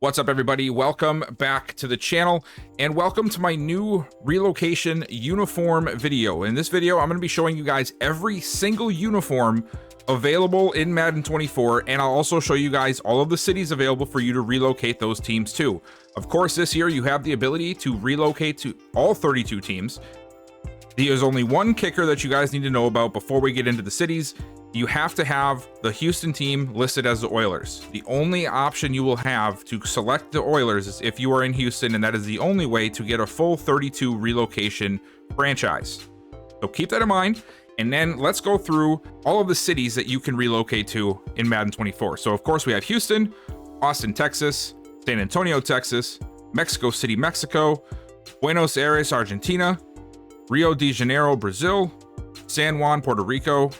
What's up, everybody? Welcome back to the channel and welcome to my new relocation uniform video. In this video, I'm going to be showing you guys every single uniform available in Madden 24, and I'll also show you guys all of the cities available for you to relocate those teams to. Of course, this year you have the ability to relocate to all 32 teams. There's only one kicker that you guys need to know about before we get into the cities. You have to have the Houston team listed as the Oilers. The only option you will have to select the Oilers is if you are in Houston, and that is the only way to get a full 32 relocation franchise. So keep that in mind, and then let's go through all of the cities that you can relocate to in Madden 24. So of course we have Houston, Austin, Texas, San Antonio, Texas, Mexico City, Mexico, Buenos Aires, Argentina, Rio de Janeiro, Brazil, San Juan, Puerto Rico,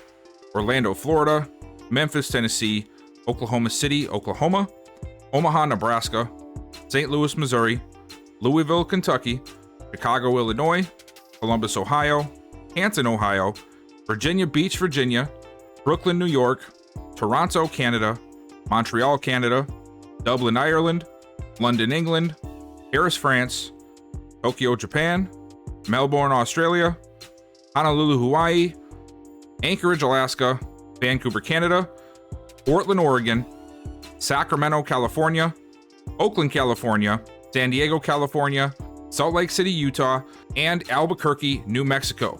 Orlando, Florida, Memphis, Tennessee, Oklahoma City, Oklahoma, Omaha, Nebraska, St. Louis, Missouri, Louisville, Kentucky, Chicago, Illinois, Columbus, Ohio, Canton, Ohio, Virginia Beach, Virginia, Brooklyn, New York, Toronto, Canada, Montreal, Canada, Dublin, Ireland, London, England, Paris, France, Tokyo, Japan, Melbourne, Australia, Honolulu, Hawaii, Anchorage, Alaska, Vancouver, Canada, Portland, Oregon, Sacramento, California, Oakland, California, San Diego, California, Salt Lake City, Utah, and Albuquerque, New Mexico.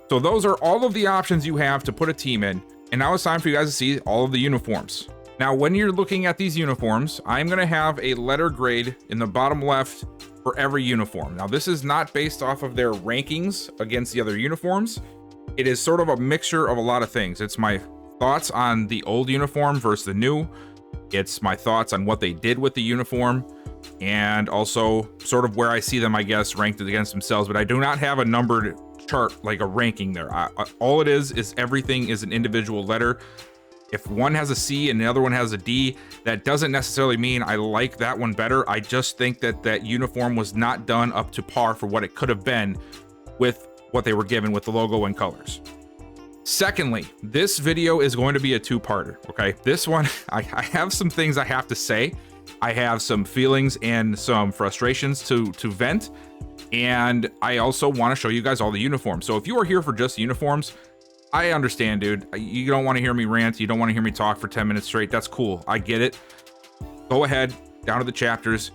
So those are all of the options you have to put a team in, and now it's time for you guys to see all of the uniforms. Now, when you're looking at these uniforms, I'm going to have a letter grade in the bottom left for every uniform. Now, this is not based off of their rankings against the other uniforms. It is sort of a mixture of a lot of things. It's my thoughts on the old uniform versus the new. It's my thoughts on what they did with the uniform, and also sort of where I see them, I guess, ranked against themselves. But I do not have a numbered chart, like a ranking there. All it is everything is an individual letter. If one has a C and the other one has a D, that doesn't necessarily mean I like that one better. I just think that that uniform was not done up to par for what it could have been with what they were given with the logo and colors. Secondly, this video is going to be a two-parter, okay? This one, I have some things I have to say. I have some feelings and some frustrations to vent, and I also want to show you guys all the uniforms. So if you are here for just the uniforms, I understand, dude. You don't want to hear me rant. You don't want to hear me talk for 10 minutes straight. That's cool. I get it. Go ahead, down to the chapters,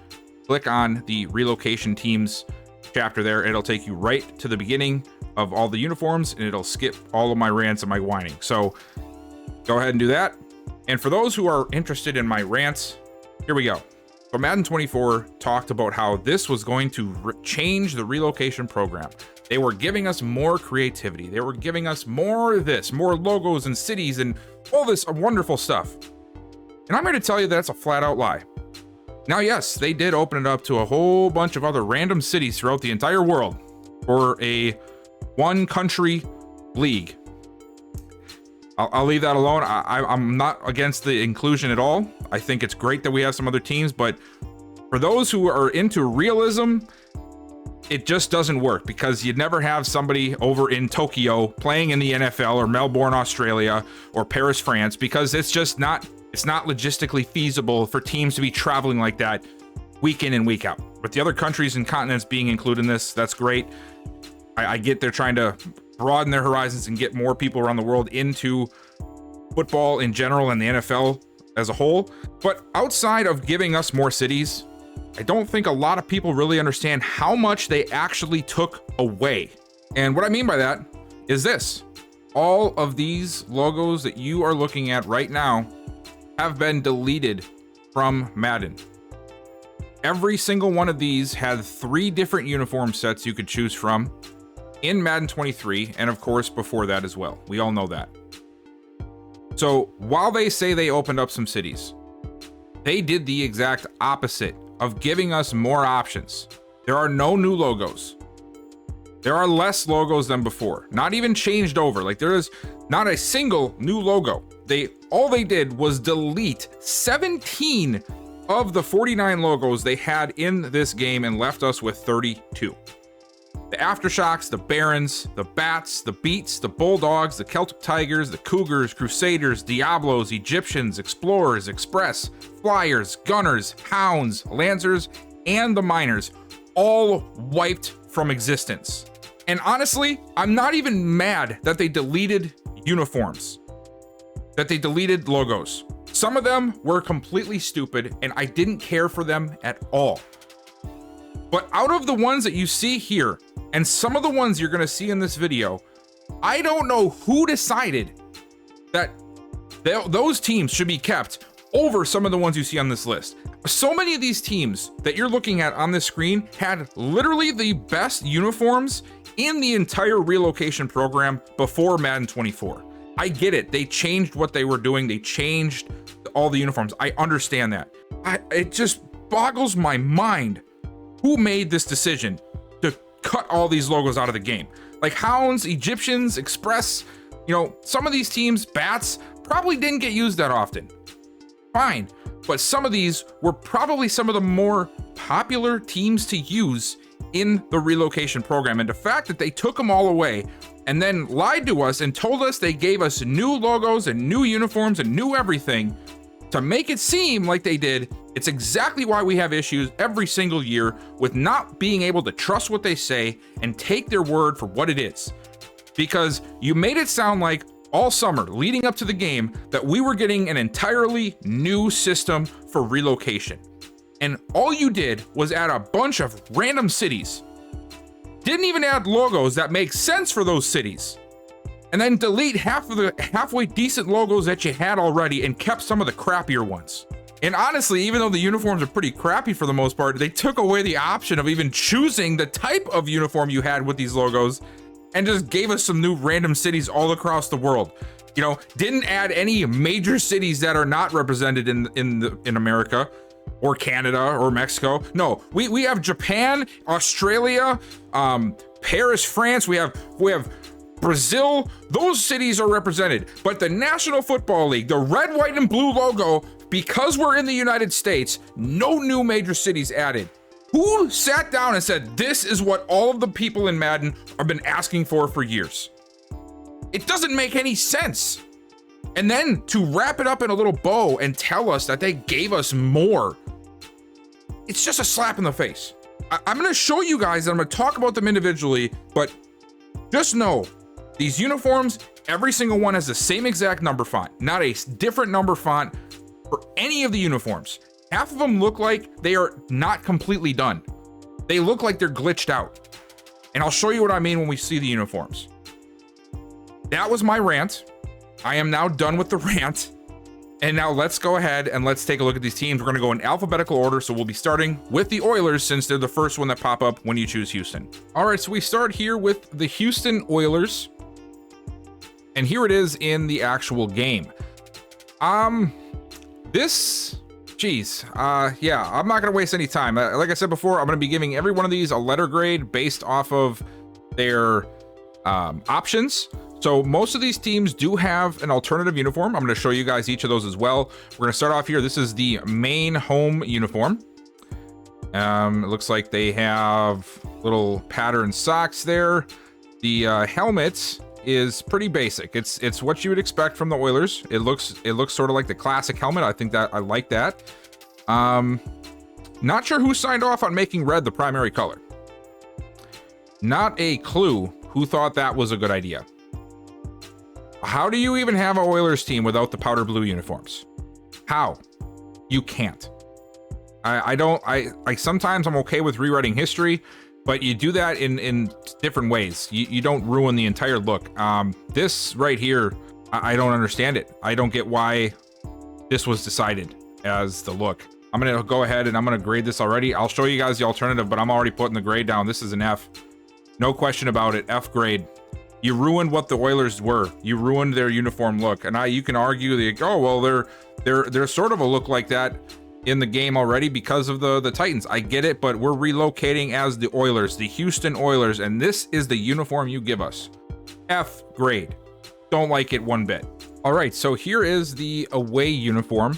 click on the Relocation Teams chapter there. It'll take you right to the beginning of all the uniforms, and it'll skip all of my rants and my whining. So go ahead and do that. And for those who are interested in my rants, here we go. So Madden 24 talked about how this was going to change the relocation program. They were giving us more creativity. They were giving us more of this, more logos and cities and all this wonderful stuff. And I'm going to tell you that's a flat out lie. Now, yes, they did open it up to a whole bunch of other random cities throughout the entire world for a one country league. I'll leave that alone. I'm not against the inclusion at all. I think it's great that we have some other teams, but for those who are into realism, it just doesn't work, because you'd never have somebody over in Tokyo playing in the NFL or Melbourne, Australia, or Paris, France, because it's just not, it's not logistically feasible for teams to be traveling like that week in and week out. But the other countries and continents being included in this, that's great. I get they're trying to broaden their horizons and get more people around the world into football in general and the NFL as a whole. But outside of giving us more cities, I don't think a lot of people really understand how much they actually took away. And what I mean by that is this. All of these logos that you are looking at right now have been deleted from Madden. Every single one of these had 3 different uniform sets you could choose from in Madden 23, and of course before that as well. We all know that. So while they say they opened up some cities, they did the exact opposite of giving us more options. There are no new logos. There are less logos than before, not even changed over. Like, there is not a single new logo. All they did was delete 17 of the 49 logos they had in this game and left us with 32. The Aftershocks, the Barons, the Bats, the Beats, the Bulldogs, the Celtic Tigers, the Cougars, Crusaders, Diablos, Egyptians, Explorers, Express, Flyers, Gunners, Hounds, Lancers, and the Miners, all wiped from existence. And honestly, I'm not even mad that they deleted uniforms, that they deleted logos. Some of them were completely stupid, and I didn't care for them at all. But out of the ones that you see here, and some of the ones you're gonna see in this video, I don't know who decided that those teams should be kept over some of the ones you see on this list. So many of these teams that you're looking at on this screen had literally the best uniforms in the entire relocation program before Madden 24. I get it, they changed what they were doing, they changed all the uniforms, I understand that. It just boggles my mind who made this decision to cut all these logos out of the game. Like Hounds, Egyptians, Express, you know, some of these teams, Bats, probably didn't get used that often. Fine, but some of these were probably some of the more popular teams to use in the relocation program. And the fact that they took them all away and then lied to us and told us they gave us new logos and new uniforms and new everything to make it seem like they did, it's exactly why we have issues every single year with not being able to trust what they say and take their word for what it is. Because you made it sound like all summer leading up to the game that we were getting an entirely new system for relocation. And all you did was add a bunch of random cities. Didn't even add logos that make sense for those cities. And then delete half of the halfway decent logos that you had already and kept some of the crappier ones. And honestly, even though the uniforms are pretty crappy for the most part, they took away the option of even choosing the type of uniform you had with these logos and just gave us some new random cities all across the world. You know, didn't add any major cities that are not represented in America or Canada or Mexico. No, we have Japan, Australia, Paris, France. We have Brazil. Those cities are represented. But the National Football League, the red, white, and blue logo, because we're in the United States, no new major cities added. Who sat down and said, this is what all of the people in Madden have been asking for years? It doesn't make any sense. And then to wrap it up in a little bow and tell us that they gave us more, it's just a slap in the face. I'm gonna show you guys, and I'm gonna talk about them individually, but just know, these uniforms, every single one has the same exact number font, not a different number font for any of the uniforms. Half of them look like they are not completely done. They look like they're glitched out. And I'll show you what I mean when we see the uniforms. That was my rant. I am now done with the rant. And now let's go ahead and let's take a look at these teams. We're gonna go in alphabetical order, so we'll be starting with the Oilers since they're the first one that pop up when you choose Houston. All right, so we start here with the Houston Oilers. And here it is in the actual game. Yeah, I'm not gonna waste any time. Like I said before, I'm gonna be giving every one of these a letter grade based off of their options. So most of these teams do have an alternative uniform. I'm gonna show you guys each of those as well. We're gonna start off here. This is the main home uniform. It looks like they have little patterned socks there. The helmet is pretty basic. It's what you would expect from the Oilers. It looks sort of like the classic helmet. I think that I like that. Not sure who signed off on making red the primary color. Not a clue who thought that was a good idea. How do you even have an Oilers team without the powder blue uniforms? How? You can't. I sometimes I'm okay with rewriting history, but you do that in different ways. You don't ruin the entire look. This right here, I don't understand it. I don't get why this was decided as the look. I'm gonna go ahead and I'm gonna grade this already. I'll show you guys the alternative, but I'm already putting the grade down. This is an F. No question about it, F grade. You ruined what the Oilers were. You ruined their uniform look. And you can argue that, oh, well, they're sort of a look like that in the game already because of the Titans. I get it, but we're relocating as the Oilers, the Houston Oilers, and this is the uniform you give us. F grade. Don't like it one bit. All right, so here is the away uniform.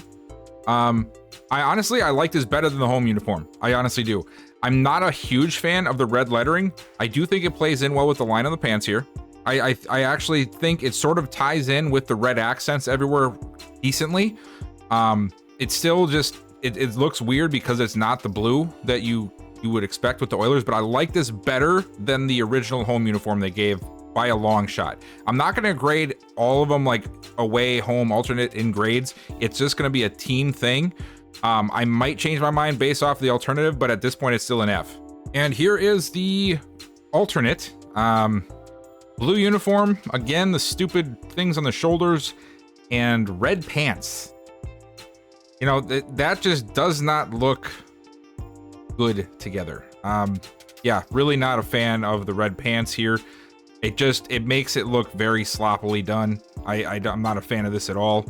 I honestly like this better than the home uniform. I honestly do. I'm not a huge fan of the red lettering. I do think it plays in well with the line on the pants here. I actually think it sort of ties in with the red accents everywhere decently. It's still just, it looks weird because it's not the blue that you would expect with the Oilers, but I like this better than the original home uniform they gave by a long shot. I'm not going to grade all of them like away, home, alternate in grades. It's just going to be a team thing. I might change my mind based off the alternative, but at this point it's still an F. And here is the alternate. Blue uniform, again, the stupid things on the shoulders, and red pants. You know, that just does not look good together. Yeah, really not a fan of the red pants here. It makes it look very sloppily done. I'm not a fan of this at all.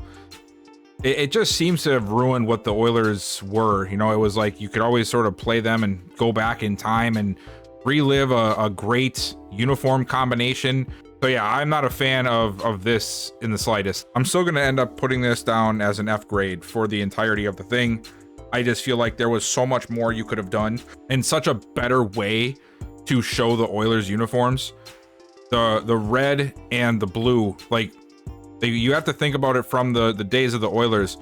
It just seems to have ruined what the Oilers were. You know, it was like you could always sort of play them and go back in time and relive a great uniform combination. So yeah, I'm not a fan of this in the slightest. I'm still going to end up putting this down as an F grade for the entirety of the thing. I just feel like there was so much more you could have done in such a better way to show the Oilers uniforms. The red and the blue, like, you have to think about it from the days of the Oilers.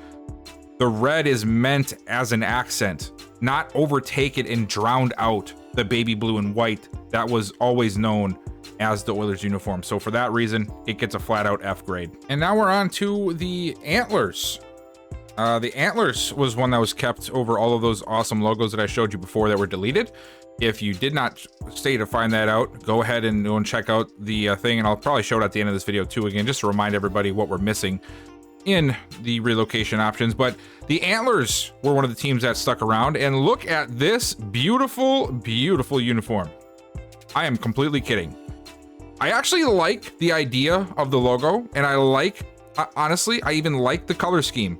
The red is meant as an accent, not overtake it and drown out the baby blue and white that was always known as the Oilers uniform. So for that reason, it gets a flat out F grade. And now we're on to the Antlers. The Antlers was one that was kept over all of those awesome logos that I showed you before that were deleted. If you did not stay to find that out, go ahead and go and check out the thing, and I'll probably show it at the end of this video too, again, just to remind everybody what we're missing in the relocation options. But the Antlers were one of the teams that stuck around, and look at this beautiful, beautiful uniform. I am completely kidding. I actually like the idea of the logo, and I like, honestly, I even like the color scheme.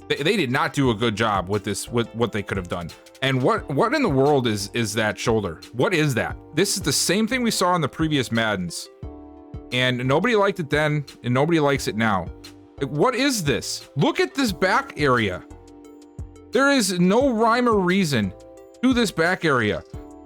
They did not do a good job with this, with what they could have done. And what in the world is that shoulder? What is that? This is the same thing we saw in the previous Maddens. And nobody liked it then, and nobody likes it now. What is this? Look at this back area. There is no rhyme or reason to this back area.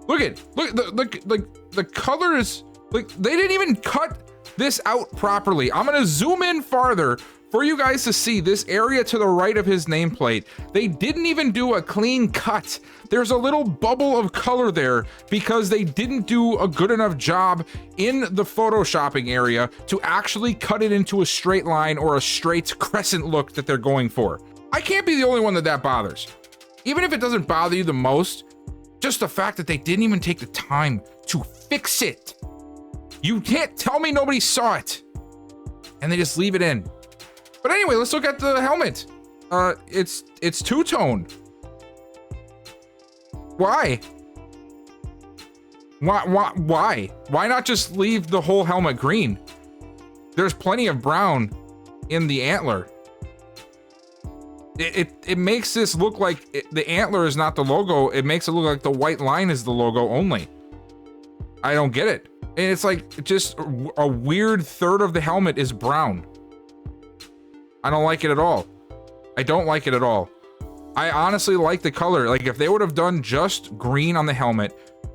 Look the colors, like, they didn't even cut this out properly. I'm gonna zoom in farther for you guys to see this area to the right of his nameplate. They didn't even do a clean cut. There's a little bubble of color there because they didn't do a good enough job in the photoshopping area to actually cut it into a straight line or a straight crescent look that they're going for. I can't be the only one that bothers. Even if it doesn't bother you the most, just the fact that they didn't even take the time to fix it. You can't tell me nobody saw it and they just leave it in. But anyway, let's look at the helmet. It's two-tone. Why? Why? Why not just leave the whole helmet green? There's plenty of brown in the antler. It makes this look like the antler is not the logo. It makes it look like the white line is the logo only. I don't get it. And it's like just a weird third of the helmet is brown. I don't like it at all. I don't like it at all. I honestly like the color. Like, if they would have done just green on the helmet,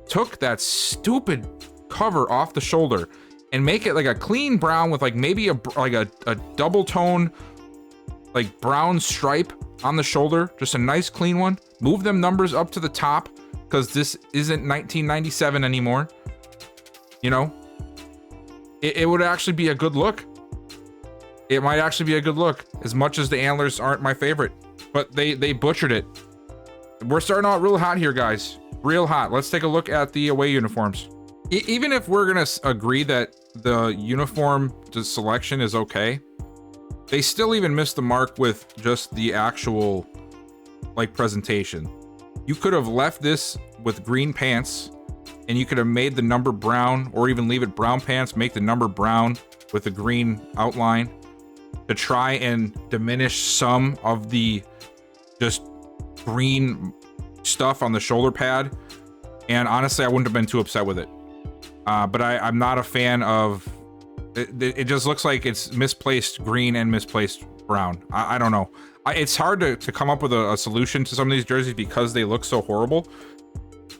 took that stupid cover off the shoulder and make it like a clean brown with like maybe a double tone, like brown stripe on the shoulder, just a nice clean one. Move them numbers up to the top because this isn't 1997 anymore. You know, it would actually be a good look. It might actually be a good look, as much as the Antlers aren't my favorite, but they butchered it. We're starting out real hot here, guys. Real hot. Let's take a look at the away uniforms. Even if we're gonna agree that the uniform selection is okay, they still even missed the mark with just the actual, like, presentation. You could have left this with green pants, and you could have made the number brown, or even leave it brown pants, make the number brown with a green outline, to try and diminish some of the just green stuff on the shoulder pad. And honestly, I wouldn't have been too upset with it. But I'm not a fan of it. It just looks like it's misplaced green and misplaced brown. I don't know. It's hard to come up with a solution to some of these jerseys because they look so horrible.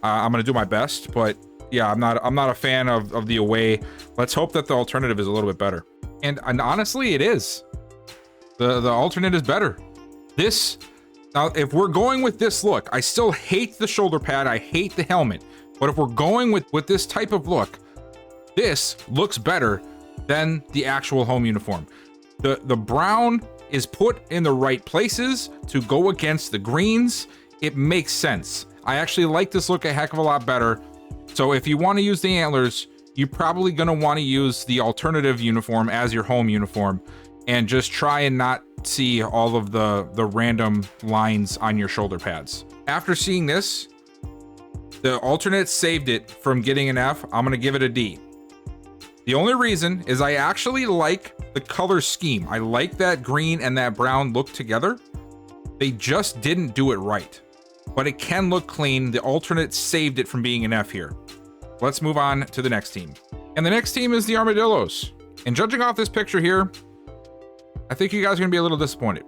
I'm gonna do my best, but yeah, I'm not a fan of the away. Let's hope that the alternative is a little bit better. And honestly, it is. The alternate is better. This, now if we're going with this look, I still hate the shoulder pad, I hate the helmet, but if we're going with this type of look, this looks better than the actual home uniform. The brown is put in the right places to go against the greens. It makes sense. I actually like this look a heck of a lot better. So if you want to use the antlers, you're probably going to want to use the alternative uniform as your home uniform and just try and not see all of the random lines on your shoulder pads. After seeing this, the alternate saved it from getting an F. I'm going to give it a D. The only reason is I actually like the color scheme. I like that green and that brown look together. They just didn't do it right, but it can look clean. The alternate saved it from being an F here. Let's move on to the next team. And the next team is the Armadillos. And judging off this picture here, I think you guys are gonna be a little disappointed.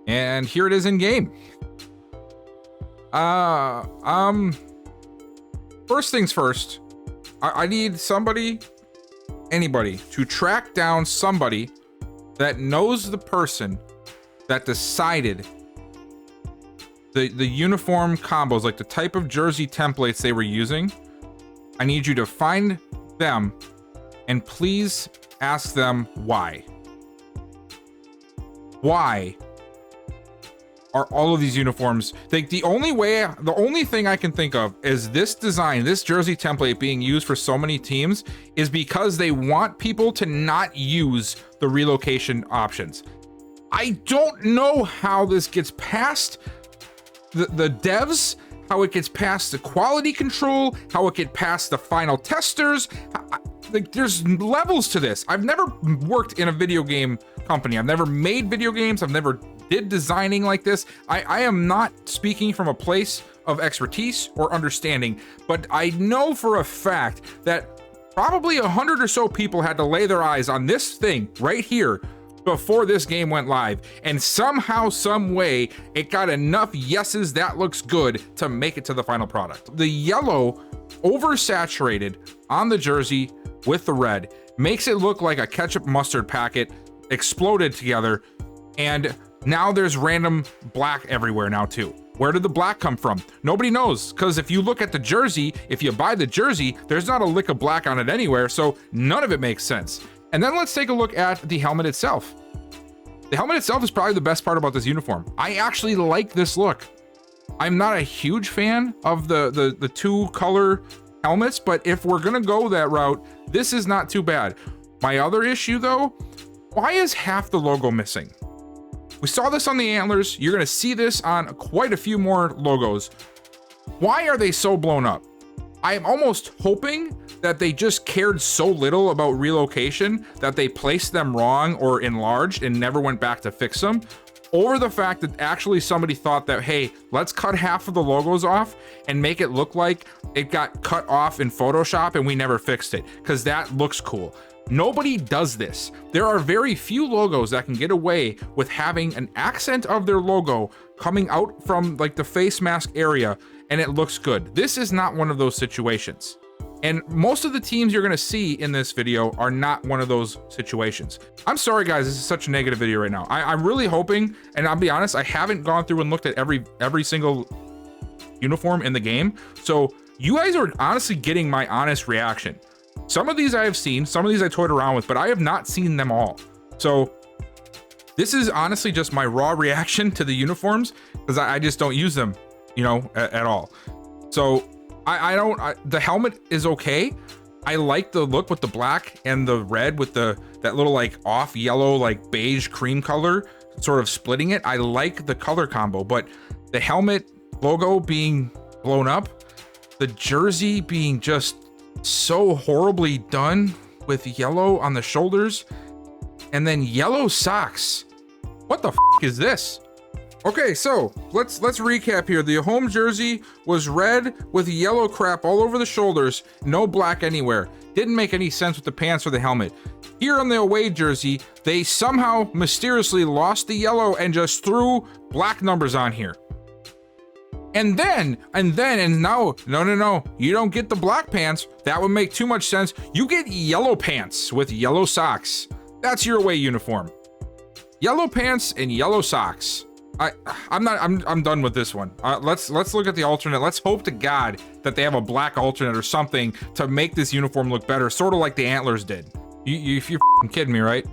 And here it is in game. First things first, I need somebody, anybody, to track down somebody that knows the person that decided the uniform combos, like the type of jersey templates they were using. I need you to find them and please ask them why. Why are all of these uniforms, like the only thing I can think of is this design, this jersey template being used for so many teams is because they want people to not use the relocation options. I don't know how this gets past the devs, how it gets past the quality control, how it gets past the final testers. Like, there's levels to this. I've never worked in a video game company. I've never made video games. I've never did designing like this. I am not speaking from a place of expertise or understanding, but I know for a fact that probably 100 or so people had to lay their eyes on this thing right here before this game went live, and somehow, some way, it got enough yeses that looks good to make it to the final product. The yellow oversaturated on the jersey with the red makes it look like a ketchup mustard packet exploded together, and now there's random black everywhere now too. Where did the black come from? Nobody knows, because if you look at the jersey, if you buy the jersey, there's not a lick of black on it anywhere, so none of it makes sense. And then let's take a look at the helmet itself. The helmet itself is probably the best part about this uniform. I actually like this look. I'm not a huge fan of the two color helmets, but if we're gonna go that route, this is not too bad. My other issue though, why is half the logo missing? We saw this on the Antlers. You're gonna see this on quite a few more logos. Why are they so blown up? I'm almost hoping that they just cared so little about relocation that they placed them wrong or enlarged and never went back to fix them, or the fact that actually somebody thought that, hey, let's cut half of the logos off and make it look like it got cut off in Photoshop and we never fixed it, because that looks cool. Nobody does this. There are very few logos that can get away with having an accent of their logo coming out from like the face mask area and it looks good. This is not one of those situations. And most of the teams you're gonna see in this video are not one of those situations. I'm sorry guys, this is such a negative video right now. I'm really hoping, and I'll be honest, I haven't gone through and looked at every single uniform in the game. So you guys are honestly getting my honest reaction. Some of these I have seen, some of these I toyed around with, but I have not seen them all. So this is honestly just my raw reaction to the uniforms, because I just don't use them, you know, at all. So the helmet is okay. I like the look with the black and the red with that little like off yellow, like beige cream color, sort of splitting it. I like the color combo, but the helmet logo being blown up, the jersey being just so horribly done with yellow on the shoulders, and then yellow socks. What the f is this? Okay, so let's recap here. The home jersey was red with yellow crap all over the shoulders, no black anywhere. Didn't make any sense with the pants or the helmet. Here on the away jersey, they somehow mysteriously lost the yellow and just threw black numbers on here. And now, no, you don't get the black pants. That would make too much sense. You get yellow pants with yellow socks. That's your away uniform. Yellow pants and yellow socks. I'm done with this one. Let's look at the alternate. Let's hope to God that they have a black alternate or something to make this uniform look better, sort of like the Antlers did. If you're f***ing kidding me, right?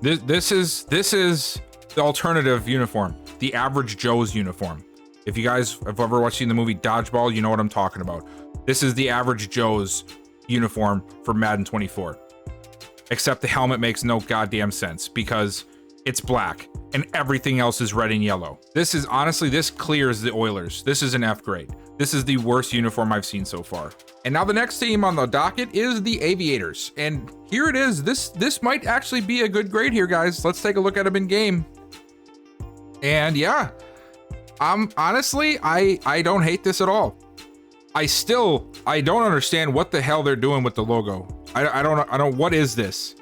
This is the alternative uniform, the average Joe's uniform. If you guys have ever watched the movie Dodgeball, you know what I'm talking about. This is the average Joe's uniform for Madden 24. Except the helmet makes no goddamn sense because it's black and everything else is red and yellow. This is honestly, this clears the Oilers. This is an F grade. This is the worst uniform I've seen so far. And now the next team on the docket is the Aviators. And here it is. This might actually be a good grade here, guys. Let's take a look at them in game. And yeah, honestly, I don't hate this at all. I don't understand what the hell they're doing with the logo. I don't, what is this?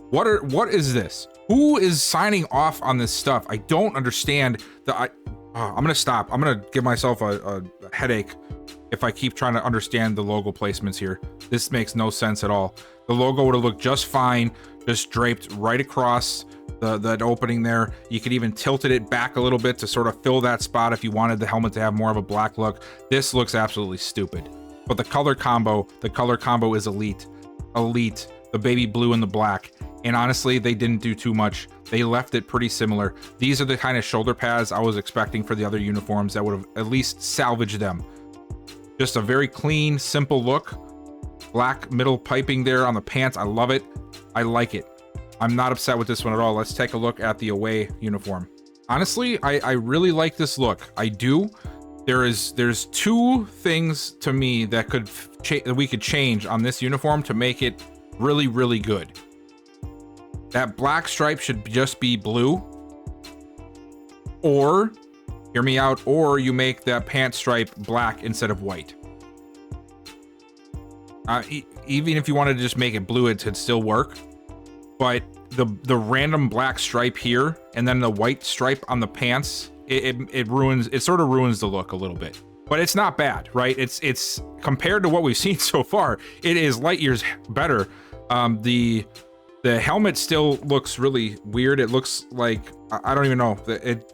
What is this? Who is signing off on this stuff? I don't understand I'm gonna stop. I'm gonna give myself a headache if I keep trying to understand the logo placements here. This makes no sense at all. The logo would have looked just fine, just draped right across that opening there. You could even tilted it back a little bit to sort of fill that spot if you wanted the helmet to have more of a black look. This looks absolutely stupid. But the color combo is elite. The baby blue and the black. And honestly, they didn't do too much. They left it pretty similar. These are the kind of shoulder pads I was expecting for the other uniforms that would have at least salvaged them. Just a very clean, simple look. Black middle piping there on the pants. I love it. I like it. I'm not upset with this one at all. Let's take a look at the away uniform. Honestly, I really like this look. I do. There's two things to me that we could change on this uniform to make it really, really good. That black stripe should just be blue. Or, hear me out, or you make that pant stripe black instead of white. Even if you wanted to just make it blue, it'd still work. But the random black stripe here and then the white stripe on the pants, it sort of ruins the look a little bit. But it's not bad, right? It's compared to what we've seen so far, it is light years better. The helmet still looks really weird. It looks like, I don't even know.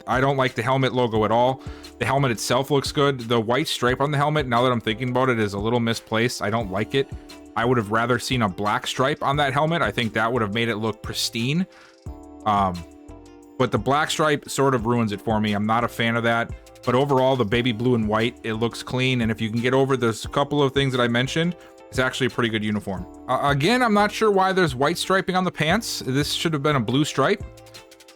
I don't like the helmet logo at all. The helmet itself looks good. The white stripe on the helmet, now that I'm thinking about it, is a little misplaced. I don't like it. I would have rather seen a black stripe on that helmet. I think that would have made it look pristine. But the black stripe sort of ruins it for me. I'm not a fan of that. But overall, the baby blue and white, it looks clean. And if you can get over those couple of things that I mentioned, it's actually a pretty good uniform. Again, I'm not sure why there's white striping on the pants. This should have been a blue stripe,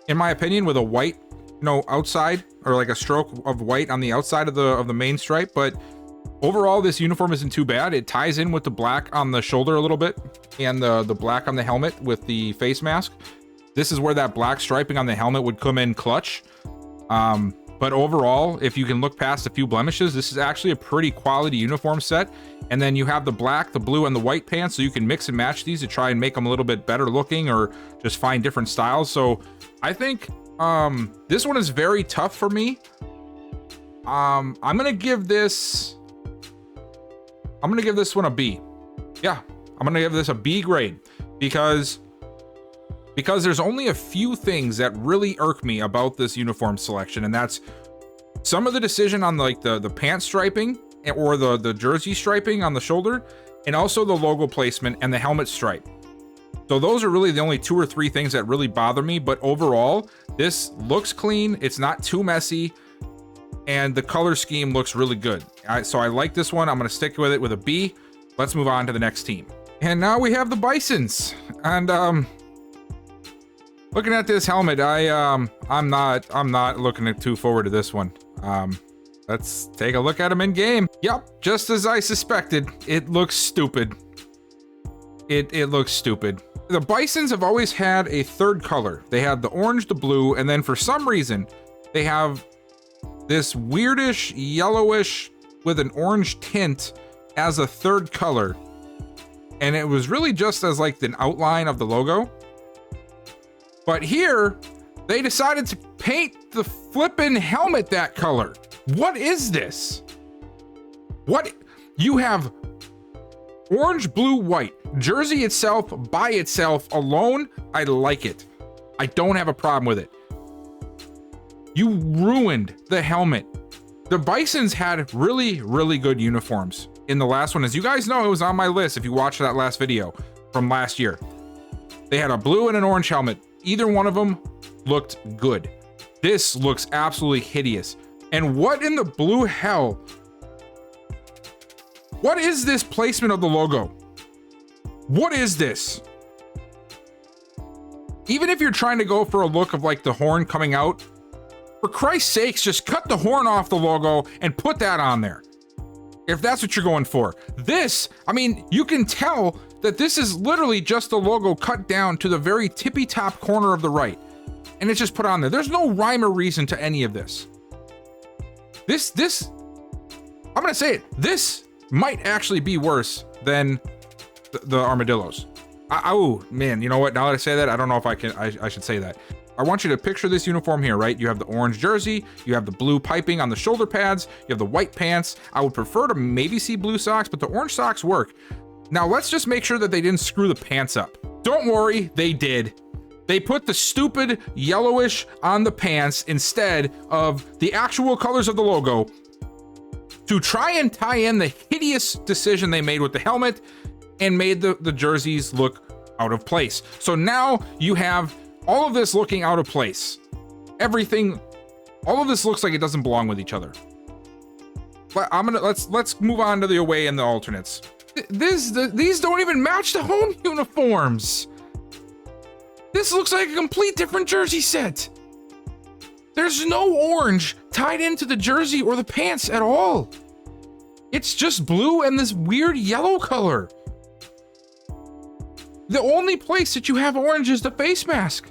in my opinion, with a white, outside, or like a stroke of white on the outside of the main stripe. But overall, this uniform isn't too bad. It ties in with the black on the shoulder a little bit and the black on the helmet with the face mask. This is where that black striping on the helmet would come in clutch. But overall, if you can look past a few blemishes, this is actually a pretty quality uniform set. And then you have the black, the blue, and the white pants, so you can mix and match these to try and make them a little bit better looking or just find different styles. So I think this one is very tough for me. I'm gonna give this one a B. Yeah, I'm gonna give this a B grade because there's only a few things that really irk me about this uniform selection, and that's some of the decision on like the pant striping or the jersey striping on the shoulder, and also the logo placement and the helmet stripe. So those are really the only 2 or 3 things that really bother me, but overall, this looks clean, it's not too messy, and the color scheme looks really good. So I like this one. I'm gonna stick with it with a B. Let's move on to the next team. And now we have the Bisons. And looking at this helmet, I'm not looking too forward to this one. Let's take a look at him in game. Yep, just as I suspected, it looks stupid. It looks stupid. The Bisons have always had a third color. They had the orange, the blue, and then for some reason, they have this weirdish yellowish with an orange tint as a third color. And it was really just as like an outline of the logo. But here, they decided to paint the flippin' helmet that color. What is this? What? You have orange, blue, white. Jersey itself, by itself, alone, I like it. I don't have a problem with it. You ruined the helmet. The Bisons had really, really good uniforms in the last one. As you guys know, it was on my list if you watched that last video from last year. They had a blue and an orange helmet. Either one of them looked good. This looks absolutely hideous. And what in the blue hell? What is this placement of the logo? What is this? Even if you're trying to go for a look of like the horn coming out, for Christ's sakes, just cut the horn off the logo and put that on there. If that's what you're going for. This, I mean, you can tell that this is literally just the logo cut down to the very tippy top corner of the right. And it's just put on there. There's no rhyme or reason to any of this. I'm gonna say it. This might actually be worse than the Armadillos. Oh man, you know what? Now that I say that, I don't know if I should say that. I want you to picture this uniform here, right? You have the orange jersey, you have the blue piping on the shoulder pads, you have the white pants. I would prefer to maybe see blue socks, but the orange socks work. Now let's just make sure that they didn't screw the pants up. Don't worry, they did. They put the stupid yellowish on the pants instead of the actual colors of the logo to try and tie in the hideous decision they made with the helmet and made the jerseys look out of place. So now you have all of this looking out of place. Everything, all of this looks like it doesn't belong with each other. But let's move on to the away and the alternates. These don't even match the home uniforms. This looks like a complete different jersey set. There's no orange tied into the jersey or the pants at all. It's just blue and this weird yellow color. The only place that you have orange is the face mask.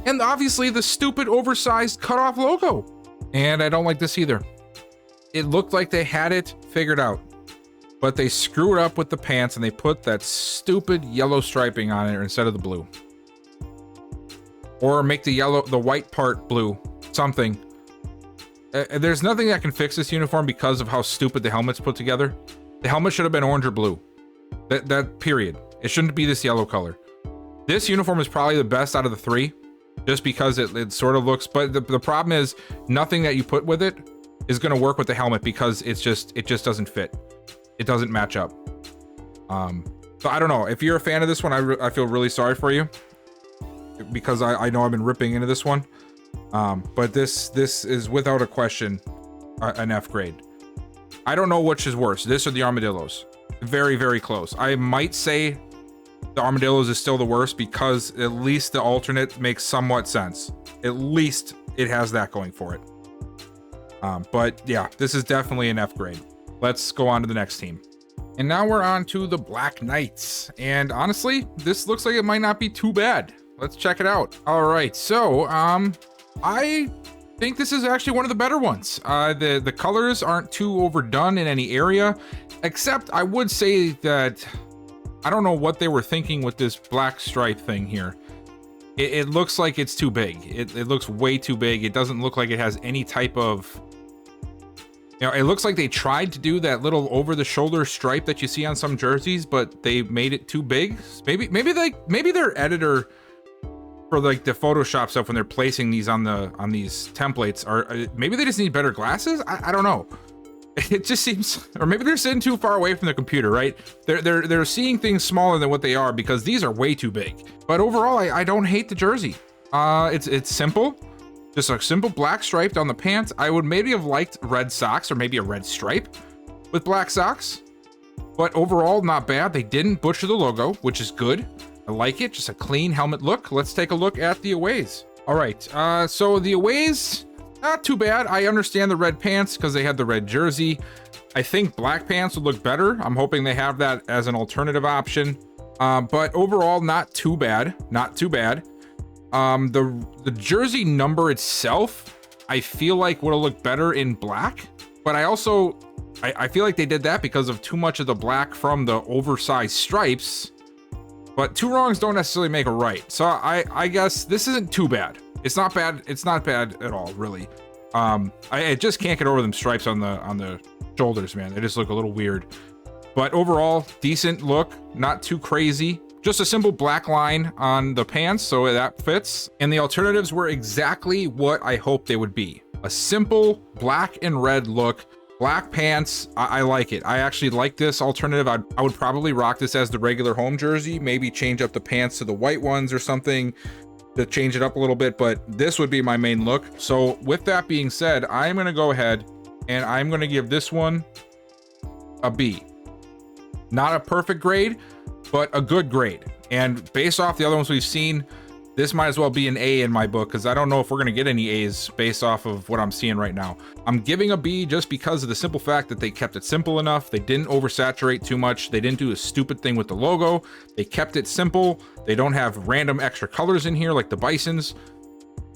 And obviously the stupid oversized cutoff logo. And I don't like this either. It looked like they had it figured out, but they screwed up with the pants and they put that stupid yellow striping on it instead of the blue. Or make the white part blue, something. There's nothing that can fix this uniform because of how stupid the helmet's put together. The helmet should have been orange or blue. That period. It shouldn't be this yellow color. This uniform is probably the best out of the three, just because it sort of looks, but the problem is nothing that you put with it is going to work with the helmet because it just doesn't fit. It doesn't match up. So I don't know. If you're a fan of this one, I feel really sorry for you because I know I've been ripping into this one. But this is without a question an F grade. I don't know which is worse, this or the Armadillos. Very, very close. I might say the Armadillos is still the worst because at least the alternate makes somewhat sense. At least it has that going for it. But yeah, this is definitely an F grade. Let's go on to the next team. And now we're on to the Black Knights. And honestly, this looks like it might not be too bad. Let's check it out. All right, so I think this is actually one of the better ones. The colors aren't too overdone in any area, except I would say that I don't know what they were thinking with this black stripe thing here. It looks like it's too big. It looks way too big. It doesn't look like it has any type of, you know, it looks like they tried to do that little over the shoulder stripe that you see on some jerseys, but they made it too big. Maybe their editor for like the Photoshop stuff when they're placing these on these templates are maybe they just need better glasses. I don't know. It just seems, or maybe they're sitting too far away from the computer, right? They're seeing things smaller than what they are because these are way too big. But overall, I don't hate the jersey. It's simple, just a simple black stripe down the pants. I would maybe have liked red socks or maybe a red stripe with black socks, but overall not bad. They didn't butcher the logo, which is good. I like it, just a clean helmet look. Let's take a look at the aways. All right, so the aways, not too bad. I understand the red pants because they had the red jersey. I think black pants would look better. I'm hoping they have that as an alternative option. But overall, not too bad. Not too bad. The jersey number itself, I feel like would have looked better in black. But I also, I feel like they did that because of too much of the black from the oversized stripes. But two wrongs don't necessarily make a right. So I guess this isn't too bad. It's not bad. It's not bad at all, really. I just can't get over them stripes on the shoulders, man. They just look a little weird. But overall, decent look, not too crazy. Just a simple black line on the pants, so that fits. And the alternatives were exactly what I hoped they would be. A simple black and red look, black pants. I like it. I actually like this alternative. I would probably rock this as the regular home jersey, maybe change up the pants to the white ones or something to change it up a little bit, but this would be my main look. So with that being said, I'm gonna go ahead and I'm gonna give this one a B. Not a perfect grade, but a good grade. And based off the other ones we've seen, this might as well be an A in my book, because I don't know if we're gonna get any A's based off of what I'm seeing right now. I'm giving a B just because of the simple fact that they kept it simple enough. They didn't oversaturate too much. They didn't do a stupid thing with the logo. They kept it simple. They don't have random extra colors in here like the Bisons.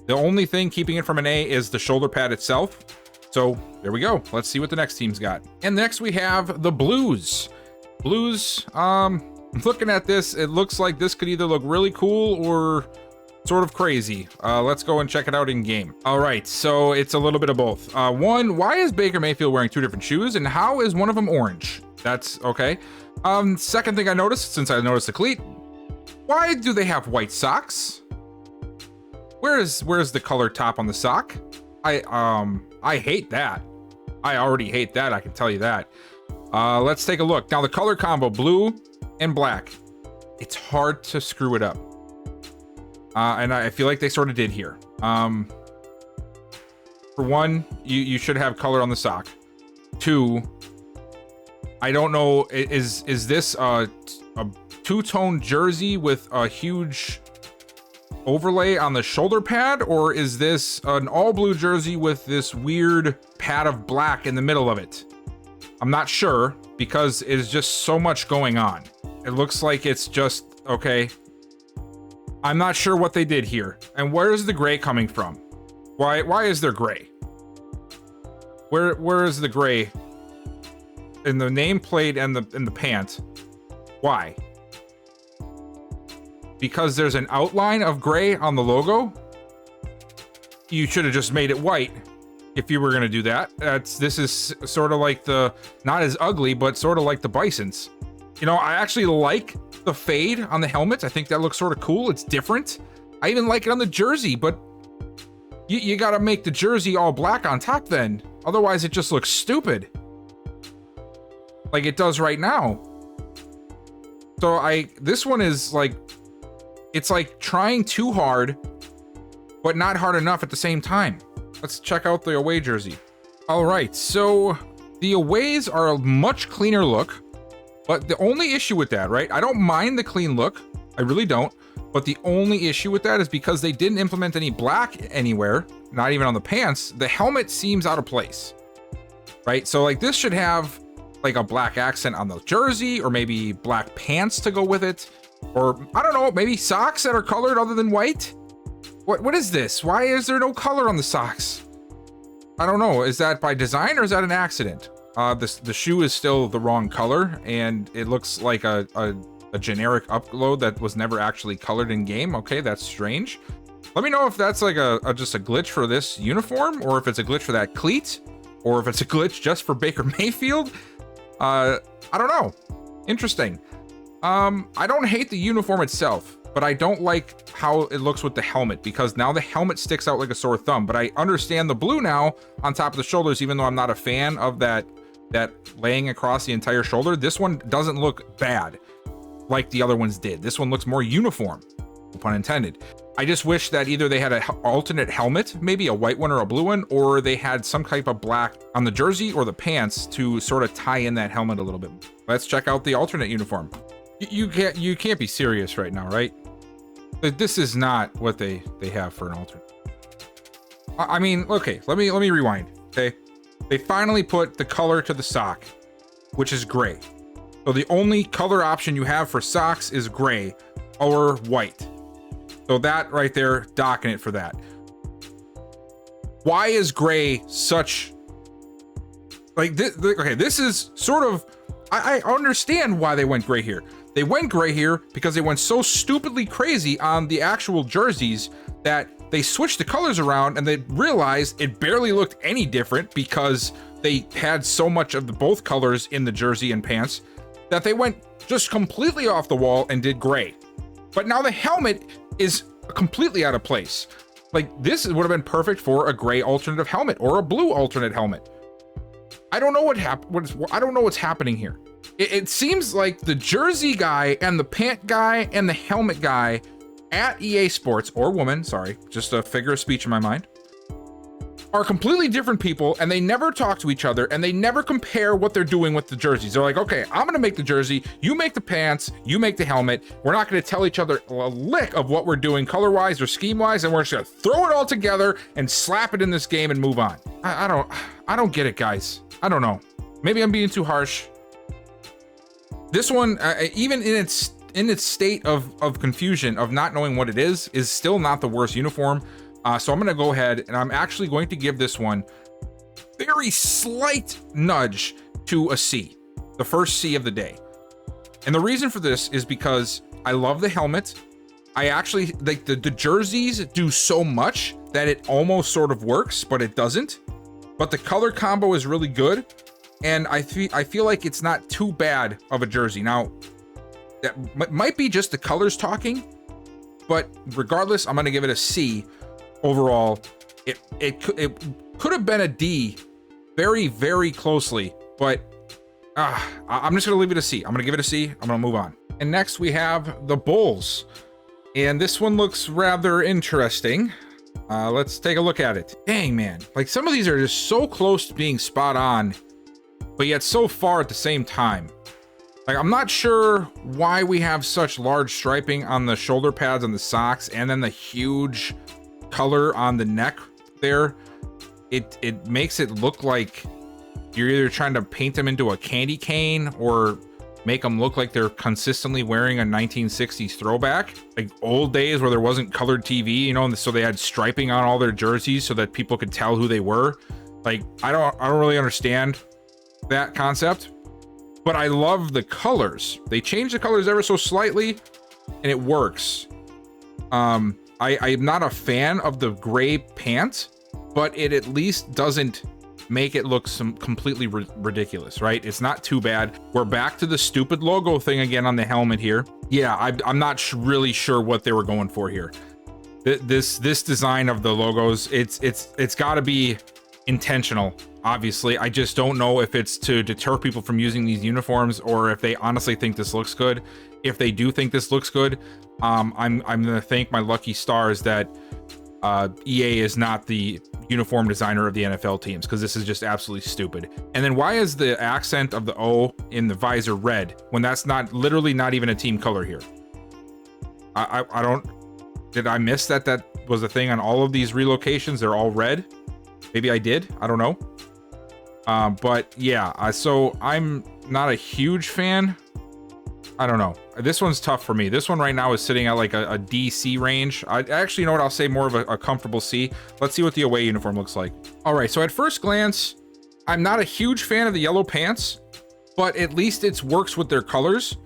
The only thing keeping it from an A is the shoulder pad itself. So there we go. Let's see what the next team's got. And next we have the Blues. Blues, looking at this, it looks like this could either look really cool or sort of crazy. Let's go and check it out in game. All right, so it's a little bit of both. One, why is Baker Mayfield wearing two different shoes, and how is one of them orange? That's okay. Second thing I noticed, since I noticed the cleat, why do they have white socks? Where's the color top on the sock? I hate that. I already hate that, I can tell you that. Let's take a look. Now the color combo, blue and black. It's hard to screw it up. And I feel like they sort of did here. For one, you should have color on the sock. Two, I don't know, is this a two-tone jersey with a huge overlay on the shoulder pad, or is this an all blue jersey with this weird pad of black in the middle of it? I'm not sure, because it's just so much going on. It looks like it's just, okay. I'm not sure what they did here. And where is the gray coming from? Why is there gray? Where is the gray in the nameplate and the pant? Why? Because there's an outline of gray on the logo? You should have just made it white if you were gonna do that. This is sort of like the, not as ugly, but sort of like the Bisons. You know, I actually like the fade on the helmets. I think that looks sort of cool. It's different. I even like it on the jersey, but you gotta make the jersey all black on top then. Otherwise it just looks stupid. Like it does right now. So this one is like, it's like trying too hard, but not hard enough at the same time. Let's check out the away jersey. All right, so the aways are a much cleaner look, but the only issue with that, right? I don't mind the clean look, I really don't. But the only issue with that is because they didn't implement any black anywhere, not even on the pants, the helmet seems out of place, right? So like this should have like a black accent on the jersey, or maybe black pants to go with it. Or I don't know, maybe socks that are colored other than white? What is this? Why is there no color on the socks? I don't know. Is that by design or is that an accident? The shoe is still the wrong color, and it looks like a generic upload that was never actually colored in game. Okay, that's strange. Let me know if that's like just a glitch for this uniform, or if it's a glitch for that cleat, or if it's a glitch just for Baker Mayfield. I don't know. Interesting. I don't hate the uniform itself, but I don't like how it looks with the helmet, because now the helmet sticks out like a sore thumb. But I understand the blue now on top of the shoulders, even though I'm not a fan of that laying across the entire shoulder. This one doesn't look bad like the other ones did. This one looks more uniform, no pun intended. I just wish that either they had an alternate helmet, maybe a white one or a blue one, or they had some type of black on the jersey or the pants to sort of tie in that helmet a little bit. Let's check out the alternate uniform. You can't be serious right now, right? This is not what they have for an alternate. I mean, okay, let me rewind. Okay, they finally put the color to the sock, which is gray. So the only color option you have for socks is gray or white. So that right there, docking it for that. Why is gray such like this? Okay, this is sort of, I understand why they went gray here. They went gray here because they went so stupidly crazy on the actual jerseys that they switched the colors around and they realized it barely looked any different because they had so much of the both colors in the jersey and pants that they went just completely off the wall and did gray. But now the helmet is completely out of place. Like, this would have been perfect for a gray alternative helmet or a blue alternate helmet. I don't know I don't know what's happening here. It seems like the jersey guy and the pant guy and the helmet guy at EA Sports, or woman, sorry, just a figure of speech in my mind, are completely different people, and they never talk to each other, and they never compare what they're doing with the jerseys. They're like, okay, I'm gonna make the jersey, you make the pants, you make the helmet. We're not gonna tell each other a lick of what we're doing color-wise or scheme-wise, and we're just gonna throw it all together and slap it in this game and move on. I don't get it, guys. I don't know. Maybe I'm being too harsh. This one, even in its state of confusion, of not knowing what it is still not the worst uniform. So I'm gonna go ahead and I'm actually going to give this one very slight nudge to a C, the first C of the day. And the reason for this is because I love the helmet. I actually like the jerseys do so much that it almost sort of works, but it doesn't. But the color combo is really good, and I feel like it's not too bad of a jersey. Now, that might be just the colors talking, but regardless, I'm gonna give it a C. Overall, it could have been a D very, very closely, but I'm just gonna leave it a C. I'm gonna give it a C. I'm gonna move on. And next we have the Bulls, and this one looks rather interesting. Let's take a look at it. Dang, man, like some of these are just so close to being spot on, but yet so far at the same time. Like, I'm not sure why we have such large striping on the shoulder pads and the socks, and then the huge color on the neck there. It makes it look like you're either trying to paint them into a candy cane or make them look like they're consistently wearing a 1960s throwback, like old days where there wasn't colored TV, you know, and so they had striping on all their jerseys so that people could tell who they were. Like, I don't really understand that concept, but I love the colors. They changed the colors ever so slightly, and it works. I'm not a fan of the gray pants, but it at least doesn't make it look completely ridiculous, right? It's not too bad. We're back to the stupid logo thing again on the helmet here. Yeah, I'm not really sure what they were going for here. This design of the logos, it's got to be intentional. Obviously, I just don't know if it's to deter people from using these uniforms or if they honestly think this looks good. If they do think this looks good, I'm gonna thank my lucky stars that EA is not the uniform designer of the NFL teams, because this is just absolutely stupid. And then why is the accent of the O in the visor red when that's literally not even a team color here? I don't, did I miss that was a thing on all of these relocations? They're all red. Maybe I did, I don't know. But yeah, so I'm not a huge fan. I don't know. This one's tough for me. This one right now is sitting at like a DC range. I actually, you know what, I'll say more of a comfortable C. Let's see what the away uniform looks like. All right, so at first glance, I'm not a huge fan of the yellow pants, but at least it works with their colors.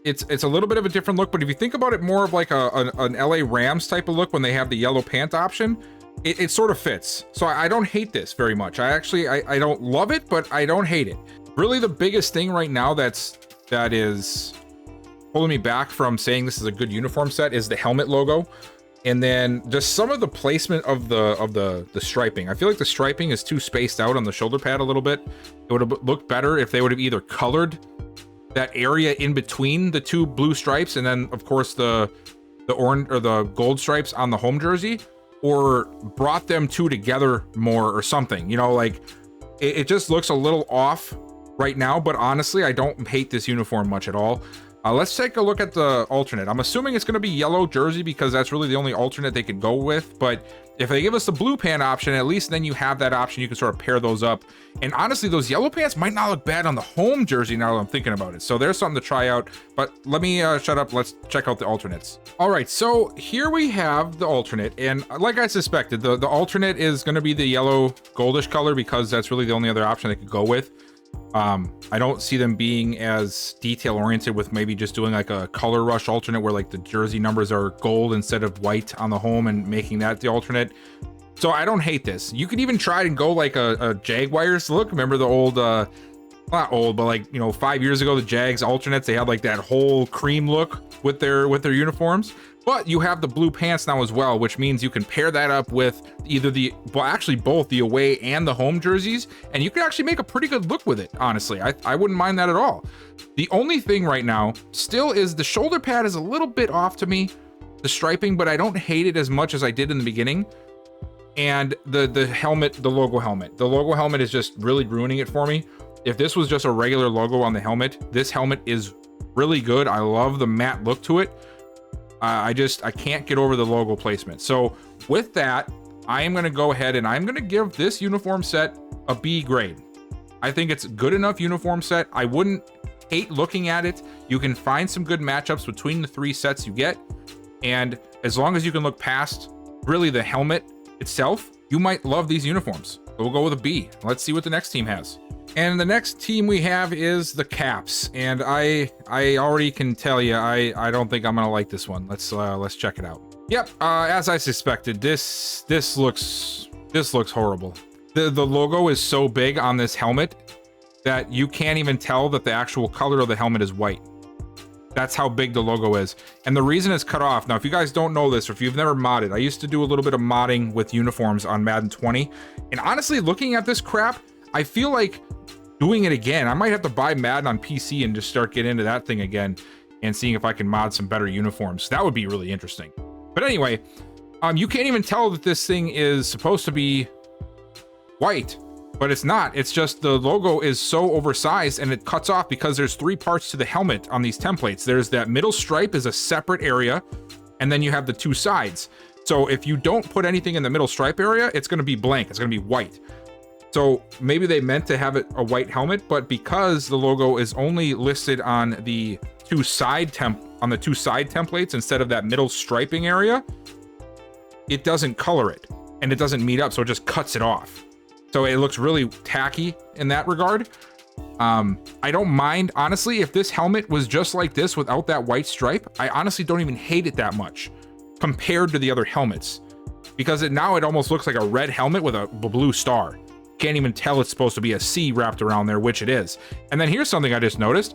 It's a little bit of a different look, but if you think about it more of like an LA Rams type of look when they have the yellow pant option, it sort of fits. So I don't hate this very much. I don't love it, but I don't hate it. Really, the biggest thing right now that is holding me back from saying this is a good uniform set is the helmet logo, and then just some of the placement of the striping. I feel like the striping is too spaced out on the shoulder pad a little bit. It would have looked better if they would have either colored that area in between the two blue stripes and then of course the orange or the gold stripes on the home jersey, or brought them two together more or something. You know, like it just looks a little off right now, but honestly, I don't hate this uniform much at all. Let's take a look at the alternate. I'm assuming it's going to be yellow jersey because that's really the only alternate they could go with, but if they give us the blue pant option, at least then you have that option. You can sort of pair those up. And honestly, those yellow pants might not look bad on the home jersey now that I'm thinking about it. So there's something to try out, but let me shut up. Let's check out the alternates. All right, so here we have the alternate. And like I suspected, the alternate is going to be the yellow goldish color because that's really the only other option they could go with. I don't see them being as detail oriented with maybe just doing like a color rush alternate where like the jersey numbers are gold instead of white on the home and making that the alternate. So I don't hate this. You could even try and go like a Jaguars look. Remember the old, not old, but like, you know, 5 years ago, the Jags alternates, they had like that whole cream look with their uniforms. But you have the blue pants now as well, which means you can pair that up with either well, actually both the away and the home jerseys, and you can actually make a pretty good look with it, honestly. I wouldn't mind that at all. The only thing right now still is the shoulder pad is a little bit off to me, the striping, but I don't hate it as much as I did in the beginning. And the helmet, the logo helmet is just really ruining it for me. If this was just a regular logo on the helmet, this helmet is really good. I love the matte look to it. I can't get over the logo placement. So with that, I am going to go ahead and I'm going to give this uniform set a B grade. I think it's a good enough uniform set. I wouldn't hate looking at it. You can find some good matchups between the 3 sets you get. And as long as you can look past really the helmet itself, you might love these uniforms. So we'll go with a B. Let's see what the next team has. And the next team we have is the Caps, and I already can tell you I don't think I'm gonna like this one. Let's check it out. Yep, as I suspected, this looks horrible. The logo is so big on this helmet that you can't even tell that the actual color of the helmet is white. That's how big the logo is. And the reason it's cut off, now if you guys don't know this, or if you've never modded, I used to do a little bit of modding with uniforms on Madden 20, and honestly, looking at this crap, I feel like doing it again. I might have to buy Madden on PC and just start getting into that thing again and seeing if I can mod some better uniforms. That would be really interesting. But anyway, you can't even tell that this thing is supposed to be white, but it's not. It's just the logo is so oversized and it cuts off because there's 3 parts to the helmet on these templates. There's that middle stripe is a separate area, and then you have the 2 sides. So if you don't put anything in the middle stripe area, it's going to be blank. It's going to be white. So maybe they meant to have it a white helmet, but because the logo is only listed on the 2 side templates instead of that middle striping area, it doesn't color it and it doesn't meet up, so it just cuts it off. So it looks really tacky in that regard. I don't mind, honestly, if this helmet was just like this without that white stripe. I honestly don't even hate it that much compared to the other helmets, because now it almost looks like a red helmet with a blue star. Can't even tell it's supposed to be a C wrapped around there, which it is. And then here's something I just noticed.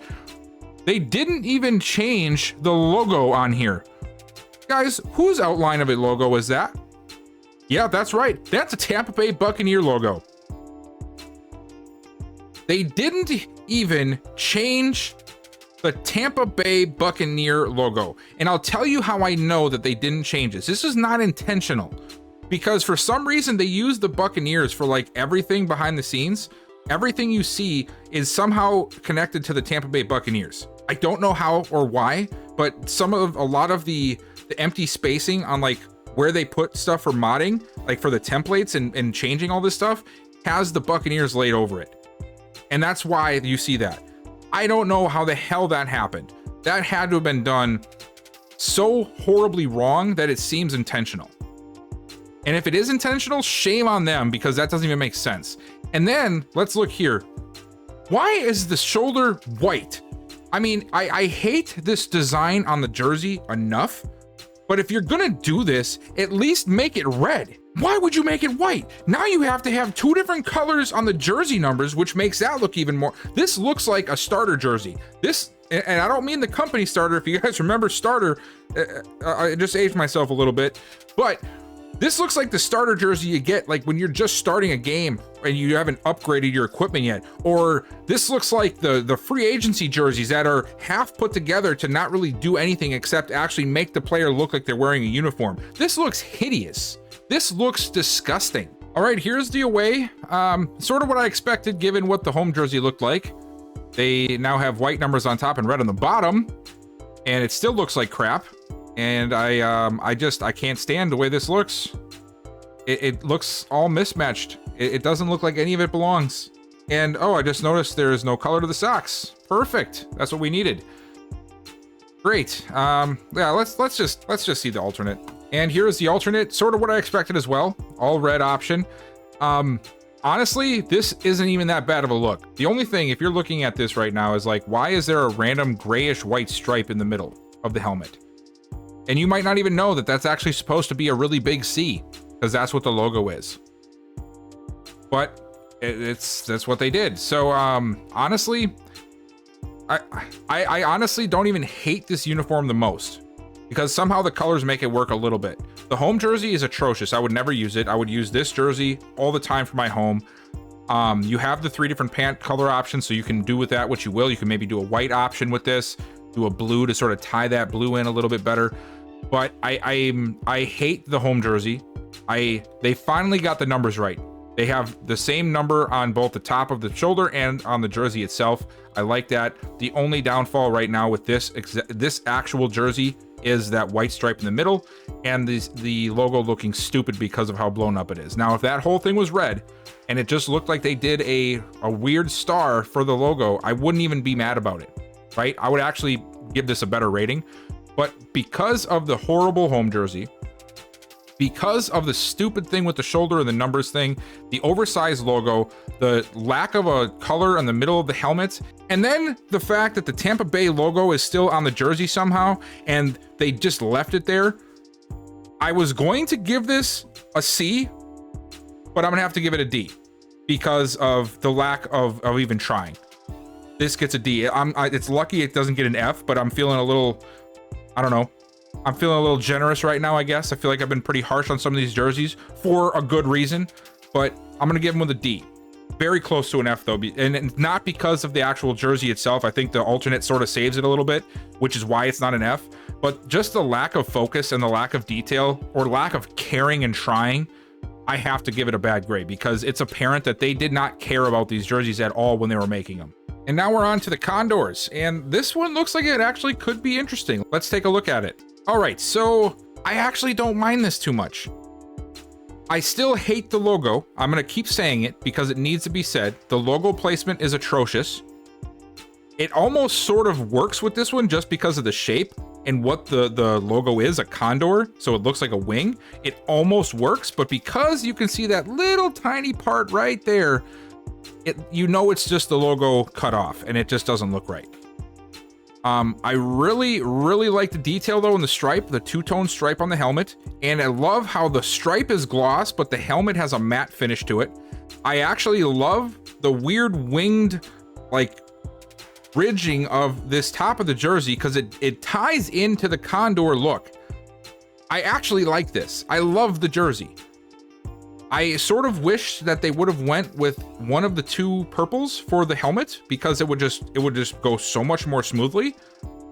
They didn't even change the logo on here. Guys, whose outline of a logo is that? Yeah, that's right. That's a Tampa Bay Buccaneer logo. They didn't even change the Tampa Bay Buccaneer logo. And I'll tell you how I know that they didn't change this. This is not intentional. Because for some reason they use the Buccaneers for like everything behind the scenes. Everything you see is somehow connected to the Tampa Bay Buccaneers. I don't know how or why, but a lot of the empty spacing on like where they put stuff for modding, like for the templates and changing all this stuff, has the Buccaneers laid over it. And that's why you see that. I don't know how the hell that happened. That had to have been done so horribly wrong that it seems intentional. And if it is intentional, shame on them, because that doesn't even make sense. And then let's look here. Why is the shoulder white? I mean, I hate this design on the jersey enough, but if you're gonna do this, at least make it red. Why would you make it white? Now you have to have 2 different colors on the jersey numbers, which makes that look even more. This looks like a starter jersey. And I don't mean the company starter. If you guys remember starter, I just aged myself a little bit, but this looks like the starter jersey you get like when you're just starting a game and you haven't upgraded your equipment yet. Or this looks like the free agency jerseys that are half put together to not really do anything except actually make the player look like they're wearing a uniform. This looks hideous. This looks disgusting. All right, here's the away. Sort of what I expected given what the home jersey looked like. They now have white numbers on top and red on the bottom, and it still looks like crap. And I can't stand the way this looks. It looks all mismatched. It doesn't look like any of it belongs. And oh, I just noticed there is no color to the socks. Perfect. That's what we needed. Great. Yeah, let's just see the alternate. And here's the alternate, sort of what I expected as well. All red option. I honestly, this isn't even that bad of a look. The only thing, if you're looking at this right now, is like, why is there a random grayish white stripe in the middle of the helmet? And you might not even know that that's actually supposed to be a really big C, because that's what the logo is. But that's what they did. So honestly, I honestly don't even hate this uniform the most, because somehow the colors make it work a little bit. The home jersey is atrocious. I would never use it. I would use this jersey all the time for my home. You have the 3 different pant color options, so you can do with that what you will. You can maybe do a white option with this, do a blue to sort of tie that blue in a little bit better. But I hate the home jersey. They finally got the numbers right. They have the same number on both the top of the shoulder and on the jersey itself. I like that. The only downfall right now with this actual jersey is that white stripe in the middle and the logo looking stupid because of how blown up it is. Now, if that whole thing was red and it just looked like they did a weird star for the logo, I wouldn't even be mad about it, right? I would actually give this a better rating. But because of the horrible home jersey, because of the stupid thing with the shoulder and the numbers thing, the oversized logo, the lack of a color in the middle of the helmet, and then the fact that the Tampa Bay logo is still on the jersey somehow, and they just left it there, I was going to give this a C, but I'm gonna have to give it a D because of the lack of even trying. This gets a D. It's lucky it doesn't get an F, but I'm feeling a little, I don't know. I'm feeling a little generous right now, I guess. I feel like I've been pretty harsh on some of these jerseys for a good reason, but I'm going to give them with a D. Very close to an F, though, and not because of the actual jersey itself. I think the alternate sort of saves it a little bit, which is why it's not an F, but just the lack of focus and the lack of detail or lack of caring and trying, I have to give it a bad grade because it's apparent that they did not care about these jerseys at all when they were making them. And now we're on to the Condors, and this one looks like it actually could be interesting. Let's take a look at it. All right, so I actually don't mind this too much. I still hate the logo. I'm gonna keep saying it because it needs to be said. The logo placement is atrocious. It almost sort of works with this one just because of the shape and what the logo is, a condor, so it looks like a wing. It almost works, but because you can see that little tiny part right there, you know it's just the logo cut off and it just doesn't look right. I really like the detail though in the stripe, the two-tone stripe on the helmet, and I love how the stripe is gloss, but the helmet has a matte finish to it. I actually love the weird winged, like, ridging of this top of the jersey because it ties into the condor look. I actually like this. I love the jersey. I sort of wish that they would have went with one of the two purples for the helmet because it would just go so much more smoothly.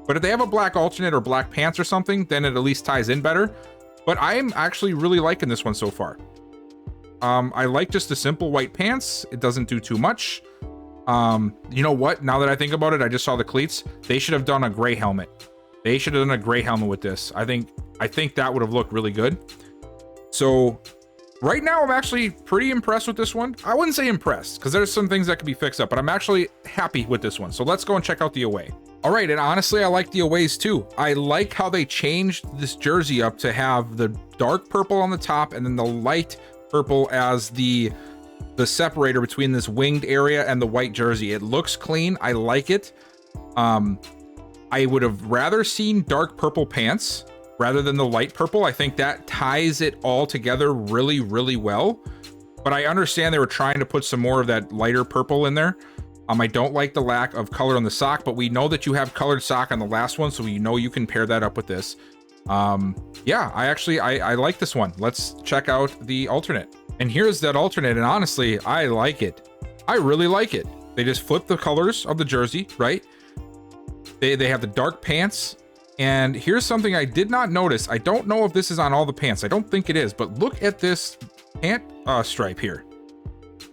But if they have a black alternate or black pants or something, then it at least ties in better. But I am actually really liking this one so far. I like just the simple white pants. It doesn't do too much. You know what? Now that I think about it, I just saw the cleats. They should have done a gray helmet. They should have done a gray helmet with this. I think that would have looked really good. So right now, I'm actually pretty impressed with this one. I wouldn't say impressed, because there's some things that could be fixed up, but I'm actually happy with this one. So let's go and check out the away. All right, and honestly, I like the aways too. I like how they changed this jersey up to have the dark purple on the top and then the light purple as the separator between this winged area and the white jersey. It looks clean. I like it. I would have rather seen dark purple pants rather than the light purple. I think that ties it all together really, really well. But I understand they were trying to put some more of that lighter purple in there. I don't like the lack of color on the sock, but we know that you have colored sock on the last one, so we know you can pair that up with this. Yeah, I like this one. Let's check out the alternate. And here's that alternate, and honestly, I like it. I really like it. They just flip the colors of the jersey, right? They have the dark pants. And here's something I did not notice. I don't know if this is on all the pants. I don't think it is, but look at this pant stripe here.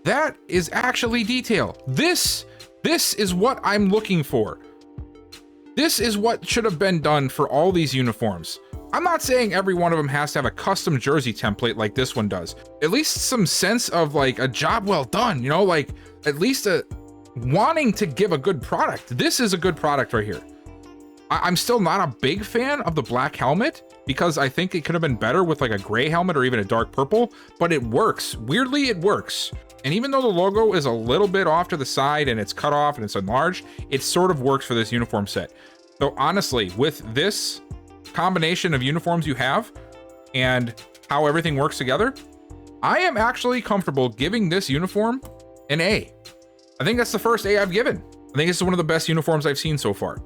That is actually detail. This is what I'm looking for. This is what should have been done for all these uniforms. I'm not saying every one of them has to have a custom jersey template like this one does. At least some sense of like a job well done, you know, like at least a wanting to give a good product. This is a good product right here. I'm still not a big fan of the black helmet because I think it could have been better with like a gray helmet or even a dark purple, but it works. Weirdly, it works. And even though the logo is a little bit off to the side and it's cut off and it's enlarged, it sort of works for this uniform set. So honestly, with this combination of uniforms you have and how everything works together, I am actually comfortable giving this uniform an A. I think that's the first A I've given. I think this is one of the best uniforms I've seen so far.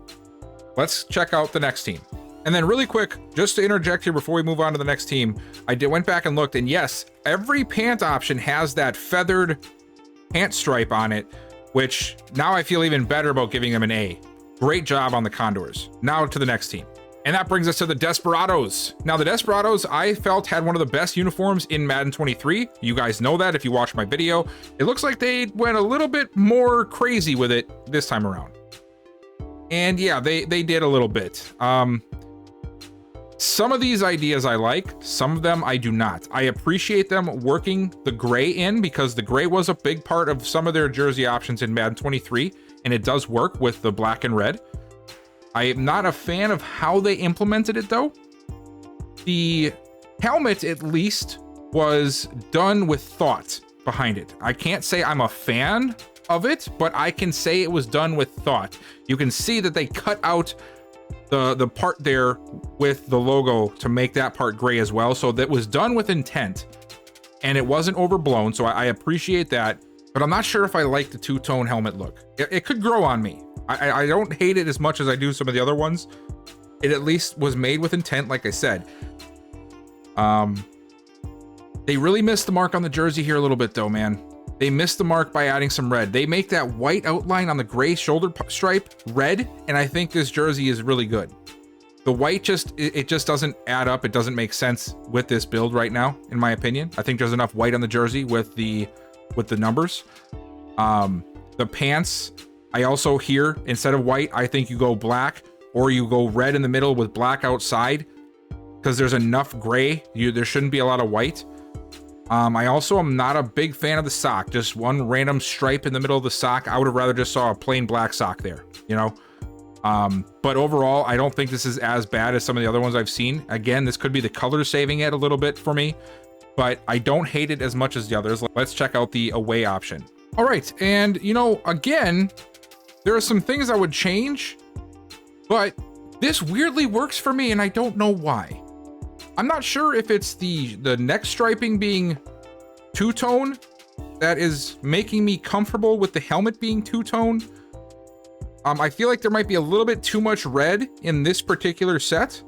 Let's check out the next team. And then really quick, just to interject here before we move on to the next team, went back and looked, and yes, every pant option has that feathered pant stripe on it, which now I feel even better about giving them an A. Great job on the Condors. Now to the next team. And that brings us to the Desperados. Now the Desperados, I felt had one of the best uniforms in Madden 23. You guys know that if you watched my video. It looks like they went a little bit more crazy with it this time around. And yeah, they did a little bit. Some of these ideas I like, some of them I do not. I appreciate them working the gray in because the gray was a big part of some of their jersey options in Madden 23, and it does work with the black and red. I am not a fan of how they implemented it though. The helmet at least was done with thought behind it. I can't say I'm a fan of it, but I can say it was done with thought. You can see that they cut out the part there with the logo to make that part gray as well. So that was done with intent and it wasn't overblown. So I appreciate that, but I'm not sure if I like the two-tone helmet look. It could grow on me. I don't hate it as much as I do some of the other ones. It at least was made with intent, like I said. They really missed the mark on the jersey here a little bit though, man. They missed the mark by adding some red. They make that white outline on the gray shoulder stripe red, and I think this jersey is really good. The white it just doesn't add up. It doesn't make sense with this build right now, in my opinion. I think there's enough white on the jersey with the numbers. The pants, I also here, instead of white, I think you go black or you go red in the middle with black outside because there's enough gray. There shouldn't be a lot of white. I also am not a big fan of the sock, just one random stripe in the middle of the sock. I would have rather just saw a plain black sock there, you know? But overall, I don't think this is as bad as some of the other ones I've seen. Again, this could be the color saving it a little bit for me, but I don't hate it as much as the others. Let's check out the away option. All right, and you know, again, there are some things I would change, but this weirdly works for me and I don't know why. I'm not sure if it's the neck striping being two-tone that is making me comfortable with the helmet being two-tone. I feel like there might be a little bit too much red in this particular set,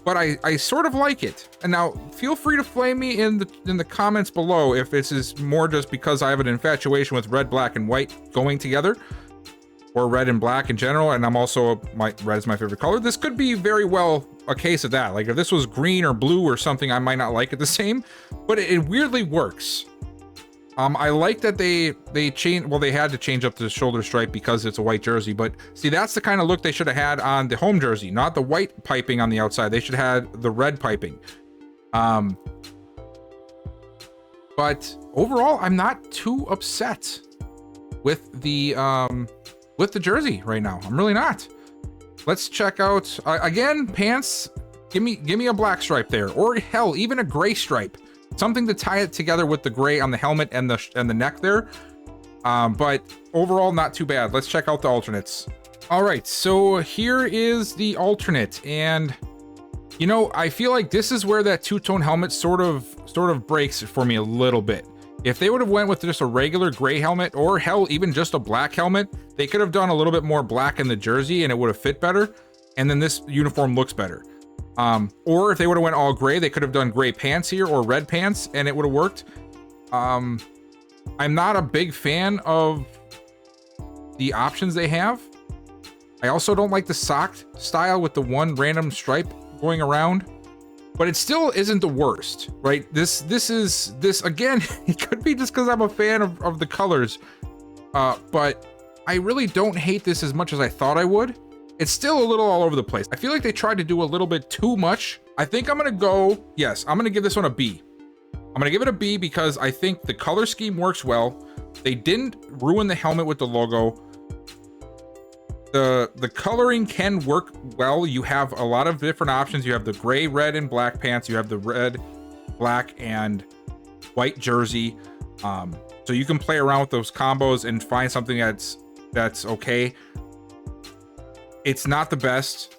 but I sort of like it. And now feel free to flame me in the comments below if this is more just because I have an infatuation with red, black, and white going together, or red and black in general, and I'm also, red is my favorite color. This could be very well a case of that. Like if this was green or blue or something, I might not like it the same, but it weirdly works. I like that they changed, well, they had to change up the shoulder stripe because it's a white jersey, but see, that's the kind of look they should have had on the home jersey, not the white piping on the outside. They should have had the red piping. But overall, I'm not too upset with the jersey right now. I'm really not. Let's check out again, pants. Give me a black stripe there, or hell, even a gray stripe, something to tie it together with the gray on the helmet and the neck there. But overall, not too bad. Let's check out the alternates. All right, so here is the alternate, and you know, I feel like this is where that two-tone helmet sort of breaks for me a little bit. If they would have went with just a regular gray helmet, or hell, even just a black helmet, they could have done a little bit more black in the jersey and it would have fit better. And then this uniform looks better. Or if they would have went all gray, they could have done gray pants here or red pants and it would have worked. I'm not a big fan of the options they have. I also don't like the sock style with the one random stripe going around. But it still isn't the worst, right? This again, it could be just because I'm a fan of the colors, but I really don't hate this as much as I thought I would. It's still a little all over the place. I feel like they tried to do a little bit too much. I think I'm gonna go, yes, I'm gonna give this one a B. I'm gonna give it a B because I think the color scheme works well. They didn't ruin the helmet with the logo. The coloring can work well. You have a lot of different options. You have the gray, red, and black pants. You have the red, black, and white jersey. So you can play around with those combos and find something that's okay. It's not the best,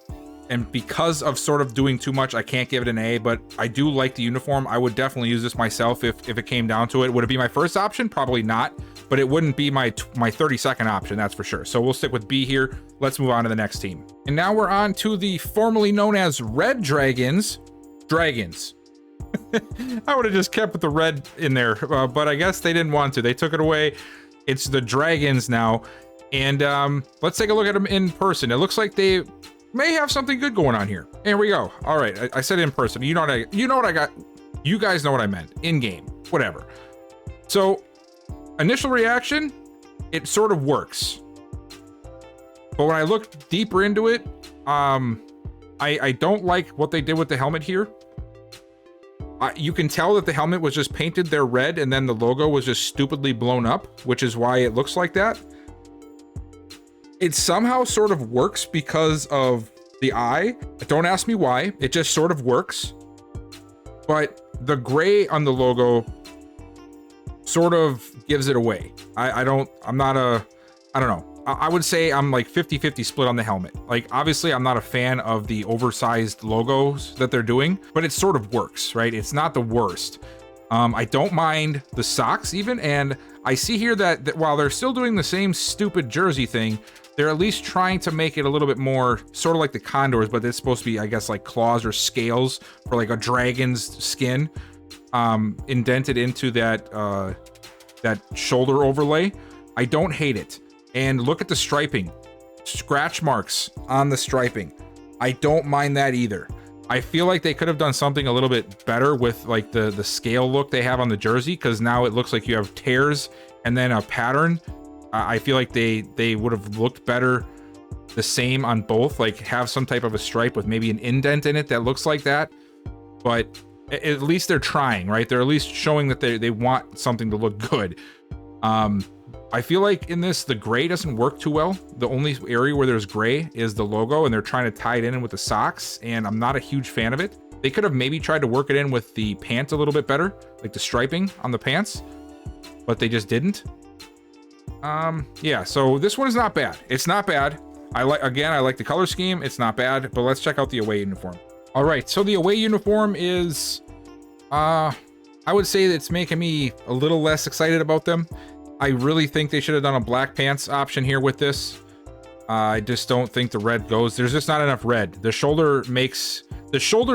and because of sort of doing too much, I can't give it an A, but I do like the uniform. I would definitely use this myself if it came down to it. Would it be my first option? Probably not, but it wouldn't be my 32nd option, that's for sure. So we'll stick with B here. Let's move on to the next team. And now we're on to the formerly known as Red Dragons. I would have just kept with the red in there, but I guess they didn't want to. They took it away. It's the Dragons now. And let's take a look at them in person. It looks like they may have something good going on here. Here we go. All right, I said in person. You know what I got. You guys know what I meant. In game, whatever. So, initial reaction, it sort of works. But when I looked deeper into it, I don't like what they did with the helmet here. You can tell that the helmet was just painted there red, and then the logo was just stupidly blown up, which is why it looks like that. It somehow sort of works because of the eye. Don't ask me why. It just sort of works. But the gray on the logo sort of gives it away. I don't know. I would say I'm like 50-50 split on the helmet. Like, obviously I'm not a fan of the oversized logos that they're doing, but it sort of works, right? It's not the worst. I don't mind the socks even, and I see here that while they're still doing the same stupid jersey thing, they're at least trying to make it a little bit more sort of like the Condors, but it's supposed to be, I guess, like claws or scales for like a dragon's skin, indented into that shoulder overlay. I don't hate it. And look at the striping, scratch marks on the striping. I don't mind that either. I feel like they could have done something a little bit better with like the scale look they have on the jersey, because now it looks like you have tears and then a pattern. I feel like they would have looked better the same on both, like have some type of a stripe with maybe an indent in it that looks like that. But at least they're trying, right? They're at least showing that they want something to look good. I feel like in this, the gray doesn't work too well. The only area where there's gray is the logo, and they're trying to tie it in with the socks, and I'm not a huge fan of it. They could have maybe tried to work it in with the pants a little bit better, like the striping on the pants, but they just didn't. Yeah, so this one is not bad. It's not bad. I like the color scheme. It's not bad, but let's check out the away uniform. All right, so the away uniform is, I would say that it's making me a little less excited about them. I really think they should have done a black pants option here with this. I just don't think the red goes. There's just not enough red. The shoulder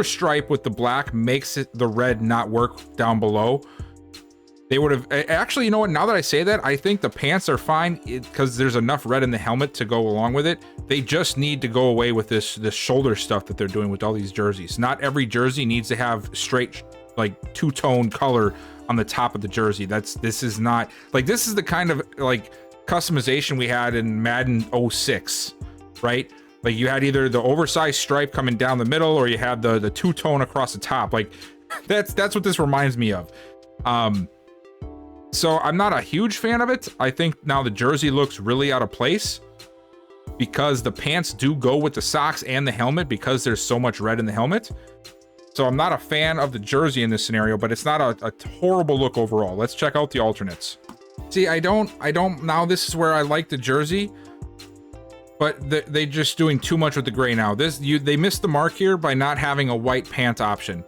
stripe with the black makes the red not work down below. They would have actually, you know what? Now that I say that, I think the pants are fine because there's enough red in the helmet to go along with it. They just need to go away with this shoulder stuff that they're doing with all these jerseys. Not every jersey needs to have straight, like, two-tone color on the top of the jersey. This is not like, this is the kind of like customization we had in Madden 06, right? Like you had either the oversized stripe coming down the middle, or you had the two-tone across the top. Like that's what this reminds me of. So I'm not a huge fan of it. I think now the jersey looks really out of place because the pants do go with the socks and the helmet because there's so much red in the helmet. So I'm not a fan of the jersey in this scenario, but it's not a horrible look overall. Let's check out the alternates. See, I don't, now this is where I like the jersey, but they just doing too much with the gray now. They missed the mark here by not having a white pant option.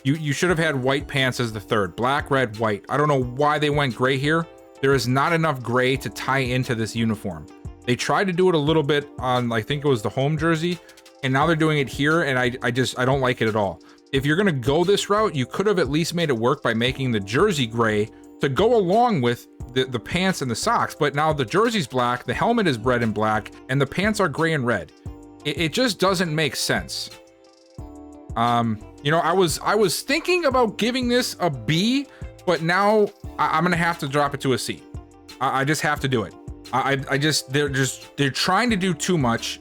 You should have had white pants as the third. Black, red, white. I don't know why they went gray here. There is not enough gray to tie into this uniform. They tried to do it a little bit on, I think it was the home jersey, and now they're doing it here, and I don't like it at all. If you're gonna go this route, you could have at least made it work by making the jersey gray to go along with the pants and the socks, but now the jersey's black, the helmet is red and black, and the pants are gray and red. It just doesn't make sense. You know, I was thinking about giving this a B, but now I'm gonna have to drop it to a C. I just have to do it. They're trying to do too much.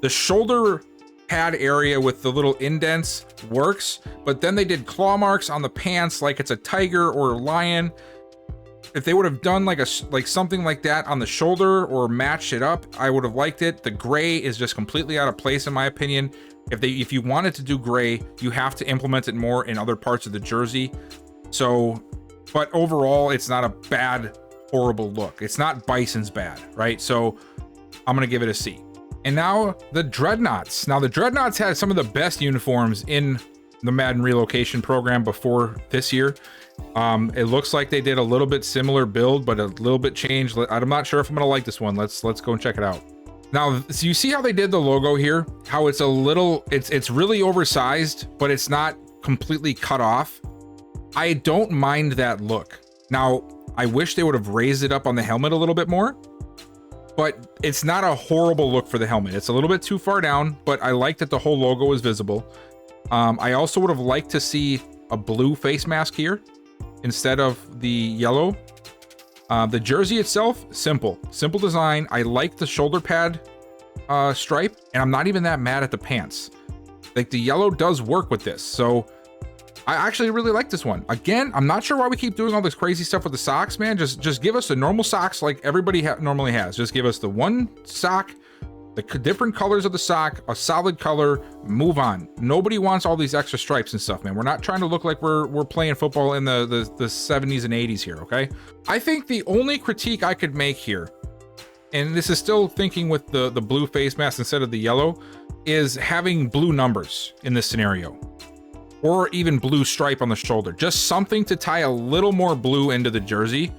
The shoulder pad area with the little indents works, but then they did claw marks on the pants like it's a tiger or a lion. If they would have done like something like that on the shoulder or matched it up, I would have liked it. The gray is just completely out of place in my opinion. If you wanted to do gray, you have to implement it more in other parts of the jersey. So but overall, it's not a bad, horrible look. It's not Bison's bad, right? So I'm going to give it a C. And now the Dreadnoughts. Now the Dreadnoughts had some of the best uniforms in the Madden relocation program before this year. It looks like they did a little bit similar build, but a little bit changed. I'm not sure if I'm going to like this one. Let's go and check it out. Now, so you see how they did the logo here? How it's a little, it's really oversized, but it's not completely cut off. I don't mind that look. Now, I wish they would have raised it up on the helmet a little bit more, but it's not a horrible look for the helmet. It's a little bit too far down, but I like that the whole logo is visible. I also would have liked to see a blue face mask here instead of the yellow. The jersey itself, simple design. I like the shoulder pad stripe, and I'm not even that mad at the pants. Like, the yellow does work with this, so I actually really like this one. Again, I'm not sure why we keep doing all this crazy stuff with the socks, man. Just give us the normal socks like everybody normally has. Just give us the one sock, the different colors of the sock, a solid color, move on. Nobody wants all these extra stripes and stuff, man. We're not trying to look like we're playing football in the 70s and 80s here, okay? I think the only critique I could make here, and this is still thinking with the blue face mask instead of the yellow, is having blue numbers in this scenario. Or even blue stripe on the shoulder. Just something to tie a little more blue into the jersey.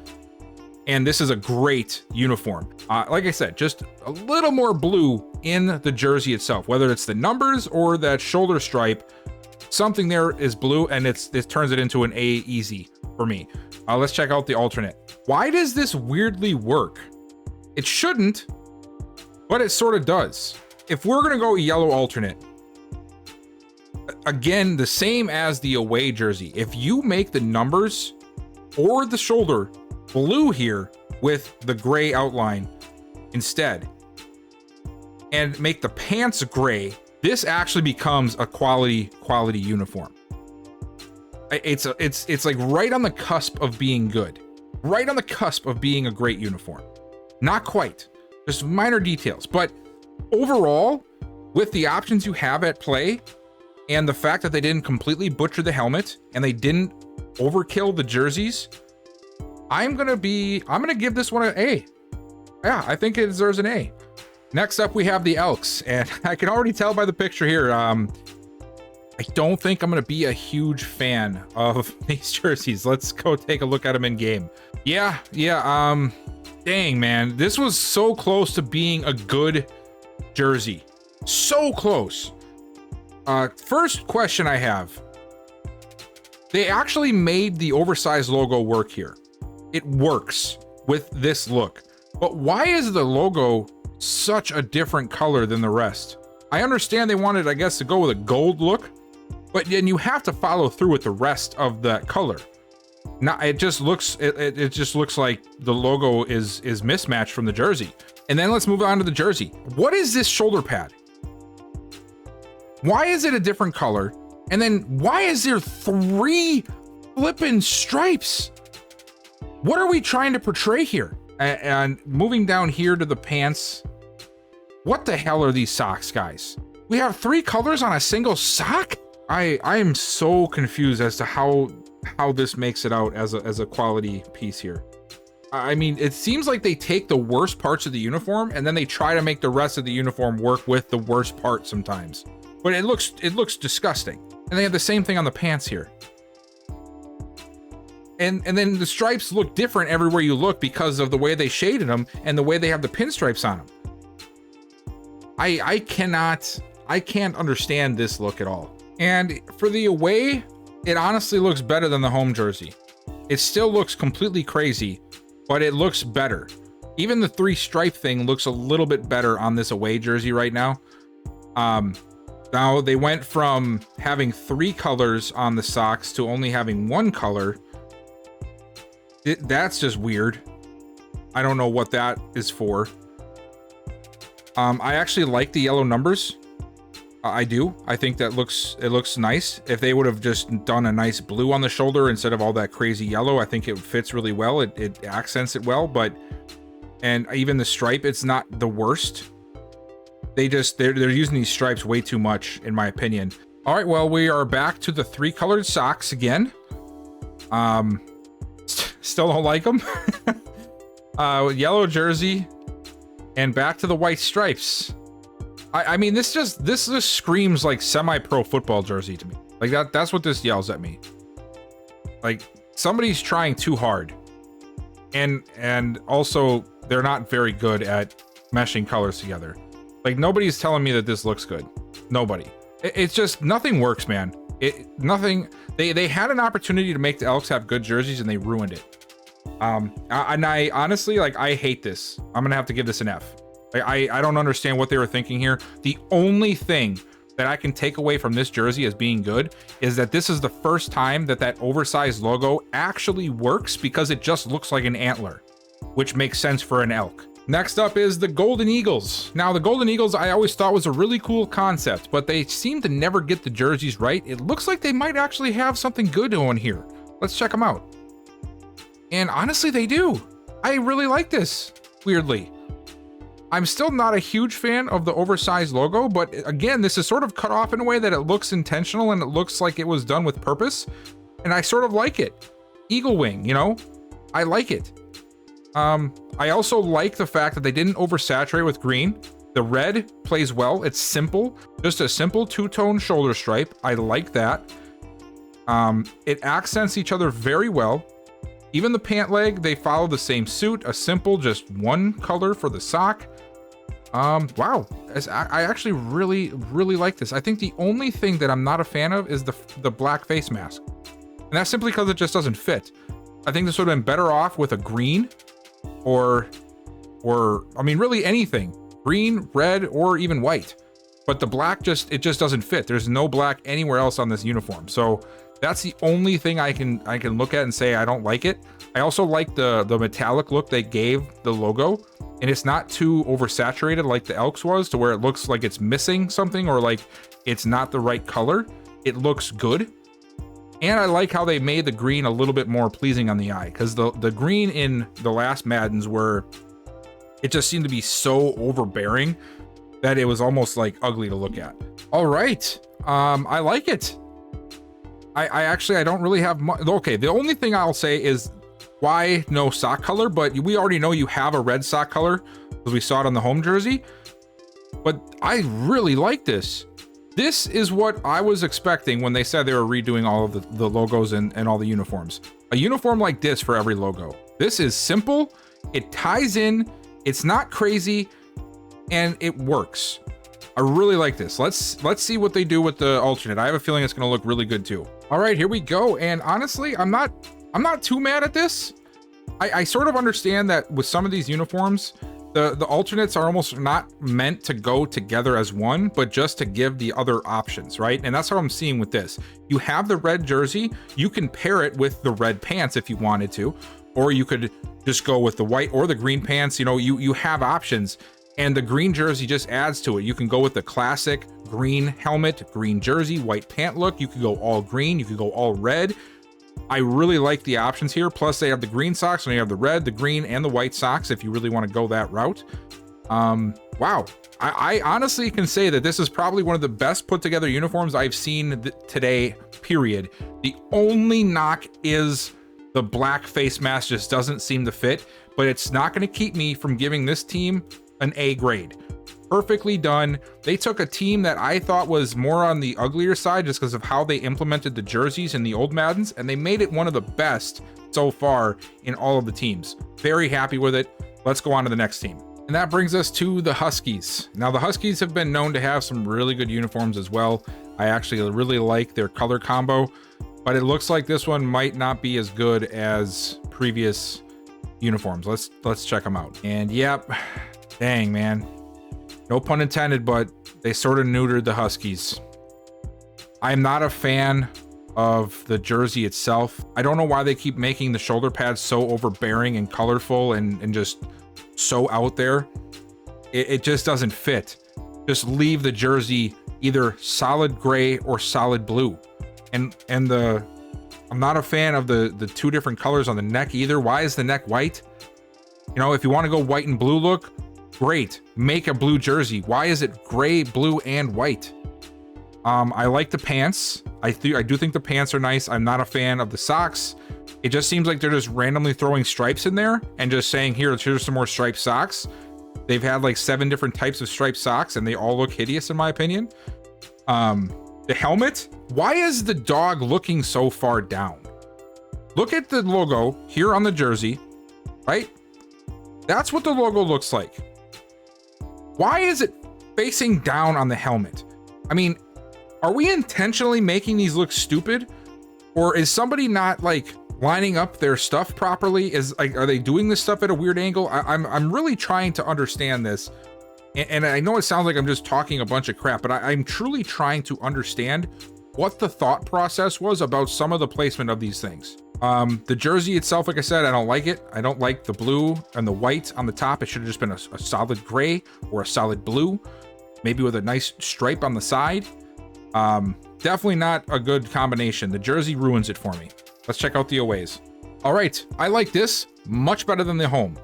And this is a great uniform. Like I said, just a little more blue in the jersey itself, whether it's the numbers or that shoulder stripe, something there is blue, and it turns it into an A easy for me. Let's check out the alternate. Why does this weirdly work? It shouldn't, but it sort of does. If we're gonna go yellow alternate, again, the same as the away jersey, if you make the numbers or the shoulder blue here with the gray outline instead, and make the pants gray, this actually becomes a quality uniform. It's like right on the cusp of being good, right on the cusp of being a great uniform. Not quite, just minor details, but overall, with the options you have at play and the fact that they didn't completely butcher the helmet and they didn't overkill the jerseys, I'm gonna give this one an A. Yeah, I think it deserves an A. Next up, we have the Elks, and I can already tell by the picture here, I don't think I'm gonna be a huge fan of these jerseys. Let's go take a look at them in game. Yeah, dang, man. This was so close to being a good jersey. So close. First question I have. They actually made the oversized logo work here. It works with this look. But why is the logo such a different color than the rest? I understand they wanted, I guess, to go with a gold look, but then you have to follow through with the rest of that color. Now, it just looks like the logo is mismatched from the jersey. And then let's move on to the jersey. What is this shoulder pad? Why is it a different color? And then why is there 3 flippin' stripes? What are we trying to portray here? And moving down here to the pants. What the hell are these socks, guys? We have 3 colors on a single sock? I am so confused as to how this makes it out as a quality piece here. I mean, it seems like they take the worst parts of the uniform and then they try to make the rest of the uniform work with the worst part sometimes. But it looks disgusting. And they have the same thing on the pants here. And then the stripes look different everywhere you look because of the way they shaded them and the way they have the pinstripes on them. I can't understand this look at all. And for the away, it honestly looks better than the home jersey. It still looks completely crazy, but it looks better. Even the 3 stripe thing looks a little bit better on this away jersey right now. Now they went from having 3 colors on the socks to only having 1 color. That's just weird. I don't know what that is for. I actually like the yellow numbers. I do. I think that it looks nice. If they would have just done a nice blue on the shoulder instead of all that crazy yellow, I think it fits really well. It accents it well, and even the stripe, it's not the worst. They're using these stripes way too much, in my opinion. All right, well, we are back to the 3 colored socks again. Still don't like them. Yellow jersey and back to the white stripes. I mean, this just screams like semi-pro football jersey to me. Like that's what this yells at me. Like somebody's trying too hard. And also they're not very good at meshing colors together. Like nobody's telling me that this looks good. Nobody. It's just nothing works, man. Nothing. They had an opportunity to make the Elks have good jerseys and they ruined it. And I honestly, like, I hate this. I'm gonna have to give this an F. I don't understand what they were thinking here. The only thing that I can take away from this jersey as being good is that this is the first time that oversized logo actually works, because it just looks like an antler, which makes sense for an elk. Next up is the Golden Eagles. Now, the Golden Eagles I always thought was a really cool concept, but they seem to never get the jerseys right. It looks like they might actually have something good on here. Let's check them out. And honestly, they do. I really like this, weirdly. I'm still not a huge fan of the oversized logo, but again, this is sort of cut off in a way that it looks intentional and it looks like it was done with purpose. And I sort of like it. Eagle wing, you know? I like it. I also like the fact that they didn't oversaturate with green. The red plays well. It's simple. Just a simple two-tone shoulder stripe. I like that. It accents each other very well. Even the pant leg, they follow the same suit. A simple, just one color for the sock. Wow. I actually really like this. I think the only thing that I'm not a fan of is the black face mask. And that's simply because it just doesn't fit. I think this would have been better off with a green or I mean, really anything. Green, red, or even white. But the black it just doesn't fit. There's no black anywhere else on this uniform. So that's the only thing I can look at and say I don't like it. I also like the metallic look they gave the logo, and it's not too oversaturated like the Elks was, to where it looks like it's missing something or like it's not the right color. It looks good. And I like how they made the green a little bit more pleasing on the eye, because the green in the last Maddens it just seemed to be so overbearing that it was almost like ugly to look at. All right. I like it. I don't really have much. Okay, the only thing I'll say is why no sock color, but we already know you have a red sock color because we saw it on the home jersey. But I really like this. This is what I was expecting when they said they were redoing all of the logos and all the uniforms. A uniform like this for every logo. This is simple, it ties in, it's not crazy, and it works. I really like this. Let's see what they do with the alternate. I have a feeling it's gonna look really good too. All right, here we go. And honestly, I'm not too mad at this. I sort of understand that with some of these uniforms, the alternates are almost not meant to go together as one, but just to give the other options, right? And that's how I'm seeing with this. You have the red jersey, you can pair it with the red pants if you wanted to, or you could just go with the white or the green pants. You know, you have options, and the green jersey just adds to it. You can go with the classic green helmet, green jersey, white pant look. You could go all green, you could go all red. I really like the options here. Plus they have the green socks, and you have the red, the green, and the white socks if you really want to go that route. Wow. I honestly can say that this is probably one of the best put together uniforms I've seen today, period. The only knock is the black face mask just doesn't seem to fit, but it's not going to keep me from giving this team an A grade. Perfectly done. They took a team that I thought was more on the uglier side just because of how they implemented the jerseys in the old Maddens, and they made it one of the best so far in all of the teams. Very happy with it. Let's go on to the next team. And that brings us to the Huskies. Now, the Huskies have been known to have some really good uniforms as well. I actually really like their color combo, but it looks like this one might not be as good as previous uniforms. Let's check them out. And yep, dang, man. No pun intended, but they sort of neutered the Huskies. I'm not a fan of the jersey itself. I don't know why they keep making the shoulder pads so overbearing and colorful and just so out there. It just doesn't fit. Just leave the jersey either solid gray or solid blue. And I'm not a fan of the two different colors on the neck either. Why is the neck white? You know, if you want to go white and blue look, great, make a blue jersey. Why is it gray, blue, and white? I like the pants. I do think the pants are nice. I'm not a fan of the socks. It just seems like they're just randomly throwing stripes in there and just saying, here's some more striped socks. They've had like 7 different types of striped socks and they all look hideous in my opinion. The helmet, why is the dog looking so far down? Look at the logo here on the jersey, right? That's what the logo looks like. Why is it facing down on the helmet? I mean, are we intentionally making these look stupid? Or is somebody not like lining up their stuff properly? Is like, are they doing this stuff at a weird angle? I'm really trying to understand this. And I know it sounds like I'm just talking a bunch of crap, but I'm truly trying to understand what the thought process was about some of the placement of these things. The jersey itself, like I said, I don't like it. I don't like the blue and the white on the top. It should have just been a solid gray or a solid blue, maybe with a nice stripe on the side. Definitely not a good combination. The jersey ruins it for me. Let's check out the aways. All right, I like this much better than the home.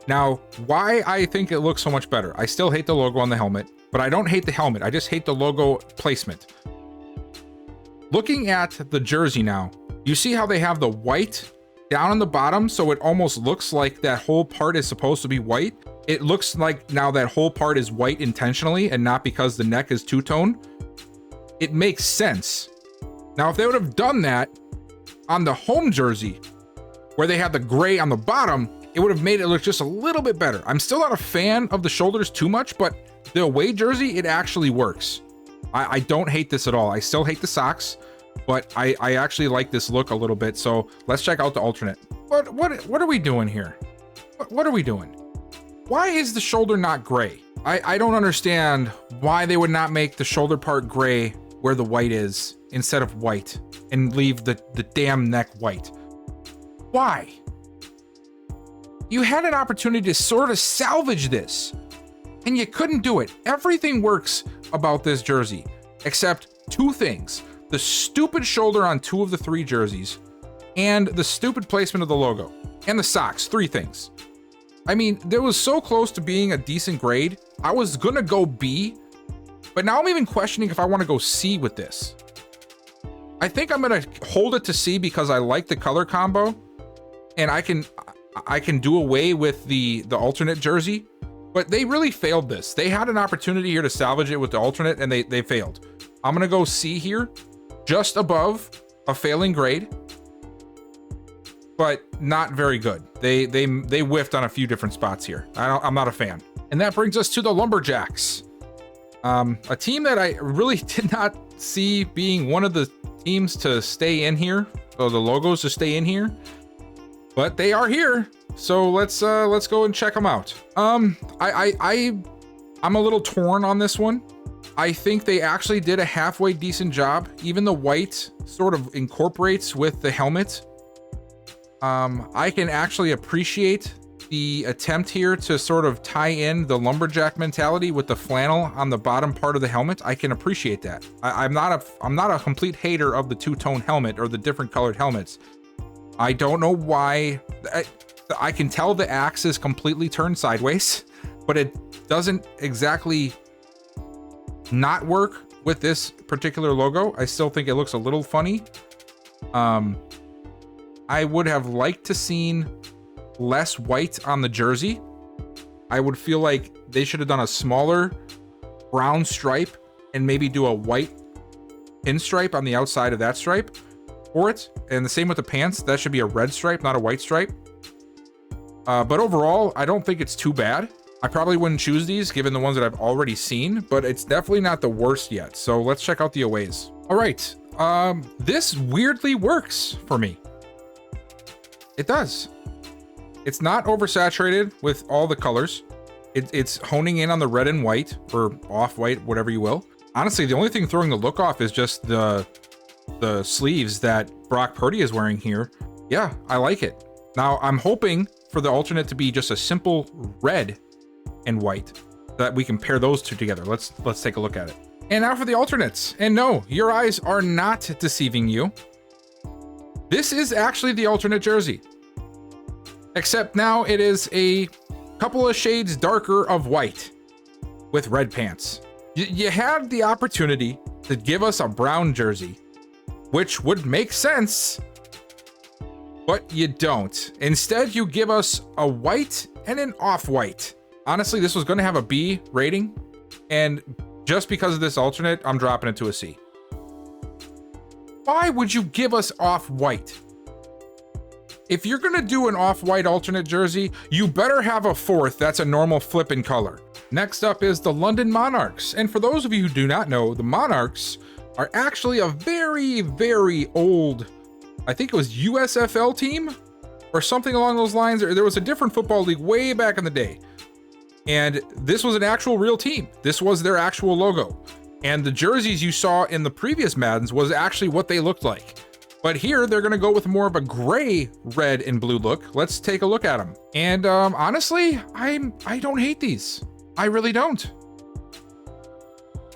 Now, why I think it looks so much better. I still hate the logo on the helmet, but I don't hate the helmet. I just hate the logo placement. Looking at the jersey now, you see how they have the white down on the bottom, so it almost looks like that whole part is supposed to be white. It looks like now that whole part is white intentionally and not because the neck is two-tone. It makes sense. Now, if they would have done that on the home jersey, where they had the gray on the bottom, it would have made it look just a little bit better. I'm still not a fan of the shoulders too much, but the away jersey, it actually works. I don't hate this at all. I still hate the socks, but I actually like this look a little bit. So let's check out the alternate. What are we doing here? What are we doing? Why is the shoulder not gray? I don't understand why they would not make the shoulder part gray where the white is instead of white and leave the damn neck white. Why? You had an opportunity to sort of salvage this and you couldn't do it. Everything works about this jersey except 2 things: the stupid shoulder on 2 of the 3 jerseys and the stupid placement of the logo and the socks. 3 things. I mean, there was so close to being a decent grade. I was gonna go B, but now I'm even questioning if I want to go C with this. I think I'm gonna hold it to C because I like the color combo and I can do away with the alternate jersey, but they really failed this. They had an opportunity here to salvage it with the alternate and they failed. I'm gonna go C here, just above a failing grade, but not very good. They whiffed on a few different spots here. I'm not a fan. And that brings us to the Lumberjacks. A team that I really did not see being one of the teams to stay in here, or the logos to stay in here, but they are here. So let's go and check them out. I'm a little torn on this one. I think they actually did a halfway decent job. Even the white sort of incorporates with the helmet. I can actually appreciate the attempt here to sort of tie in the lumberjack mentality with the flannel on the bottom part of the helmet. I can appreciate that. I'm not a complete hater of the two-tone helmet or the different colored helmets. I don't know why. I can tell the axe is completely turned sideways, but it doesn't exactly not work with this particular logo. I still think it looks a little funny. I would have liked to seen less white on the jersey. I would feel like they should have done a smaller brown stripe and maybe do a white pinstripe on the outside of that stripe for it. And the same with the pants. That should be a red stripe, not a white stripe. But overall, I don't think it's too bad. I probably wouldn't choose these given the ones that I've already seen, but it's definitely not the worst yet. So let's check out the aways. All right. This weirdly works for me. It does. It's not oversaturated with all the colors. It's honing in on the red and white, or off-white, whatever you will. Honestly, the only thing throwing the look off is just the sleeves that Brock Purdy is wearing here. Yeah, I like it. Now, I'm hoping for the alternate to be just a simple red and white, so that we can pair those 2 together. Let's take a look at it. And now for the alternates. And no, your eyes are not deceiving you. This is actually the alternate jersey, except now it is a couple of shades darker of white with red pants. You had the opportunity to give us a brown jersey, which would make sense, But you don't. Instead, you give us a white and an off-white. Honestly, this was going to have a B rating, and just because of this alternate, I'm dropping it to a C. Why would you give us off-white? If you're going to do an off-white alternate jersey, you better have a fourth that's a normal flip in color. Next up is the London Monarchs. And for those of you who do not know, the Monarchs are actually a very, very old, I think it was USFL team or something along those lines. There was a different football league way back in the day. And this was an actual real team. This was their actual logo. And the jerseys you saw in the previous Maddens was actually what they looked like. But here they're gonna go with more of a gray, red, and blue look. Let's take a look at them. And honestly, I don't hate these. I really don't.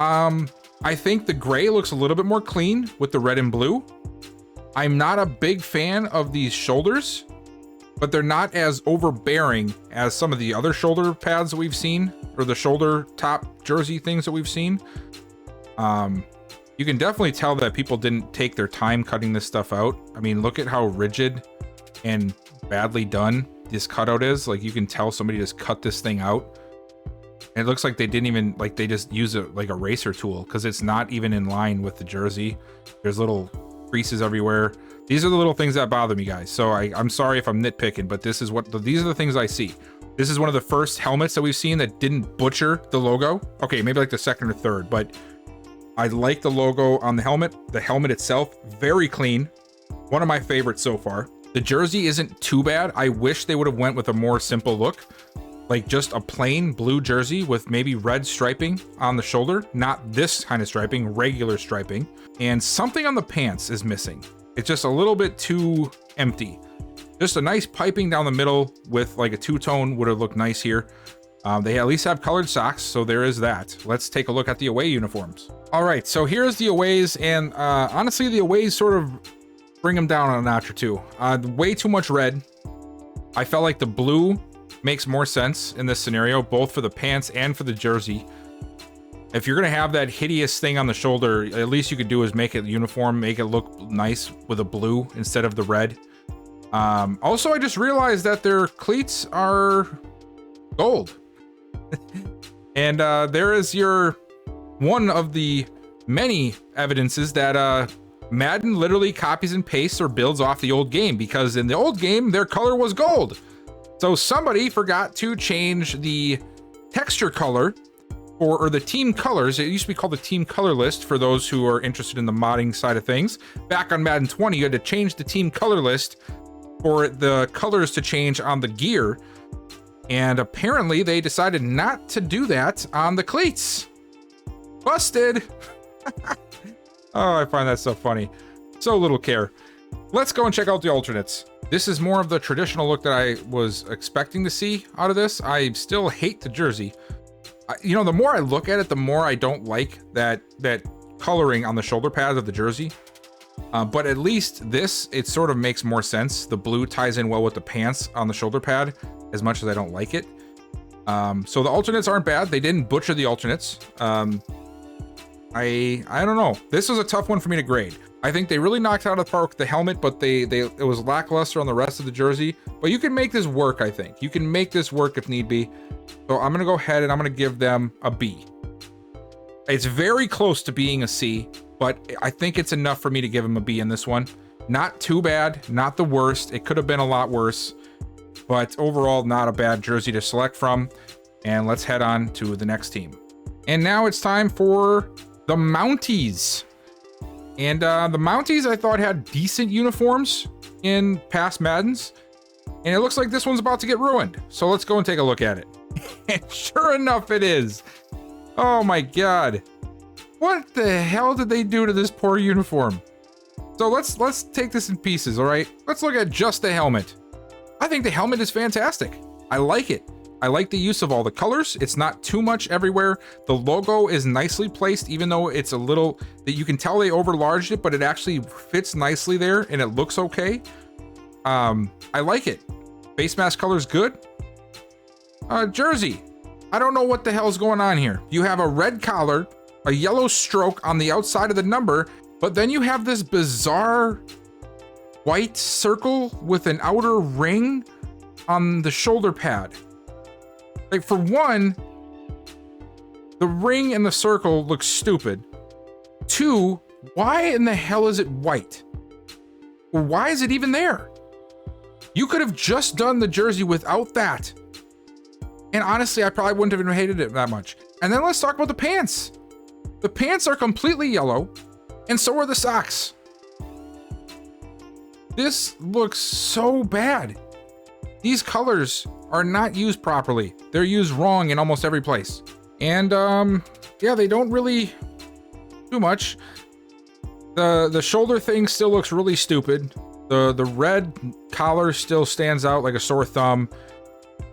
I think the gray looks a little bit more clean with the red and blue. I'm not a big fan of these shoulders, but they're not as overbearing as some of the other shoulder pads that we've seen, or the shoulder top jersey things that we've seen. You can definitely tell that people didn't take their time cutting this stuff out. I mean, look at how rigid and badly done this cutout is. Like, you can tell somebody just cut this thing out. And it looks like they didn't even, like, they just use it like a eraser tool, because it's not even in line with the jersey. There's little creases everywhere. These are the little things that bother me, guys. So I'm sorry if I'm nitpicking, but this is these are the things I see. This is one of the first helmets that we've seen that didn't butcher the logo. Okay, maybe like the second or third, but I like the logo on the helmet. The helmet itself, very clean. One of my favorites so far. The jersey isn't too bad. I wish they would have went with a more simple look, like just a plain blue jersey with maybe red striping on the shoulder, not this kind of striping, regular striping. And something on the pants is missing. It's just a little bit too empty. Just a nice piping down the middle with like a two-tone would have looked nice here. They at least have colored socks, so there is that. Let's take a look at the away uniforms. All right, so here's the aways, and honestly, the aways sort of bring them down a notch or two. Way too much red. I felt like the blue makes more sense in this scenario, both for the pants and for the jersey. If you're gonna have that hideous thing on the shoulder, at least you could do is make it uniform, make it look nice with a blue instead of the red. Also, I just realized that their cleats are gold. And there is your one of the many evidences that Madden literally copies and pastes or builds off the old game, because in the old game their color was gold. So somebody forgot to change the texture color or the team colors. It used to be called the team color list for those who are interested in the modding side of things. Back on Madden 20, you had to change the team color list for the colors to change on the gear. And apparently they decided not to do that on the cleats. Busted. Oh, I find that so funny. So little care. Let's go and check out the alternates. This is more of the traditional look that I was expecting to see out of this. I still hate the jersey. You know, the more I look at it, the more I don't like that coloring on the shoulder pads of the jersey. But at least this, it sort of makes more sense. The blue ties in well with the pants on the shoulder pad, as much as I don't like it. So the alternates aren't bad. They didn't butcher the alternates. I don't know. This was a tough one for me to grade. I think they really knocked out of the park with the helmet, but it was lackluster on the rest of the jersey. But you can make this work, I think. You can make this work if need be. So I'm going to go ahead and I'm going to give them a B. It's very close to being a C, but I think it's enough for me to give them a B in this one. Not too bad, not the worst. It could have been a lot worse, but overall, not a bad jersey to select from. And let's head on to the next team. And now it's time for the Mounties. And the Mounties, I thought, had decent uniforms in past Maddens. And it looks like this one's about to get ruined. So let's go and take a look at it. And sure enough, it is. Oh my God. What the hell did they do to this poor uniform? So let's take this in pieces, all right? Let's look at just the helmet. I think the helmet is fantastic. I like it. I like the use of all the colors. It's not too much everywhere. The logo is nicely placed, even though it's a little, that you can tell they overlarged it, but it actually fits nicely there and it looks okay. I like it. Face mask color is good. Jersey. I don't know what the hell's going on here. You have a red collar, a yellow stroke on the outside of the number, but then you have this bizarre white circle with an outer ring on the shoulder pad. Like, for one, the ring and the circle look stupid. Two, why in the hell is it white? Or why is it even there? You could have just done the jersey without that. And honestly, I probably wouldn't have even hated it that much. And then let's talk about the pants. The pants are completely yellow, and so are the socks. This looks so bad. These colors are not used properly. They're used wrong in almost every place. And yeah, they don't really do much. The shoulder thing still looks really stupid. The red collar still stands out like a sore thumb.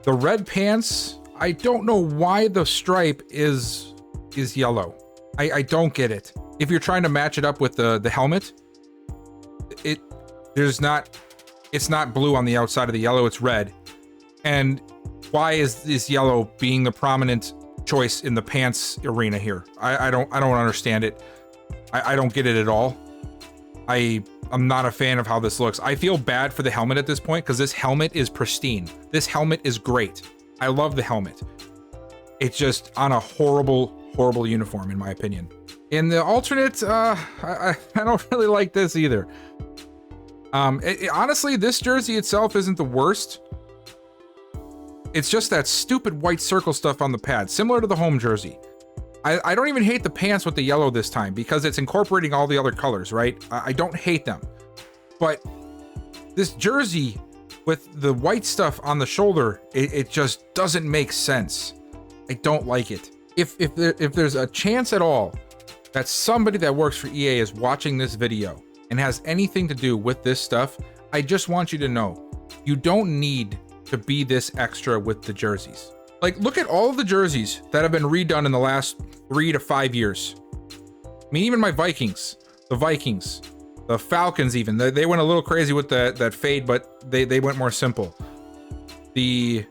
The red pants, I don't know why the stripe is yellow. I don't get it. If you're trying to match it up with the helmet, it's not blue on the outside of the yellow, it's red. And why is this yellow being the prominent choice in the pants arena here? I don't understand it. I don't get it at all. I'm not a fan of how this looks. I feel bad for the helmet at this point because this helmet is pristine. This helmet is great. I love the helmet. It's just on a horrible, horrible uniform, in my opinion. In the alternate, I don't really like this either. Honestly, this jersey itself isn't the worst. It's just that stupid white circle stuff on the pad, similar to the home jersey. I don't even hate the pants with the yellow this time because it's incorporating all the other colors, right? I don't hate them. But this jersey with the white stuff on the shoulder, it just doesn't make sense. I don't like it. If there's a chance at all that somebody that works for EA is watching this video and has anything to do with this stuff, I just want you to know, you don't need to be this extra with the jerseys. Like, look at all of the jerseys that have been redone in the last 3 to 5 years. I mean, even my Vikings, the Falcons even, they went a little crazy with that fade, but they went more simple. The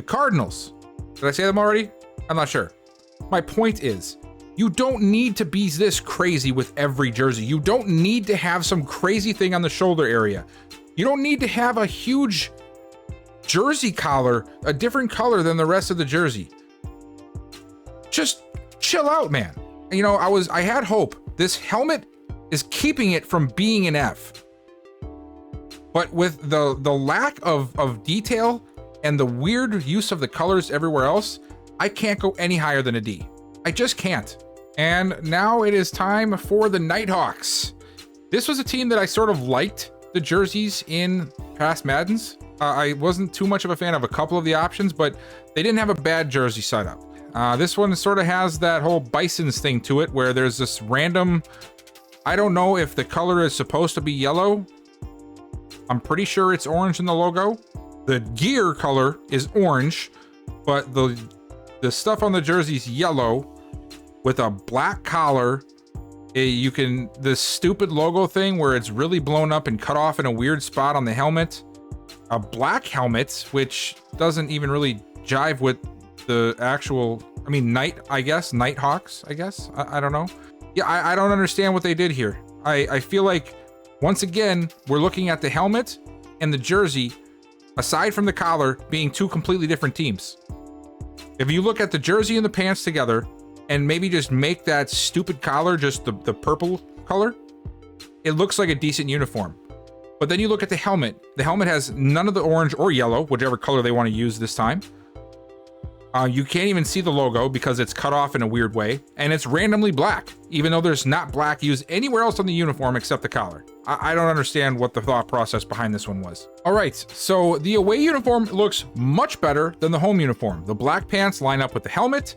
Cardinals, did I say them already? I'm not sure. My point is, you don't need to be this crazy with every jersey. You don't need to have some crazy thing on the shoulder area. You don't need to have a huge jersey collar, a different color than the rest of the jersey. Just chill out, man. You know, I had hope. This helmet is keeping it from being an F. But with the lack of detail and the weird use of the colors everywhere else, I can't go any higher than a D. I just can't. And now it is time for the Nighthawks. This was a team that I sort of liked the jerseys in past Maddens. I wasn't too much of a fan of a couple of the options, but they didn't have a bad jersey setup. This one sort of has that whole Bisons thing to it, where there's this random, I don't know if the color is supposed to be yellow. I'm pretty sure it's orange in the logo. The gear color is orange, but the stuff on the jersey is yellow with a black collar. This stupid logo thing where it's really blown up and cut off in a weird spot on the helmet. A black helmet, which doesn't even really jive with the actual, I mean, Nighthawks, I guess. I don't know. Yeah, I don't understand what they did here. I feel like, once again, we're looking at the helmet and the jersey, aside from the collar, being two completely different teams. If you look at the jersey and the pants together, and maybe just make that stupid collar just the purple color, it looks like a decent uniform. But then you look at the helmet. The helmet has none of the orange or yellow, whichever color they want to use this time. You can't even see the logo because it's cut off in a weird way, and it's randomly black, even though there's not black used anywhere else on the uniform except the collar. I don't understand what the thought process behind this one was. All right, so the away uniform looks much better than the home uniform. The black pants line up with the helmet.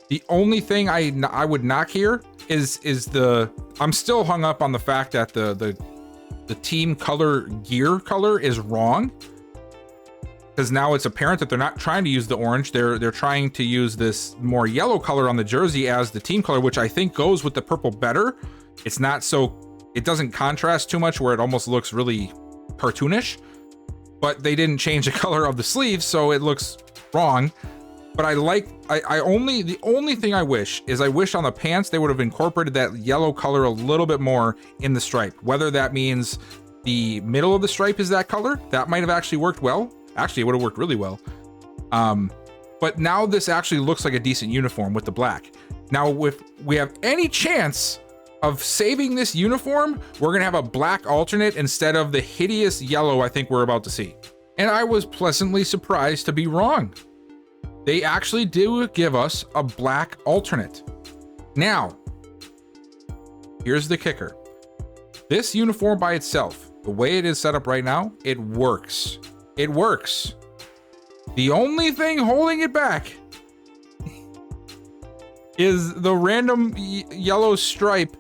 The only thing I would knock here is I'm still hung up on the fact that the team color gear color is wrong, because now it's apparent that they're not trying to use the orange. They're trying to use this more yellow color on the jersey as the team color, which I think goes with the purple better. It's not so, it doesn't contrast too much where it almost looks really cartoonish, but they didn't change the color of the sleeves, so it looks wrong. But the only thing I wish on the pants they would have incorporated that yellow color a little bit more in the stripe. Whether that means the middle of the stripe is that color, that might have actually worked well. Actually, it would have worked really well. But now this actually looks like a decent uniform with the black. Now, if we have any chance of saving this uniform, we're gonna have a black alternate instead of the hideous yellow I think we're about to see. And I was pleasantly surprised to be wrong. They actually do give us a black alternate. Now, here's the kicker. This uniform by itself, the way it is set up right now, it works. It works. The only thing holding it back is the random yellow stripe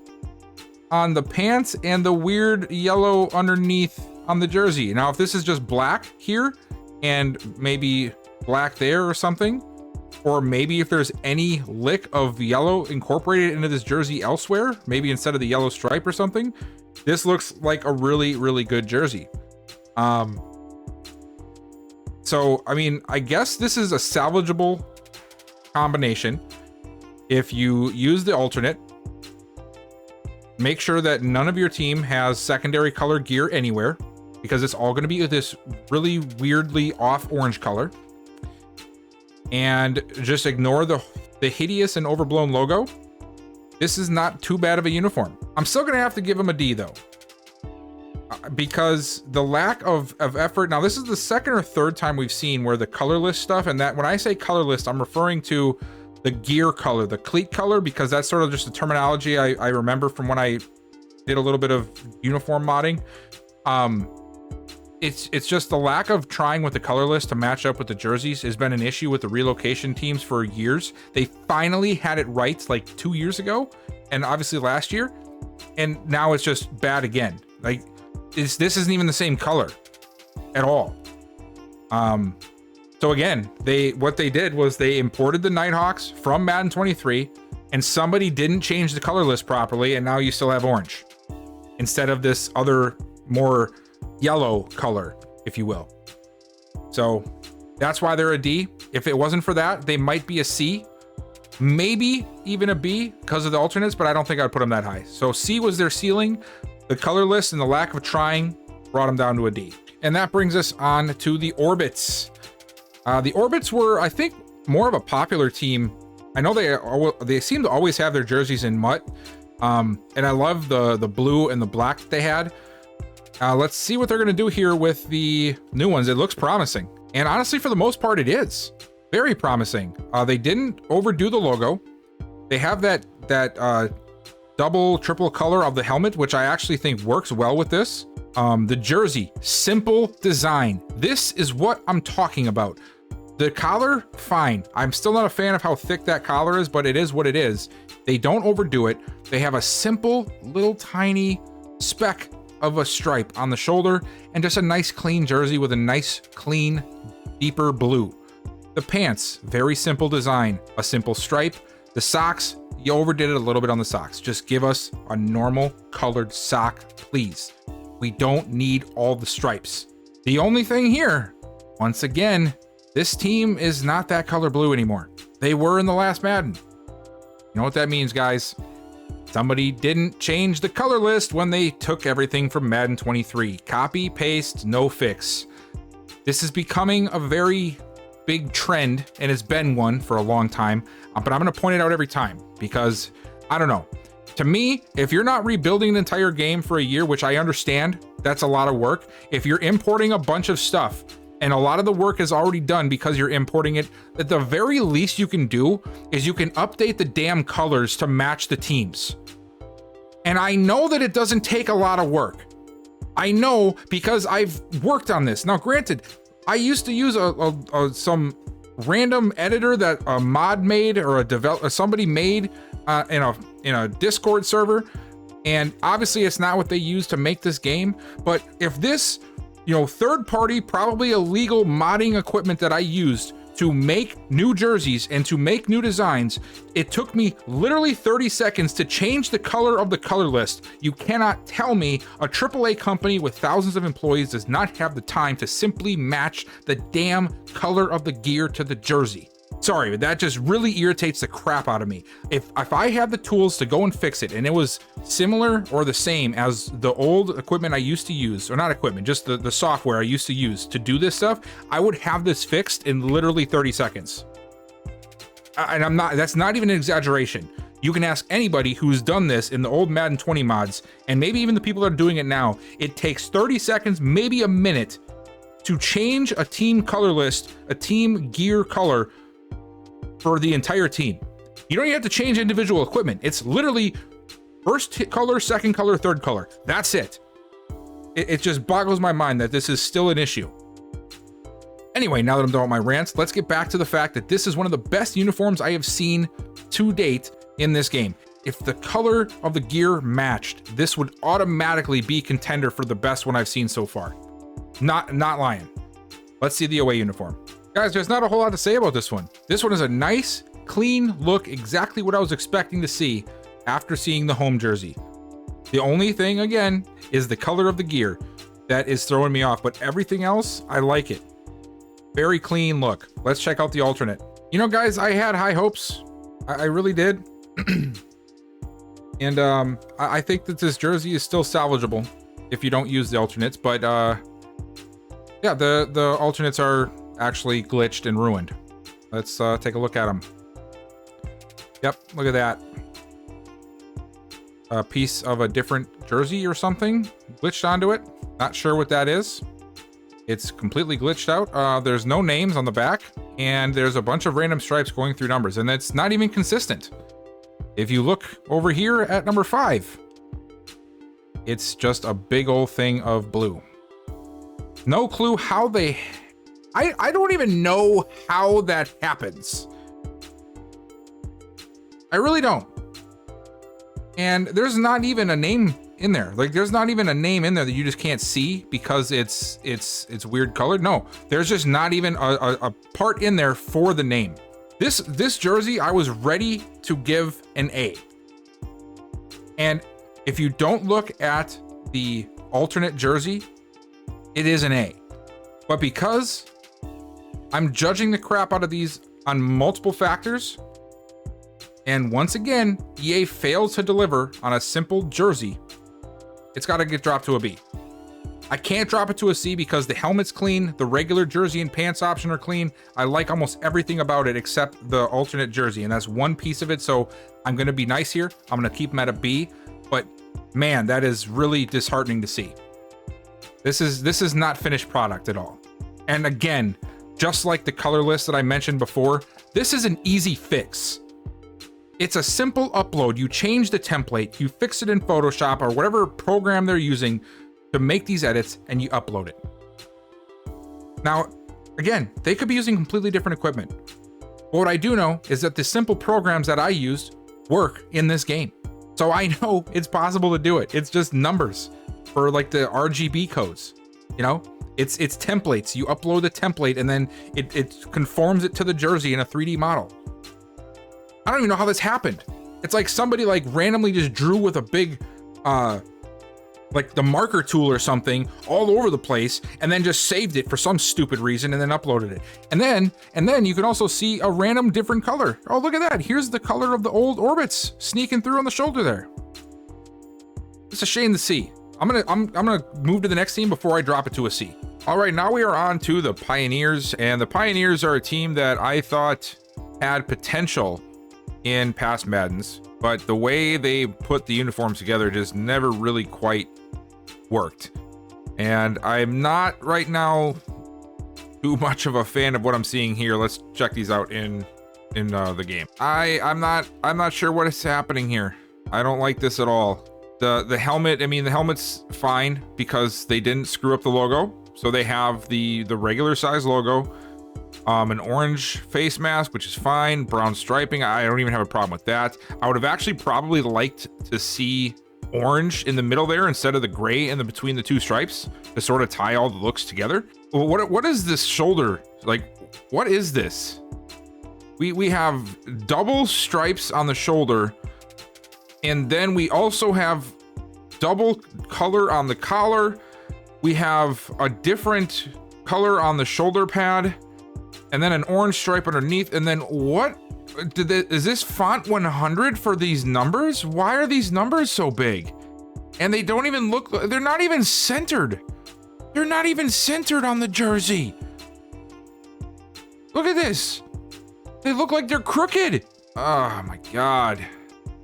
on the pants and the weird yellow underneath on the jersey. Now, if this is just black here and maybe black there or something, or maybe if there's any lick of yellow incorporated into this jersey elsewhere, maybe instead of the yellow stripe or something, this looks like a really, really good jersey. So, I mean, I guess this is a salvageable combination. If you use the alternate, make sure that none of your team has secondary color gear anywhere, because it's all going to be this really weirdly off orange color. And just ignore the hideous and overblown logo. This is not too bad of a uniform. I'm still going to have to give him a D though, because the lack of effort. Now, this is the second or third time we've seen where the colorless stuff, and that when I say colorless, I'm referring to the gear color, the cleat color, because that's sort of just the terminology I remember from when I did a little bit of uniform modding. It's just the lack of trying with the colorless to match up with the jerseys has been an issue with the relocation teams for years. They finally had it right like 2 years ago, and obviously last year, and now it's just bad again. Like, this isn't even the same color at all. So again, what they did was they imported the Nighthawks from Madden 23, and somebody didn't change the color list properly, and now you still have orange instead of this other more yellow color, if you will. So that's why they're a D. If it wasn't for that, they might be a C, maybe even a B because of the alternates, but I don't think I'd put them that high. So C was their ceiling. The color list and the lack of trying brought them down to a D. And that brings us on to the Orbits. The Orbits were, I think, more of a popular team. I know they seem to always have their jerseys in mutt, and I love the blue and the black that they had. Let's see what they're going to do here with the new ones. It looks promising, and honestly, for the most part, it is very promising. They didn't overdo the logo. They have that double, triple color of the helmet, which I actually think works well with this. The jersey, simple design. This is what I'm talking about. The collar, fine. I'm still not a fan of how thick that collar is, but it is what it is. They don't overdo it. They have a simple little tiny speck of a stripe on the shoulder and just a nice clean jersey with a nice clean deeper blue. The pants, very simple design, a simple stripe. The socks, you overdid it a little bit on the socks. Just give us a normal colored sock, please. We don't need all the stripes. The only thing here, once again, this team is not that color blue anymore. They were in the last Madden. You know what that means, guys? Somebody didn't change the color list when they took everything from Madden 23. Copy, paste, no fix. This is becoming a very big trend, and it's been one for a long time, but I'm going to point it out every time because, I don't know. To me, if you're not rebuilding the entire game for a year, which I understand, that's a lot of work. If you're importing a bunch of stuff and a lot of the work is already done because you're importing it, at the very least you can do is you can update the damn colors to match the teams. And I know that it doesn't take a lot of work. I know because I've worked on this. Now, granted, I used to use some random editor that a mod made or somebody made in a Discord server, and obviously it's not what they use to make this game. But if this, third-party, probably illegal modding equipment that I used to make new jerseys and to make new designs, it took me literally 30 seconds to change the color of the color list. You cannot tell me a AAA company with thousands of employees does not have the time to simply match the damn color of the gear to the jersey. Sorry, but that just really irritates the crap out of me. If I had the tools to go and fix it and it was similar or the same as the old equipment I used to use, or not equipment, just the software I used to use to do this stuff, I would have this fixed in literally 30 seconds. And that's not even an exaggeration. You can ask anybody who's done this in the old Madden 20 mods, and maybe even the people that are doing it now. It takes 30 seconds, maybe a minute, to change a team color list, a team gear color for the entire team. You don't even have to change individual equipment. It's literally first color, second color, third color. That's it. It just boggles my mind that this is still an issue. Anyway, now that I'm done with my rants, let's get back to the fact that this is one of the best uniforms I have seen to date in this game. If the color of the gear matched, this would automatically be contender for the best one I've seen so far. Not lying. Let's see the away uniform. Guys, there's not a whole lot to say about this one. This one is a nice, clean look, exactly what I was expecting to see after seeing the home jersey. The only thing, again, is the color of the gear that is throwing me off, but everything else, I like it. Very clean look. Let's check out the alternate. You know, guys, I had high hopes. I really did. And I think that this jersey is still salvageable if you don't use the alternates, but yeah, the alternates are actually glitched and ruined. Let's take a look at them. Yep, look at that. A piece of a different jersey or something glitched onto it. Not sure what that is. It's completely glitched out. There's no names on the back, and there's a bunch of random stripes going through numbers, and it's not even consistent. If you look over here at number 5, it's just a big old thing of blue. No clue how they... I don't even know how that happens. I really don't. And there's not even a name in there. Like, there's not even a name in there that you just can't see because it's weird colored. No, there's just not even a part in there for the name. This jersey, I was ready to give an A. And if you don't look at the alternate jersey, it is an A. But because I'm judging the crap out of these on multiple factors, and once again, EA fails to deliver on a simple jersey, it's got to get dropped to a B. I can't drop it to a C because the helmet's clean, the regular jersey and pants option are clean. I like almost everything about it except the alternate jersey, and that's one piece of it, so I'm going to be nice here. I'm going to keep them at a B, but man, that is really disheartening to see. This is not finished product at all. And again, just like the color list that I mentioned before, this is an easy fix. It's a simple upload. You change the template, you fix it in Photoshop or whatever program they're using to make these edits, and you upload it. Now, again, they could be using completely different equipment. But what I do know is that the simple programs that I used work in this game. So I know it's possible to do it. It's just numbers for like the RGB codes, you know? It's templates. You upload the template and then it conforms it to the jersey in a 3D model. I don't even know how this happened. It's like somebody like randomly just drew with a big, like the marker tool or something all over the place and then just saved it for some stupid reason and then uploaded it. And then you can also see a random different color. Oh, look at that. Here's the color of the old orbits sneaking through on the shoulder there. It's a shame to see. I'm gonna move to the next team before I drop it to a C. All right, now we are on to the Pioneers, and the Pioneers are a team that I thought had potential in past Maddens, but the way they put the uniforms together just never really quite worked. And I'm not right now too much of a fan of what I'm seeing here. Let's check these out in the game. I'm not sure what is happening here. I don't like this at all. The helmet, I mean, the helmet's fine because they didn't screw up the logo. So they have the regular size logo, an orange face mask, which is fine, brown striping. I don't even have a problem with that. I would have actually probably liked to see orange in the middle there instead of the gray in the between the two stripes to sort of tie all the looks together. What is this shoulder? Like, what is this? We have double stripes on the shoulder, and then we also have double color on the collar. We have a different color on the shoulder pad. and then an orange stripe underneath, and then what? Is this font 100 for these numbers? Why are these numbers so big? And they don't even look, they're not even centered. They're not even centered on the jersey. Look at this. They look like they're crooked. Oh my God.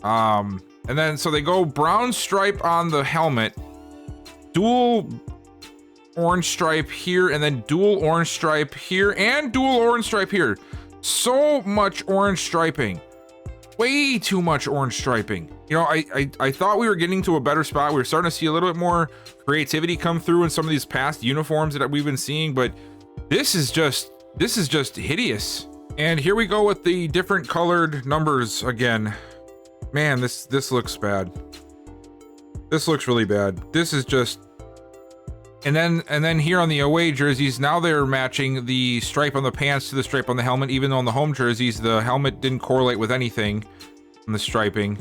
And then, so they go brown stripe on the helmet, dual orange stripe here, and then dual orange stripe here, and dual orange stripe here. So much orange striping. Way too much orange striping. You know, I thought we were getting to a better spot. We were starting to see a little bit more creativity come through in some of these past uniforms that we've been seeing, but this is just hideous. And here we go with the different colored numbers again. Man, this looks bad. This looks really bad. This is just, and then here on the away jerseys, now they're matching the stripe on the pants to the stripe on the helmet, even though on the home jerseys, the helmet didn't correlate with anything on the striping.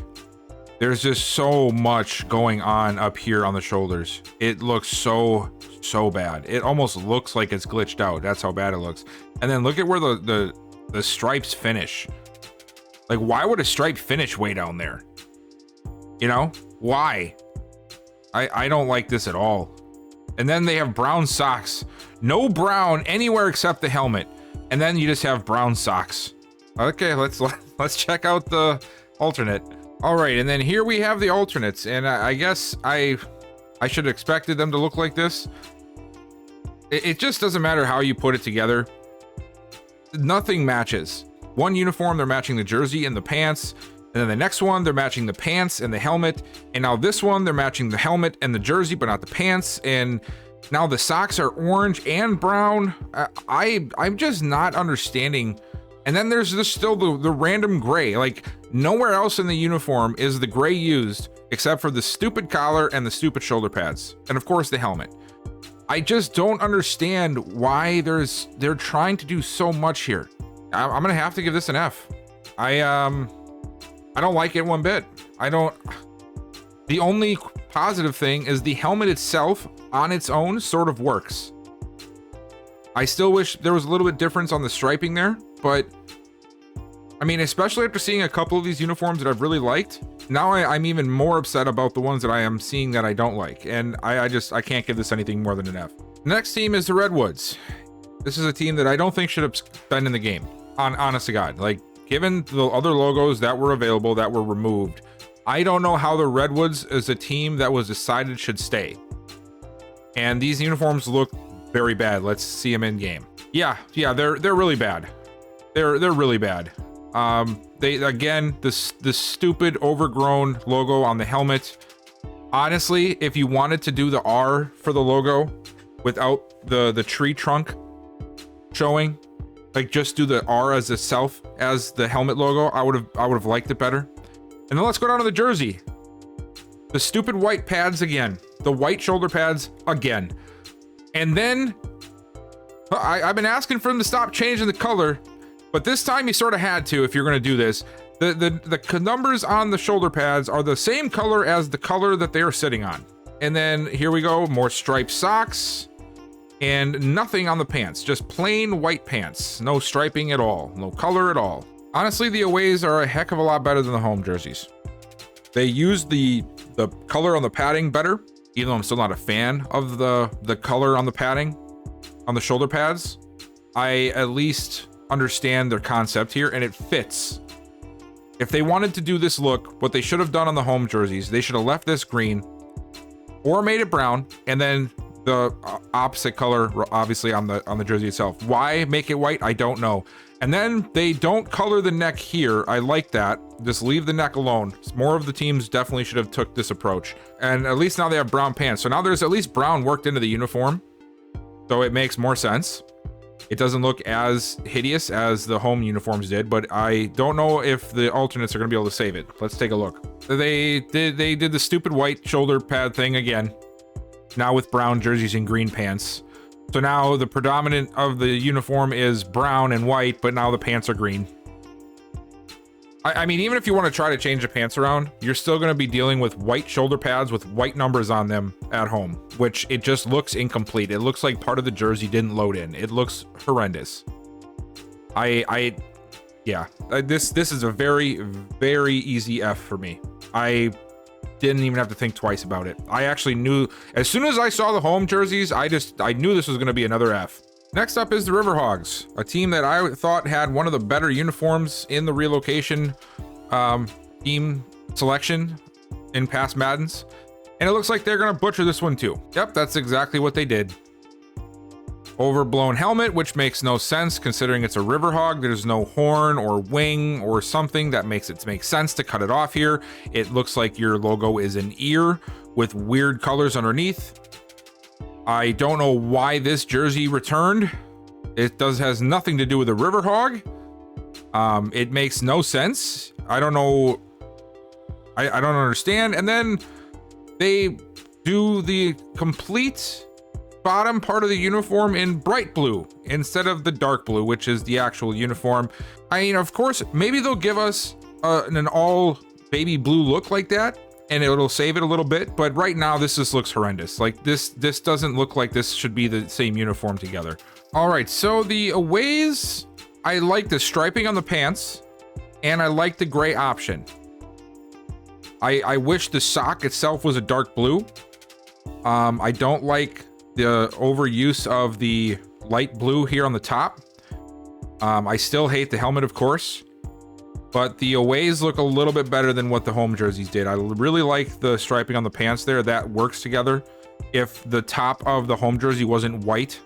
There's just so much going on up here on the shoulders. It looks so bad. It almost looks like it's glitched out. That's how bad it looks. And then look at where the stripes finish. Like, why would a stripe finish way down there? You know, why? I don't like this at all. And then they have brown socks. No brown anywhere except the helmet. And then you just have brown socks. Okay, let's check out the alternate. All right, and then here we have the alternates. And I guess I should have expected them to look like this. It just doesn't matter how you put it together. Nothing matches. One uniform, they're matching the jersey and the pants. And then the next one, they're matching the pants and the helmet. And now this one, they're matching the helmet and the jersey, but not the pants. And now the socks are orange and brown. I'm just not understanding. And then there's still the random gray. Like, nowhere else in the uniform is the gray used except for the stupid collar and the stupid shoulder pads. And of course the helmet. I just don't understand why they're trying to do so much here. I'm gonna have to give this an F. I don't like it one bit. The only positive thing is the helmet itself on its own sort of works. I still wish there was a little bit difference on the striping there, but I mean, especially after seeing a couple of these uniforms that I've really liked, now I'm even more upset about the ones that I am seeing that I don't like. And I can't give this anything more than an F. The next team is the Redwoods. This is a team that I don't think should have been in the game. Honest to God, like, given the other logos that were available that were removed, I don't know how the Redwoods as a team that was decided should stay. And these uniforms look very bad. Let's see them in game. Yeah, they're really bad. They're really bad. They, again, the stupid overgrown logo on the helmet. Honestly, if you wanted to do the R for the logo without the tree trunk showing, like, just do the R as itself as the helmet logo, I would have liked it better. And then let's go down to the jersey. The stupid white pads again. The white shoulder pads again. And then I've been asking for them to stop changing the color, but this time you sort of had to if you're going to do this. The numbers on the shoulder pads are the same color as the color that they are sitting on. And then here we go, more striped socks. And nothing on the pants, just plain white pants. No striping at all, no color at all. Honestly, the aways are a heck of a lot better than the home jerseys. They use the color on the padding better, even though I'm still not a fan of the color on the padding, on the shoulder pads. I at least understand their concept here, and it fits. If they wanted to do this look, what they should have done on the home jerseys, they should have left this green or made it brown, and then the opposite color, obviously, on the jersey itself. Why make it white? I don't know. And then they don't color the neck here. I like that. Just leave the neck alone. More of the teams definitely should have took this approach. And at least now they have brown pants. So now there's at least brown worked into the uniform. So it makes more sense. It doesn't look as hideous as the home uniforms did, but I don't know if the alternates are going to be able to save it. Let's take a look. They did the stupid white shoulder pad thing again. Now with brown jerseys and green pants. So now the predominant of the uniform is brown and white, but now the pants are green. I mean, even if you want to try to change the pants around, you're still going to be dealing with white shoulder pads with white numbers on them at home, which it just looks incomplete. It looks like part of the jersey didn't load in. It looks horrendous. Yeah, this is a very, very easy F for me. I didn't even have to think twice about it. I actually knew, as soon as I saw the home jerseys, I knew this was going to be another F. Next up is the River Hogs, a team that I thought had one of the better uniforms in the relocation team selection in past Maddens. And it looks like they're going to butcher this one too. Yep, that's exactly what they did. Overblown helmet, which makes no sense considering it's a river hog. There's no horn or wing or something that makes it make sense to cut it off here. It looks like your logo is an ear with weird colors underneath. I don't know why this jersey returned. It has nothing to do with a river hog. It makes no sense. I don't know. I don't understand. And then they do the complete bottom part of the uniform in bright blue instead of the dark blue, which is the actual uniform. I mean, of course, maybe they'll give us an all baby blue look like that and it'll save it a little bit, but right now this just looks horrendous. Like this doesn't look like this should be the same uniform together. All right, so the aways, I like the striping on the pants and I like the gray option. I wish the sock itself was a dark blue. I don't like the overuse of the light blue here on the top. I still hate the helmet, of course, but the aways look a little bit better than what the home jerseys did. I really like the striping on the pants there. That works together. If the top of the home jersey wasn't white,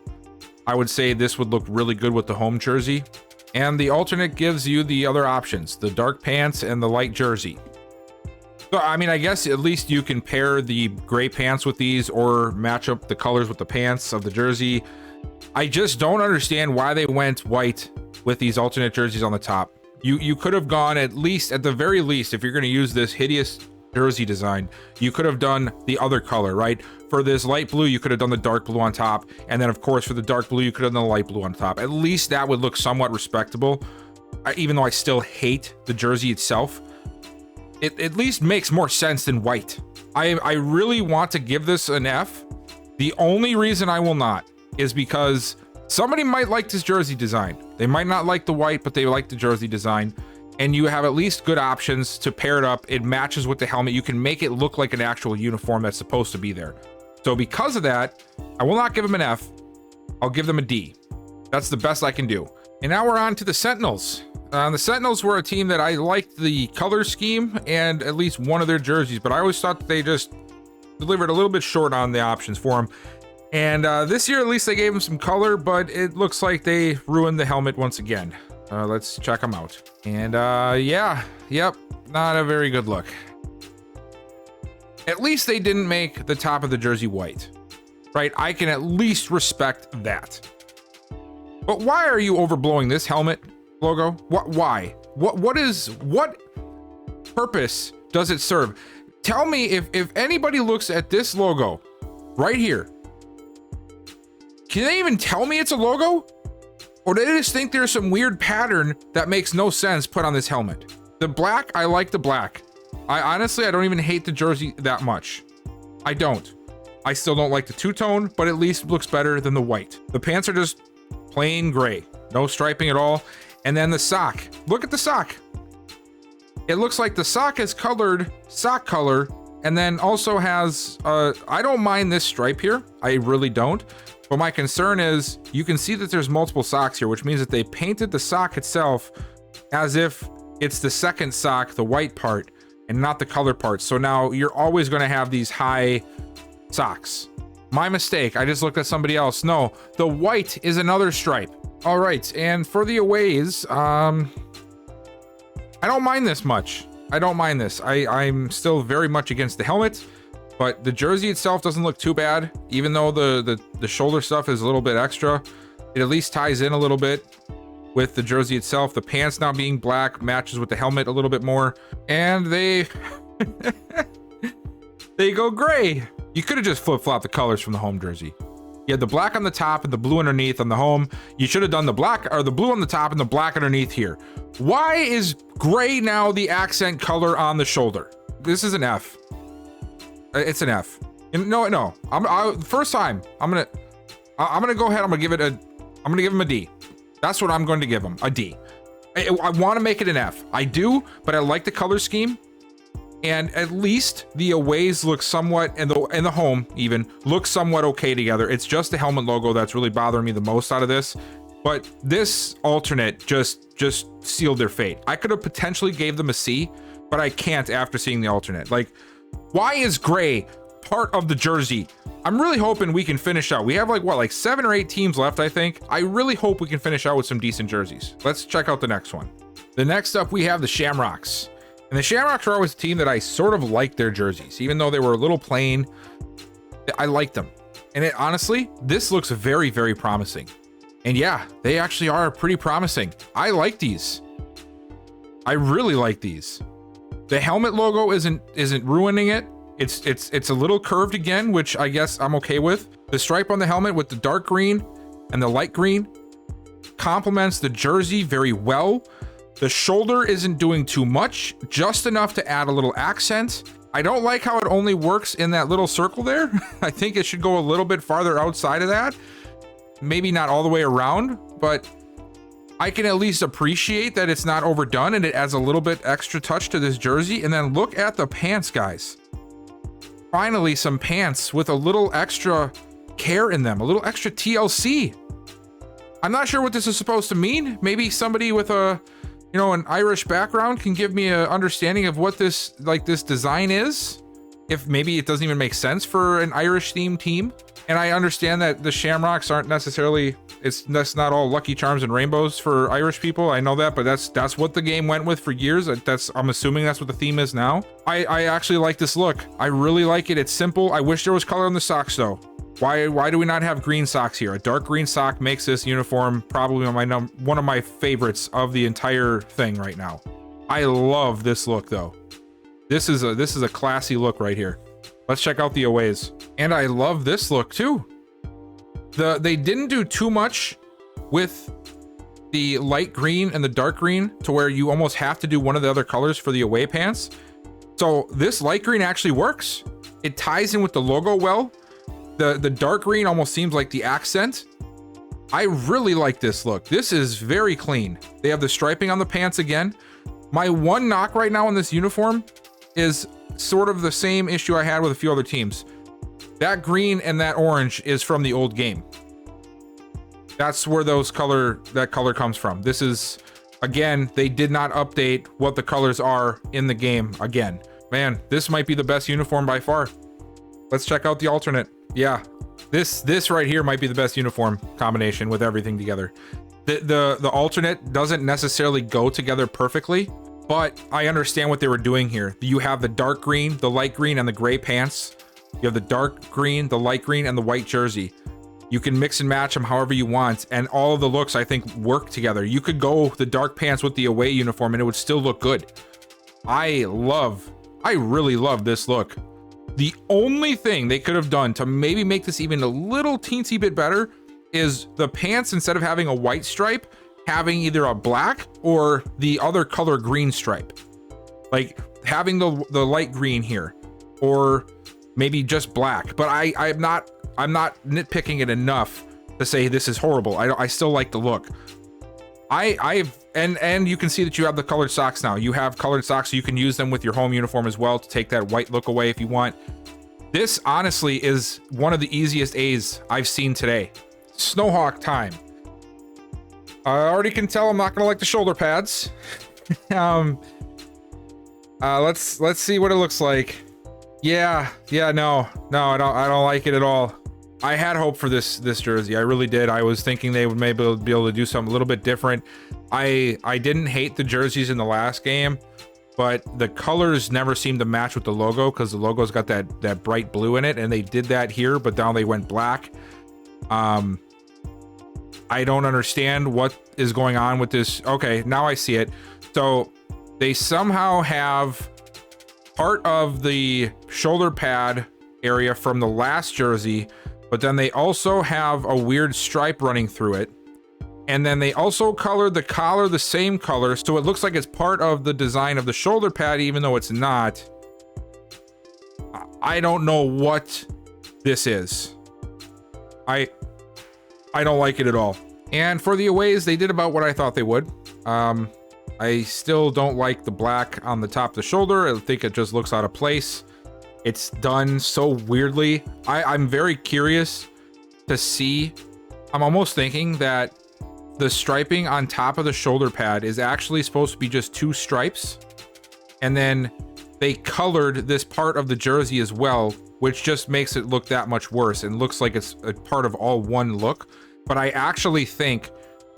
I would say this would look really good with the home jersey. And the alternate gives you the other options, the dark pants and the light jersey. So, I mean, I guess at least you can pair the gray pants with these or match up the colors with the pants of the jersey. I just don't understand why they went white with these alternate jerseys on the top. You could have gone at the very least, if you're going to use this hideous jersey design, you could have done the other color, right? For this light blue, you could have done the dark blue on top. And then, of course, for the dark blue, you could have done the light blue on top. At least that would look somewhat respectable, even though I still hate the jersey itself. It at least makes more sense than white. I really want to give this an F. The only reason I will not is because somebody might like this jersey design. They might not like the white, but they like the jersey design. And you have at least good options to pair it up. It matches with the helmet. You can make it look like an actual uniform that's supposed to be there. So because of that, I will not give them an F. I'll give them a D. That's the best I can do. And now we're on to the Sentinels. The Sentinels were a team that I liked the color scheme and at least one of their jerseys, but I always thought that they just delivered a little bit short on the options for them. And this year, at least they gave them some color, but it looks like they ruined the helmet once again. Let's check them out. And yep, not a very good look. At least they didn't make the top of the jersey white, right? I can at least respect that. But why are you overblowing this helmet logo? Why? What purpose does it serve? Tell me if anybody looks at this logo right here, can they even tell me it's a logo? Or do they just think there's some weird pattern that makes no sense put on this helmet? The black, I like the black. I honestly don't even hate the jersey that much. I don't. I still don't like the two-tone, but at least looks better than the white. The pants are just plain gray, no striping at all. And then the sock, look at the sock. It looks like the sock is colored sock color and then also has, I don't mind this stripe here. I really don't. But my concern is you can see that there's multiple socks here, which means that they painted the sock itself as if it's the second sock, the white part, and not the color part. So now you're always going to have these high socks. My mistake. I just looked at somebody else. No, the white is another stripe. All right, and for the aways, I don't mind this much. I don't mind this. I'm still very much against the helmet, but the jersey itself doesn't look too bad, even though the shoulder stuff is a little bit extra. It at least ties in a little bit with the jersey itself. The pants now being black matches with the helmet a little bit more, and they they go gray. You could have just flip-flopped the colors from the home jersey. You had the black on the top and the blue underneath on the home. You should have done the black or the blue on the top and the black underneath here. Why is gray now the accent color on the shoulder? This is an F. It's an F. No. First time. I'm gonna go ahead. I'm gonna give him a D. That's what I'm going to give them, a D. I want to make it an F. I do, but I like the color scheme. And at least the aways look somewhat, and the home even, look somewhat okay together. It's just the helmet logo that's really bothering me the most out of this. But this alternate just sealed their fate. I could have potentially gave them a C, but I can't after seeing the alternate. Like, why is gray part of the jersey? I'm really hoping we can finish out. We have like, what, like 7 or 8 teams left, I think. I really hope we can finish out with some decent jerseys. Let's check out the next one. The next up, we have the Shamrocks. And the Shamrocks are always a team that I sort of like their jerseys, even though they were a little plain. I like them. And it, honestly, this looks very, very promising. And yeah, they actually are pretty promising. I like these. I really like these. The helmet logo isn't ruining it. It's a little curved again, which I guess I'm okay with. The stripe on the helmet with the dark green and the light green complements the jersey very well. The shoulder isn't doing too much, just enough to add a little accent. I don't like how it only works in that little circle there. I think it should go a little bit farther outside of that. Maybe not all the way around, but I can at least appreciate that it's not overdone and it adds a little bit extra touch to this jersey. And then look at the pants, guys. Finally, some pants with a little extra care in them, a little extra TLC. I'm not sure what this is supposed to mean. Maybe somebody with a, you know, an Irish background can give me an understanding of what this, like, this design is. If maybe it doesn't even make sense for an Irish themed team. And I understand that the Shamrocks aren't necessarily, that's not all Lucky Charms and rainbows for Irish people. I know that, but that's what the game went with for years. I'm assuming that's what the theme is now. I actually like this look. I really like it. It's simple. I wish there was color on the socks though. Why do we not have green socks here? A dark green sock makes this uniform probably one of my favorites of the entire thing right now. I love this look though. This is a classy look right here. Let's check out the aways. And I love this look too. They didn't do too much with the light green and the dark green to where you almost have to do one of the other colors for the away pants. So this light green actually works. It ties in with the logo well. The dark green almost seems like the accent. I really like this look. This is very clean. They have the striping on the pants again. My one knock right now on this uniform is sort of the same issue I had with a few other teams. That green and that orange is from the old game. That's where that color comes from. This is, again, they did not update what the colors are in the game again. Man, this might be the best uniform by far. Let's check out the alternate. Yeah, this right here might be the best uniform combination with everything together. The alternate doesn't necessarily go together perfectly, but I understand what they were doing here. You have the dark green, the light green, and the gray pants. You have the dark green, the light green, and the white jersey. You can mix and match them however you want, and all of the looks, I think, work together. You could go the dark pants with the away uniform, and it would still look good. I really love this look. The only thing they could have done to maybe make this even a little teensy bit better is the pants, instead of having a white stripe, having either a black or the other color green stripe. Like having the light green here, or maybe just black. But I'm not nitpicking it enough to say this is horrible. I still like the look. And you can see that you have the colored socks now. You have colored socks, so you can use them with your home uniform as well to take that white look away if you want. This honestly is one of the easiest A's I've seen today. Snowhawk time. I already can tell I'm not gonna like the shoulder pads. Let's see what it looks like. Yeah, no, I don't like it at all. I had hope for this jersey. I really did. I was thinking they would maybe be able to do something a little bit different. I didn't hate the jerseys in the last game, but the colors never seemed to match with the logo, because the logo's got that bright blue in it, and they did that here, but now they went black. I don't understand what is going on with this. Okay, now I see it. So they somehow have part of the shoulder pad area from the last jersey, but then they also have a weird stripe running through it. And then they also colored the collar the same color, so it looks like it's part of the design of the shoulder pad, even though it's not. I don't know what this is. I don't like it at all. And for the aways, they did about what I thought they would. I still don't like the black on the top of the shoulder. I think it just looks out of place. It's done so weirdly. I'm very curious to see. I'm almost thinking that the striping on top of the shoulder pad is actually supposed to be just 2 stripes. And then they colored this part of the jersey as well, which just makes it look that much worse and looks like it's a part of all one look. But I actually think,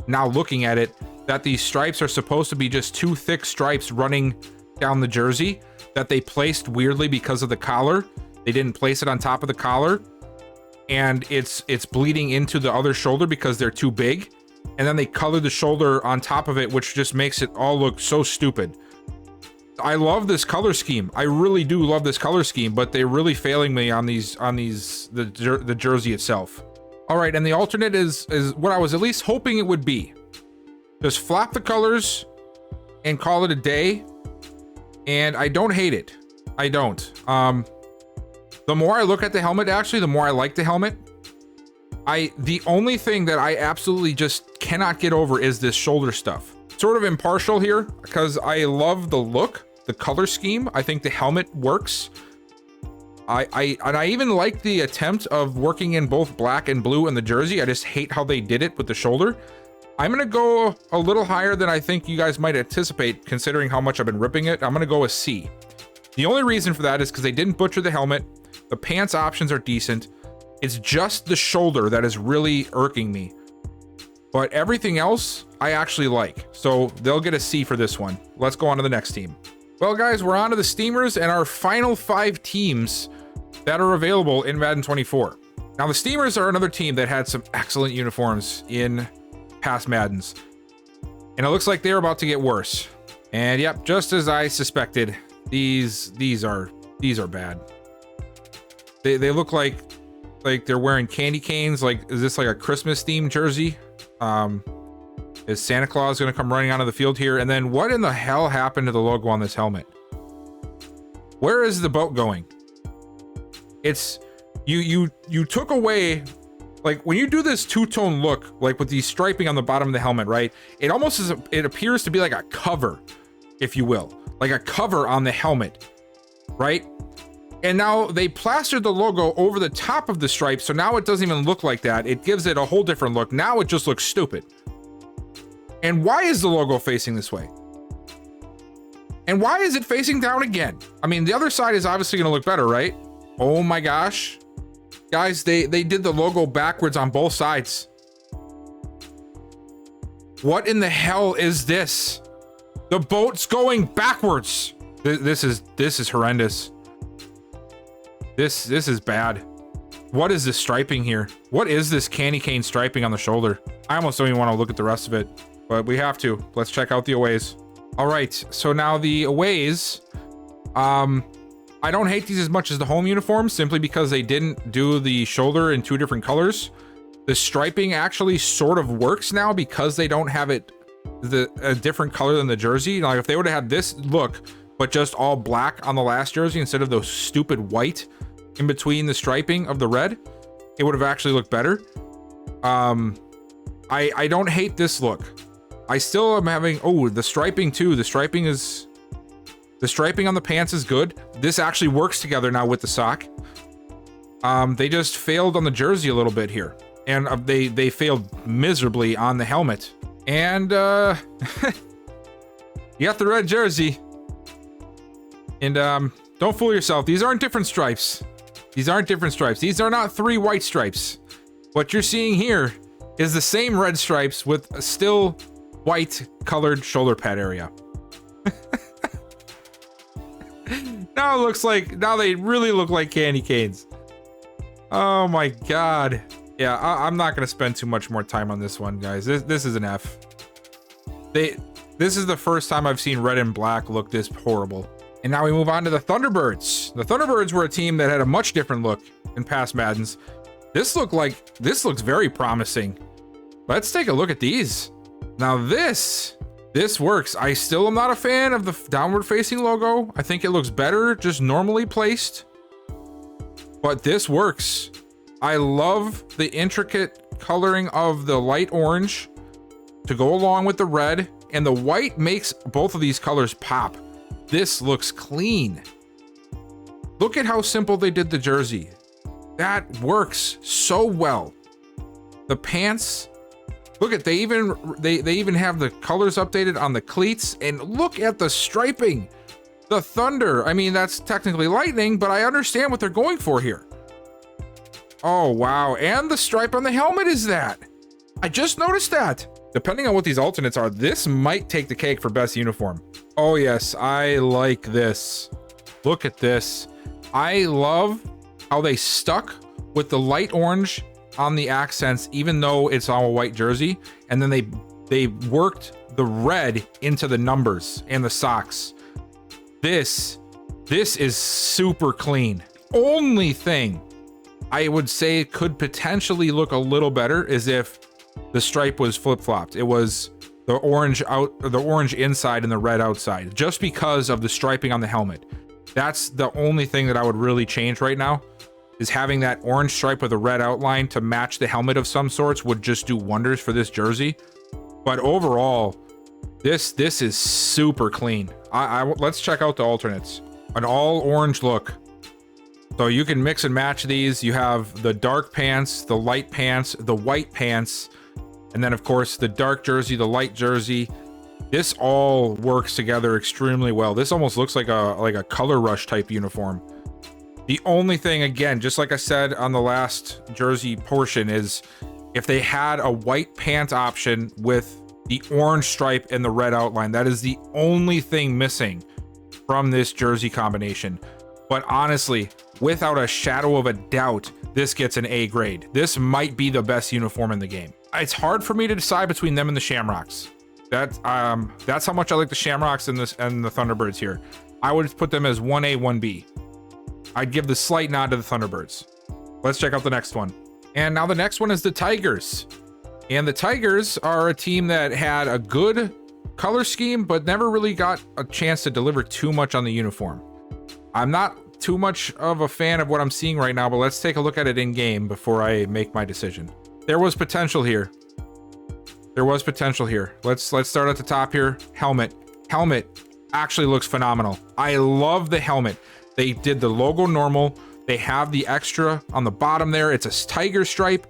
now looking at it, that these stripes are supposed to be just 2 thick stripes running down the jersey that they placed weirdly because of the collar. They didn't place it on top of the collar, and it's bleeding into the other shoulder because they're too big. And then they colored the shoulder on top of it, which just makes it all look so stupid. I love this color scheme. I really do love this color scheme, but they're really failing me on the jersey itself. All right, and the alternate is what I was at least hoping it would be. Just flop the colors and call it a day. And I don't hate it. I don't. The more I look at the helmet, actually, the more I like the helmet. The only thing that I absolutely just cannot get over is this shoulder stuff. Sort of impartial here because I love the look, the color scheme. I think the helmet works. And I even like the attempt of working in both black and blue in the jersey. I just hate how they did it with the shoulder. I'm gonna go a little higher than I think you guys might anticipate, considering how much I've been ripping it. I'm gonna go a C. The only reason for that is because they didn't butcher the helmet. The pants options are decent. It's just the shoulder that is really irking me. But everything else, I actually like. So they'll get a C for this one. Let's go on to the next team. Well, guys, we're on to the Steamers and our final 5 teams that are available in Madden 24. Now, the Steamers are another team that had some excellent uniforms in past Maddens. And it looks like they're about to get worse. And yep, just as I suspected, these are bad. They look like they're wearing candy canes. Like, is this like a Christmas themed jersey? Is Santa Claus gonna come running onto the field here? And then what in the hell happened to the logo on this helmet? Where is the boat going? It's you took away, like when you do this two-tone look, like with the striping on the bottom of the helmet, right? It almost is, it appears to be like a cover, if you will, like a cover on the helmet, right? And now they plastered the logo over the top of the stripe, so now it doesn't even look like that. It gives it a whole different look. Now it just looks stupid. And why is the logo facing this way? And why is it facing down again? I mean, the other side is obviously gonna look better, right? Oh my gosh. Guys, they did the logo backwards on both sides. What in the hell is this? The boat's going backwards. This is horrendous. This is bad. What is this striping here? What is this candy cane striping on the shoulder? I almost don't even want to look at the rest of it, but we have to. Let's check out the aways. All right, so now the aways, I don't hate these as much as the home uniforms simply because they didn't do the shoulder in 2 different colors. The striping actually sort of works now because they don't have it a different color than the jersey. Like if they would have had this look, but just all black on the last jersey instead of those stupid white in between the striping of the red, it would have actually looked better. I don't hate this look. I still am having, oh, the striping too. The striping on the pants is good. This actually works together now with the sock. They just failed on the jersey a little bit here. And they failed miserably on the helmet. And you got the red jersey. And don't fool yourself. These aren't different stripes. These aren't different stripes. These are not 3 white stripes. What you're seeing here is the same red stripes with a still white colored shoulder pad area. Now it looks like, now they really look like candy canes. Oh my god. Yeah, I'm not gonna spend too much more time on this one, guys. This is an F. This is the first time I've seen red and black look this horrible. And now we move on to the Thunderbirds. The Thunderbirds were a team that had a much different look in past Maddens. This looks very promising. Let's take a look at these. Now this works. I still am not a fan of the downward facing logo. I think it looks better just normally placed. But this works. I love the intricate coloring of the light orange to go along with the red, and the white makes both of these colors pop. This looks clean. Look at how simple they did the jersey. That works so well. The pants, look at, they even have the colors updated on the cleats, and look at the striping. The thunder, I mean, that's technically lightning, but I understand what they're going for here. Oh, wow, and the stripe on the helmet is that. I just noticed that. Depending on what these alternates are, this might take the cake for best uniform. Oh yes, I like this. Look at this. I love how they stuck with the light orange on the accents, even though it's on a white jersey, and then they worked the red into the numbers and the socks. This is super clean. Only thing I would say could potentially look a little better is if the stripe was flip-flopped. It was the orange inside and the red outside, just because of the striping on the helmet. That's the only thing that I would really change right now, is having that orange stripe with a red outline to match the helmet of some sorts would just do wonders for this jersey. But overall, this is super clean. Let's check out the alternates. An all orange look. So you can mix and match these. You have the dark pants, the light pants, the white pants, and then of course the dark jersey, the light jersey. This all works together extremely well. This almost looks like a color rush type uniform. The only thing, again, just like I said on the last jersey portion, is if they had a white pant option with the orange stripe and the red outline. That is the only thing missing from this jersey combination. But honestly, without a shadow of a doubt, this gets an A grade. This might be the best uniform in the game. It's hard for me to decide between them and the Shamrocks. That's how much I like the Shamrocks and the Thunderbirds here. I would put them as 1A, 1B. I'd give the slight nod to the Thunderbirds. Let's check out the next one. And now the next one is the Tigers. And the Tigers are a team that had a good color scheme, but never really got a chance to deliver too much on the uniform. I'm not too much of a fan of what I'm seeing right now, but let's take a look at it in game before I make my decision. There was potential here. There was potential here. Let's start at the top here. Helmet actually looks phenomenal. I love the helmet. They did the logo normal. They have the extra on the bottom there. It's a tiger stripe,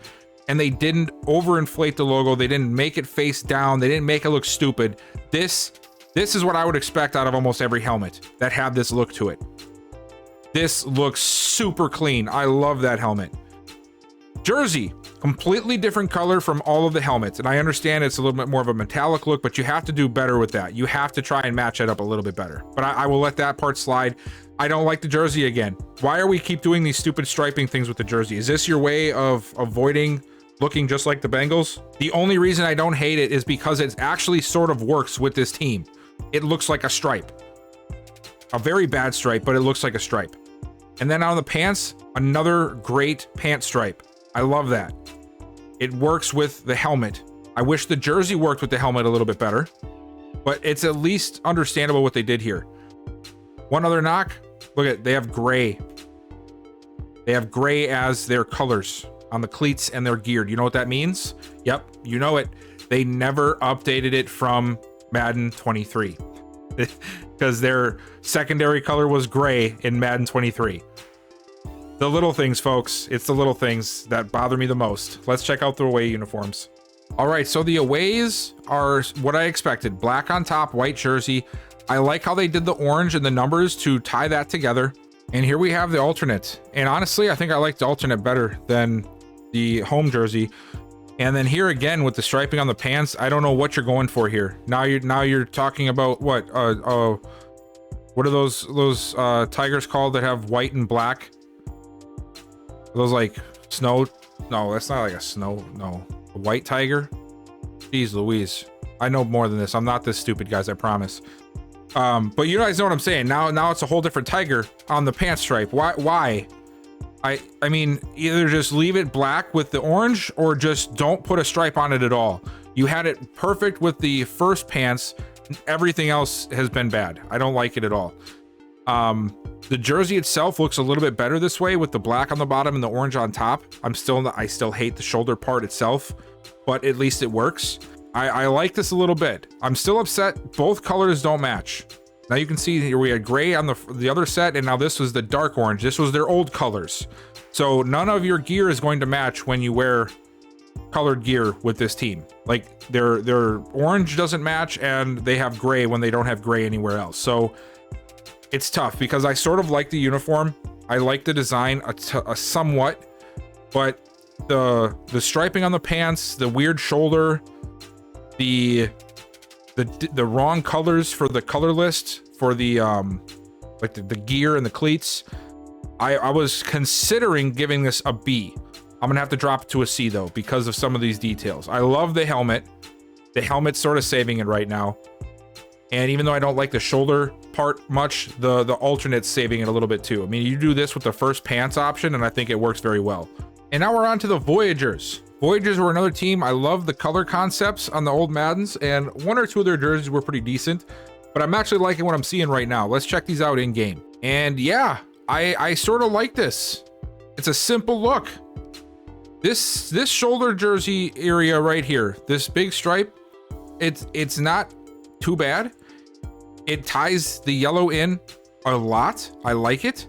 and they didn't overinflate the logo. They didn't make it face down. They didn't make it look stupid. This is what I would expect out of almost every helmet that had this look to it. This looks super clean. I love that helmet. Jersey, completely different color from all of the helmets. And I understand it's a little bit more of a metallic look, but you have to do better with that. You have to try and match it up a little bit better. But I will let that part slide. I don't like the jersey again. Why are we keep doing these stupid striping things with the jersey? Is this your way of avoiding looking just like the Bengals? The only reason I don't hate it is because it actually sort of works with this team. It looks like a stripe. A very bad stripe, but it looks like a stripe. And then on the pants, another great pant stripe. I love that. It works with the helmet. I wish the jersey worked with the helmet a little bit better, but it's at least understandable what they did here. One other knock, look at, they have gray. They have gray as their colors on the cleats and their gear. Do you know what that means? Yep, you know it. They never updated it from Madden 23 because their secondary color was gray in Madden 23. The little things, folks. It's the little things that bother me the most. Let's check out the away uniforms. All right, so the aways are what I expected. Black on top, white jersey. I like how they did the orange and the numbers to tie that together. And here we have the alternate. And honestly, I think I like the alternate better than the home jersey. And then here again with the striping on the pants, I don't know what you're going for here. Now you're talking about what? What are those tigers called that have white and black? Those like snow? No, that's not like a snow. No, a white tiger. Jeez Louise, I know more than this. I'm not this stupid, guys. I promise. But you guys know what I'm saying. Now it's a whole different tiger on the pant stripe. Why? I mean, either just leave it black with the orange or just don't put a stripe on it at all. You had it perfect with the first pants. Everything else has been bad. I don't like it at all. The jersey itself looks a little bit better this way with the black on the bottom and the orange on top. I still hate the shoulder part itself, but at least it works. I like this a little bit. I'm still upset both colors don't match. Now you can see here we had gray on the other set, and now this was the dark orange. This was their old colors. So none of your gear is going to match when you wear colored gear with this team. Like their orange doesn't match, and they have gray when they don't have gray anywhere else. So it's tough because I sort of like the uniform. I like the design a somewhat, but the striping on the pants, the weird shoulder, the wrong colors for the color list for the like the gear and the cleats. I was considering giving this a B. I'm gonna have to drop it to a C though because of some of these details. I love the helmet. The helmet's sort of saving it right now. And even though I don't like the shoulder part much, the alternate's saving it a little bit too. I mean, you do this with the first pants option, and I think it works very well. And now we're on to the Voyagers. Voyagers were another team. I love the color concepts on the old Maddens, and one or two of their jerseys were pretty decent, but I'm actually liking what I'm seeing right now. Let's check these out in game. And yeah, I sort of like this. It's a simple look. This shoulder jersey area right here, this big stripe, it's not too bad. It ties the yellow in a lot. I like it.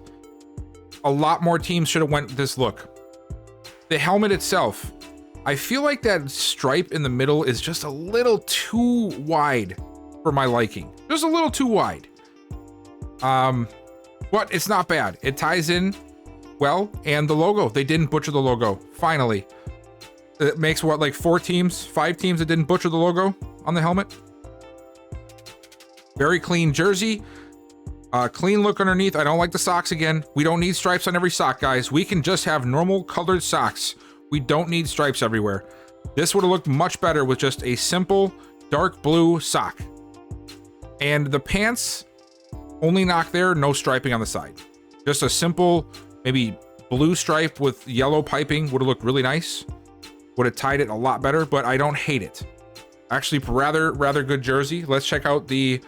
A lot more teams should have went with this look. The helmet itself, I feel like that stripe in the middle is just a little too wide for my liking. Just a little too wide. But it's not bad. It ties in well, and the logo, they didn't butcher the logo. Finally. It makes what, like 5 teams that didn't butcher the logo on the helmet? Very clean jersey. Clean look underneath. I don't like the socks again. We don't need stripes on every sock, guys. We can just have normal colored socks. We don't need stripes everywhere. This would have looked much better with just a simple dark blue sock. And the pants, only knock there, no striping on the side. Just a simple, maybe blue stripe with yellow piping would have looked really nice. Would have tied it a lot better, but I don't hate it. Actually, rather good jersey. Let's check out the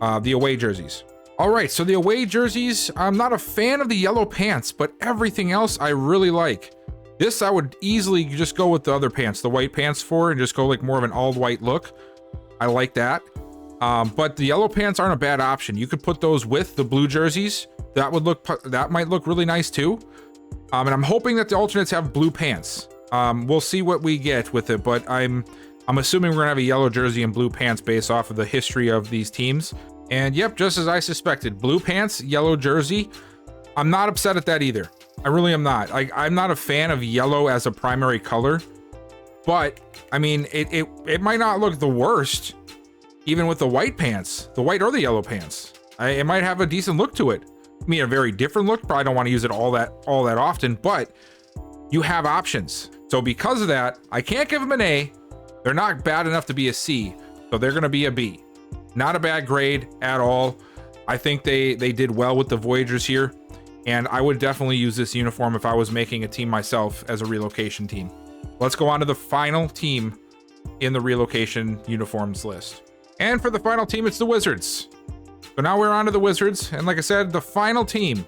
away jerseys. All right, so the away jerseys, I'm not a fan of the yellow pants, but everything else I really like. This I would easily just go with the other pants, the white pants for, and just go like more of an all white look. I like that. But the yellow pants aren't a bad option. You could put those with the blue jerseys. That might look really nice too. And I'm hoping that the alternates have blue pants. We'll see what we get with it, but I'm assuming we're gonna have a yellow jersey and blue pants based off of the history of these teams. And yep, just as I suspected, blue pants, yellow jersey. I'm not upset at that either. I really am not. I'm not a fan of yellow as a primary color, but I mean, it might not look the worst, even with the white pants, the white or the yellow pants. It might have a decent look to it. I mean, a very different look. Probably don't want to use it all that often, but you have options. So because of that, I can't give them an A. They're not bad enough to be a C, so they're going to be a B. Not a bad grade at all. I think they did well with the Voyagers here, and I would definitely use this uniform if I was making a team myself as a relocation team. Let's go on to the final team in the relocation uniforms list. And for the final team, it's the Wizards. So now we're on to the Wizards, and like I said, the final team.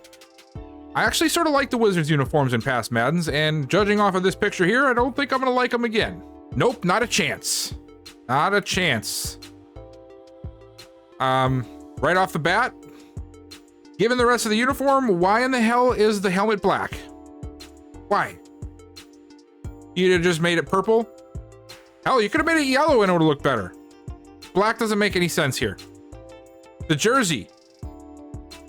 I actually sort of like the Wizards uniforms in past Maddens, and judging off of this picture here, I don't think I'm gonna like them again. Nope, not a chance. Not a chance. Right off the bat, given the rest of the uniform, why in the hell is the helmet black? Why? You'd have just made it purple? Hell, you could have made it yellow and it would have looked better. Black doesn't make any sense here. The jersey.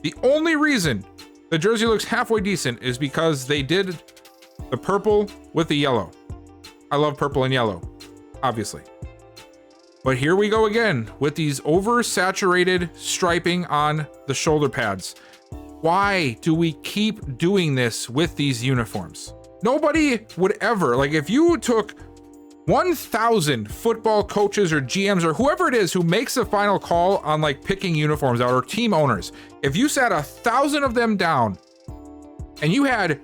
The only reason the jersey looks halfway decent is because they did the purple with the yellow. I love purple and yellow, obviously. But here we go again with these oversaturated striping on the shoulder pads. Why do we keep doing this with these uniforms? Nobody would ever, like if you took 1,000 football coaches or GMs or whoever it is who makes the final call on like picking uniforms out, or team owners, if you sat 1,000 of them down and you had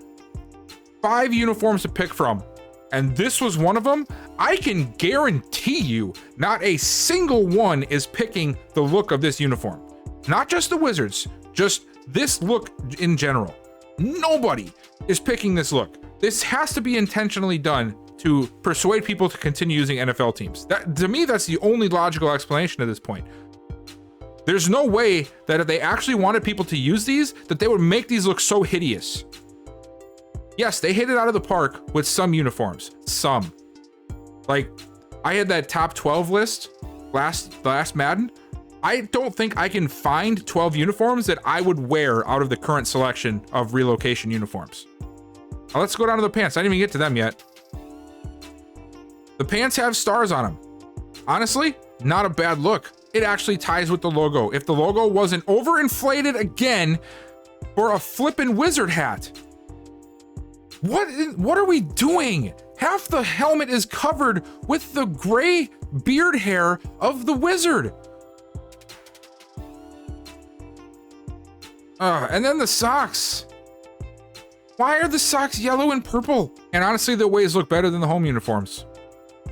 5 uniforms to pick from, and this was one of them, I can guarantee you not a single one is picking the look of this uniform. Not just the Wizards, just this look in general. Nobody is picking this look. This has to be intentionally done to persuade people to continue using NFL teams. That, to me, that's the only logical explanation at this point. There's no way that if they actually wanted people to use these, that they would make these look so hideous. Yes, they hit it out of the park with some uniforms. Some. Like, I had that top 12 list last Madden. I don't think I can find 12 uniforms that I would wear out of the current selection of relocation uniforms. Now let's go down to the pants. I didn't even get to them yet. The pants have stars on them. Honestly, not a bad look. It actually ties with the logo. If the logo wasn't overinflated again for a flippin' wizard hat. What are we doing? Half the helmet is covered with the gray beard hair of the wizard. And then the socks. Why are the socks yellow and purple? And honestly, the ways look better than the home uniforms.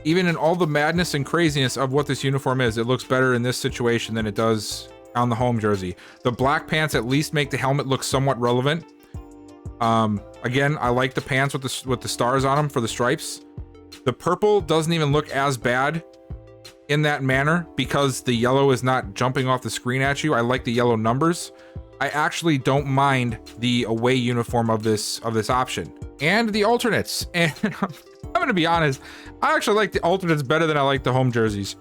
Even in all the madness and craziness of what this uniform is, it looks better in this situation than it does on the home jersey. The black pants at least make the helmet look somewhat relevant. Again, I like the pants with the stars on them for the stripes. The purple doesn't even look as bad in that manner because the yellow is not jumping off the screen at you. I like the yellow numbers. I actually don't mind the away uniform of this option and the alternates. And I'm gonna be honest, I actually like the alternates better than I like the home jerseys.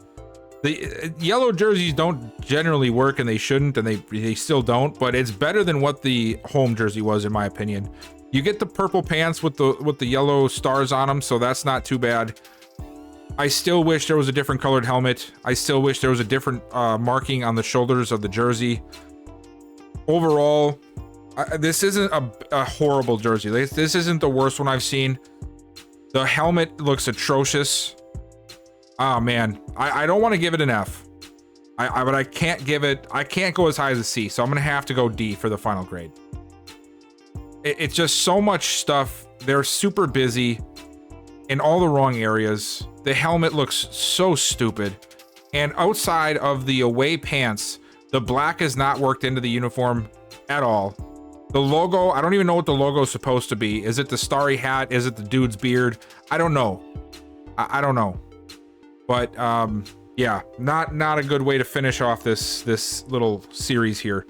The yellow jerseys don't generally work, and they shouldn't, and they still don't, but it's better than what the home jersey was, in my opinion. You get the purple pants with the yellow stars on them, so that's not too bad. I still wish there was a different colored helmet. I still wish there was a different marking on the shoulders of the jersey. Overall, this isn't a horrible jersey. This isn't the worst one I've seen. The helmet looks atrocious. Oh man, I don't want to give it an F. But I can't go as high as a C, so I'm gonna have to go D for the final grade. It's just so much stuff. They're super busy in all the wrong areas. The helmet looks so stupid. And outside of the away pants, the black is not worked into the uniform at all. The logo, I don't even know what the logo is supposed to be. Is it the starry hat? Is it the dude's beard? I don't know. I don't know. But yeah, not a good way to finish off this little series here.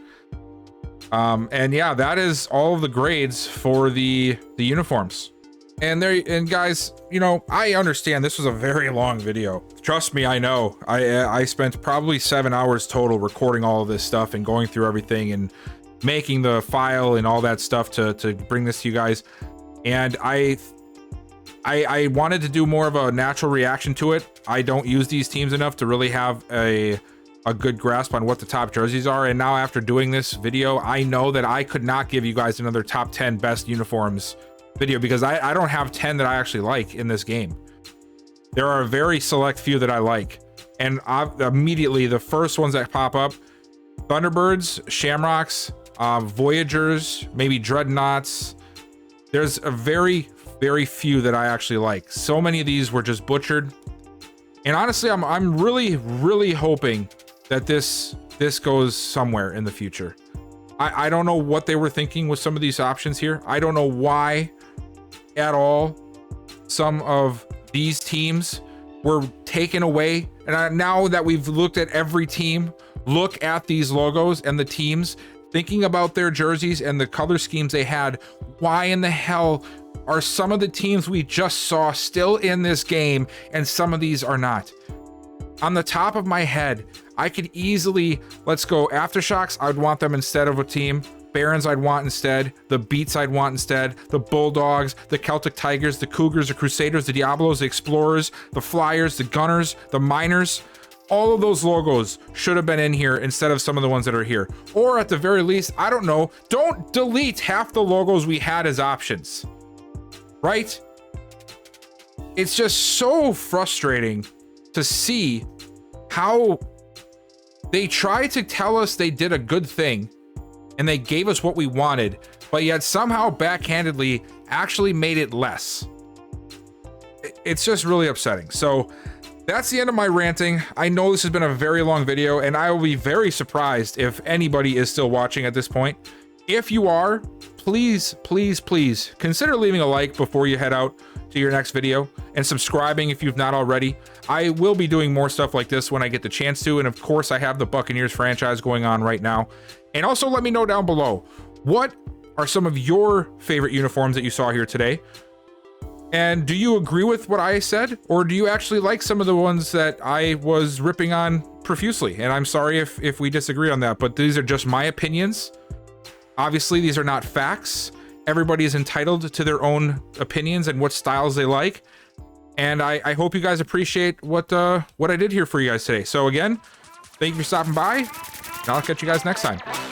And yeah, that is all of the grades for the uniforms. And guys, you know, I understand this was a very long video. Trust me, I know. I spent probably 7 hours total recording all of this stuff and going through everything and making the file and all that stuff to bring this to you guys. And I wanted to do more of a natural reaction to it. I don't use these teams enough to really have a good grasp on what the top jerseys are. And now after doing this video, I know that I could not give you guys another top 10 best uniforms video because I don't have 10 that I actually like in this game. There are a very select few that I like. And immediately the first ones that pop up, Thunderbirds, Shamrocks, Voyagers, maybe Dreadnoughts. There's a very few that I actually like. So many of these were just butchered. And honestly, I'm really hoping that this goes somewhere in the future. I don't know what they were thinking with some of these options here. I don't know why at all some of these teams were taken away. And now that we've looked at every team, look at these logos and the teams, thinking about their jerseys and the color schemes they had, why in the hell are some of the teams we just saw still in this game and some of these are not? On the top of my head, I could easily, let's go Aftershocks, I'd want them instead of a team. Barons I'd want instead. The Beats I'd want instead. The Bulldogs, the Celtic Tigers, the Cougars, the Crusaders, the Diablos, the Explorers, the Flyers, the Gunners, the Miners. All of those logos should have been in here instead of some of the ones that are here. Or at the very least, I don't know, don't delete half the logos we had as options. Right? It's just so frustrating to see how they try to tell us they did a good thing and they gave us what we wanted, but yet somehow backhandedly actually made it less. It's just really upsetting. So that's the end of my ranting. I know this has been a very long video, and I will be very surprised if anybody is still watching at this point. If you are, please, please, please consider leaving a like before you head out to your next video, and subscribing if you've not already. I will be doing more stuff like this when I get the chance to, and of course I have the Buccaneers franchise going on right now. And also let me know down below, what are some of your favorite uniforms that you saw here today? And do you agree with what I said, or do you actually like some of the ones that I was ripping on profusely? And I'm sorry if we disagree on that, but these are just my opinions. Obviously, these are not facts. Everybody is entitled to their own opinions and what styles they like. And I hope you guys appreciate what I did here for you guys today. So again, thank you for stopping by, and I'll catch you guys next time.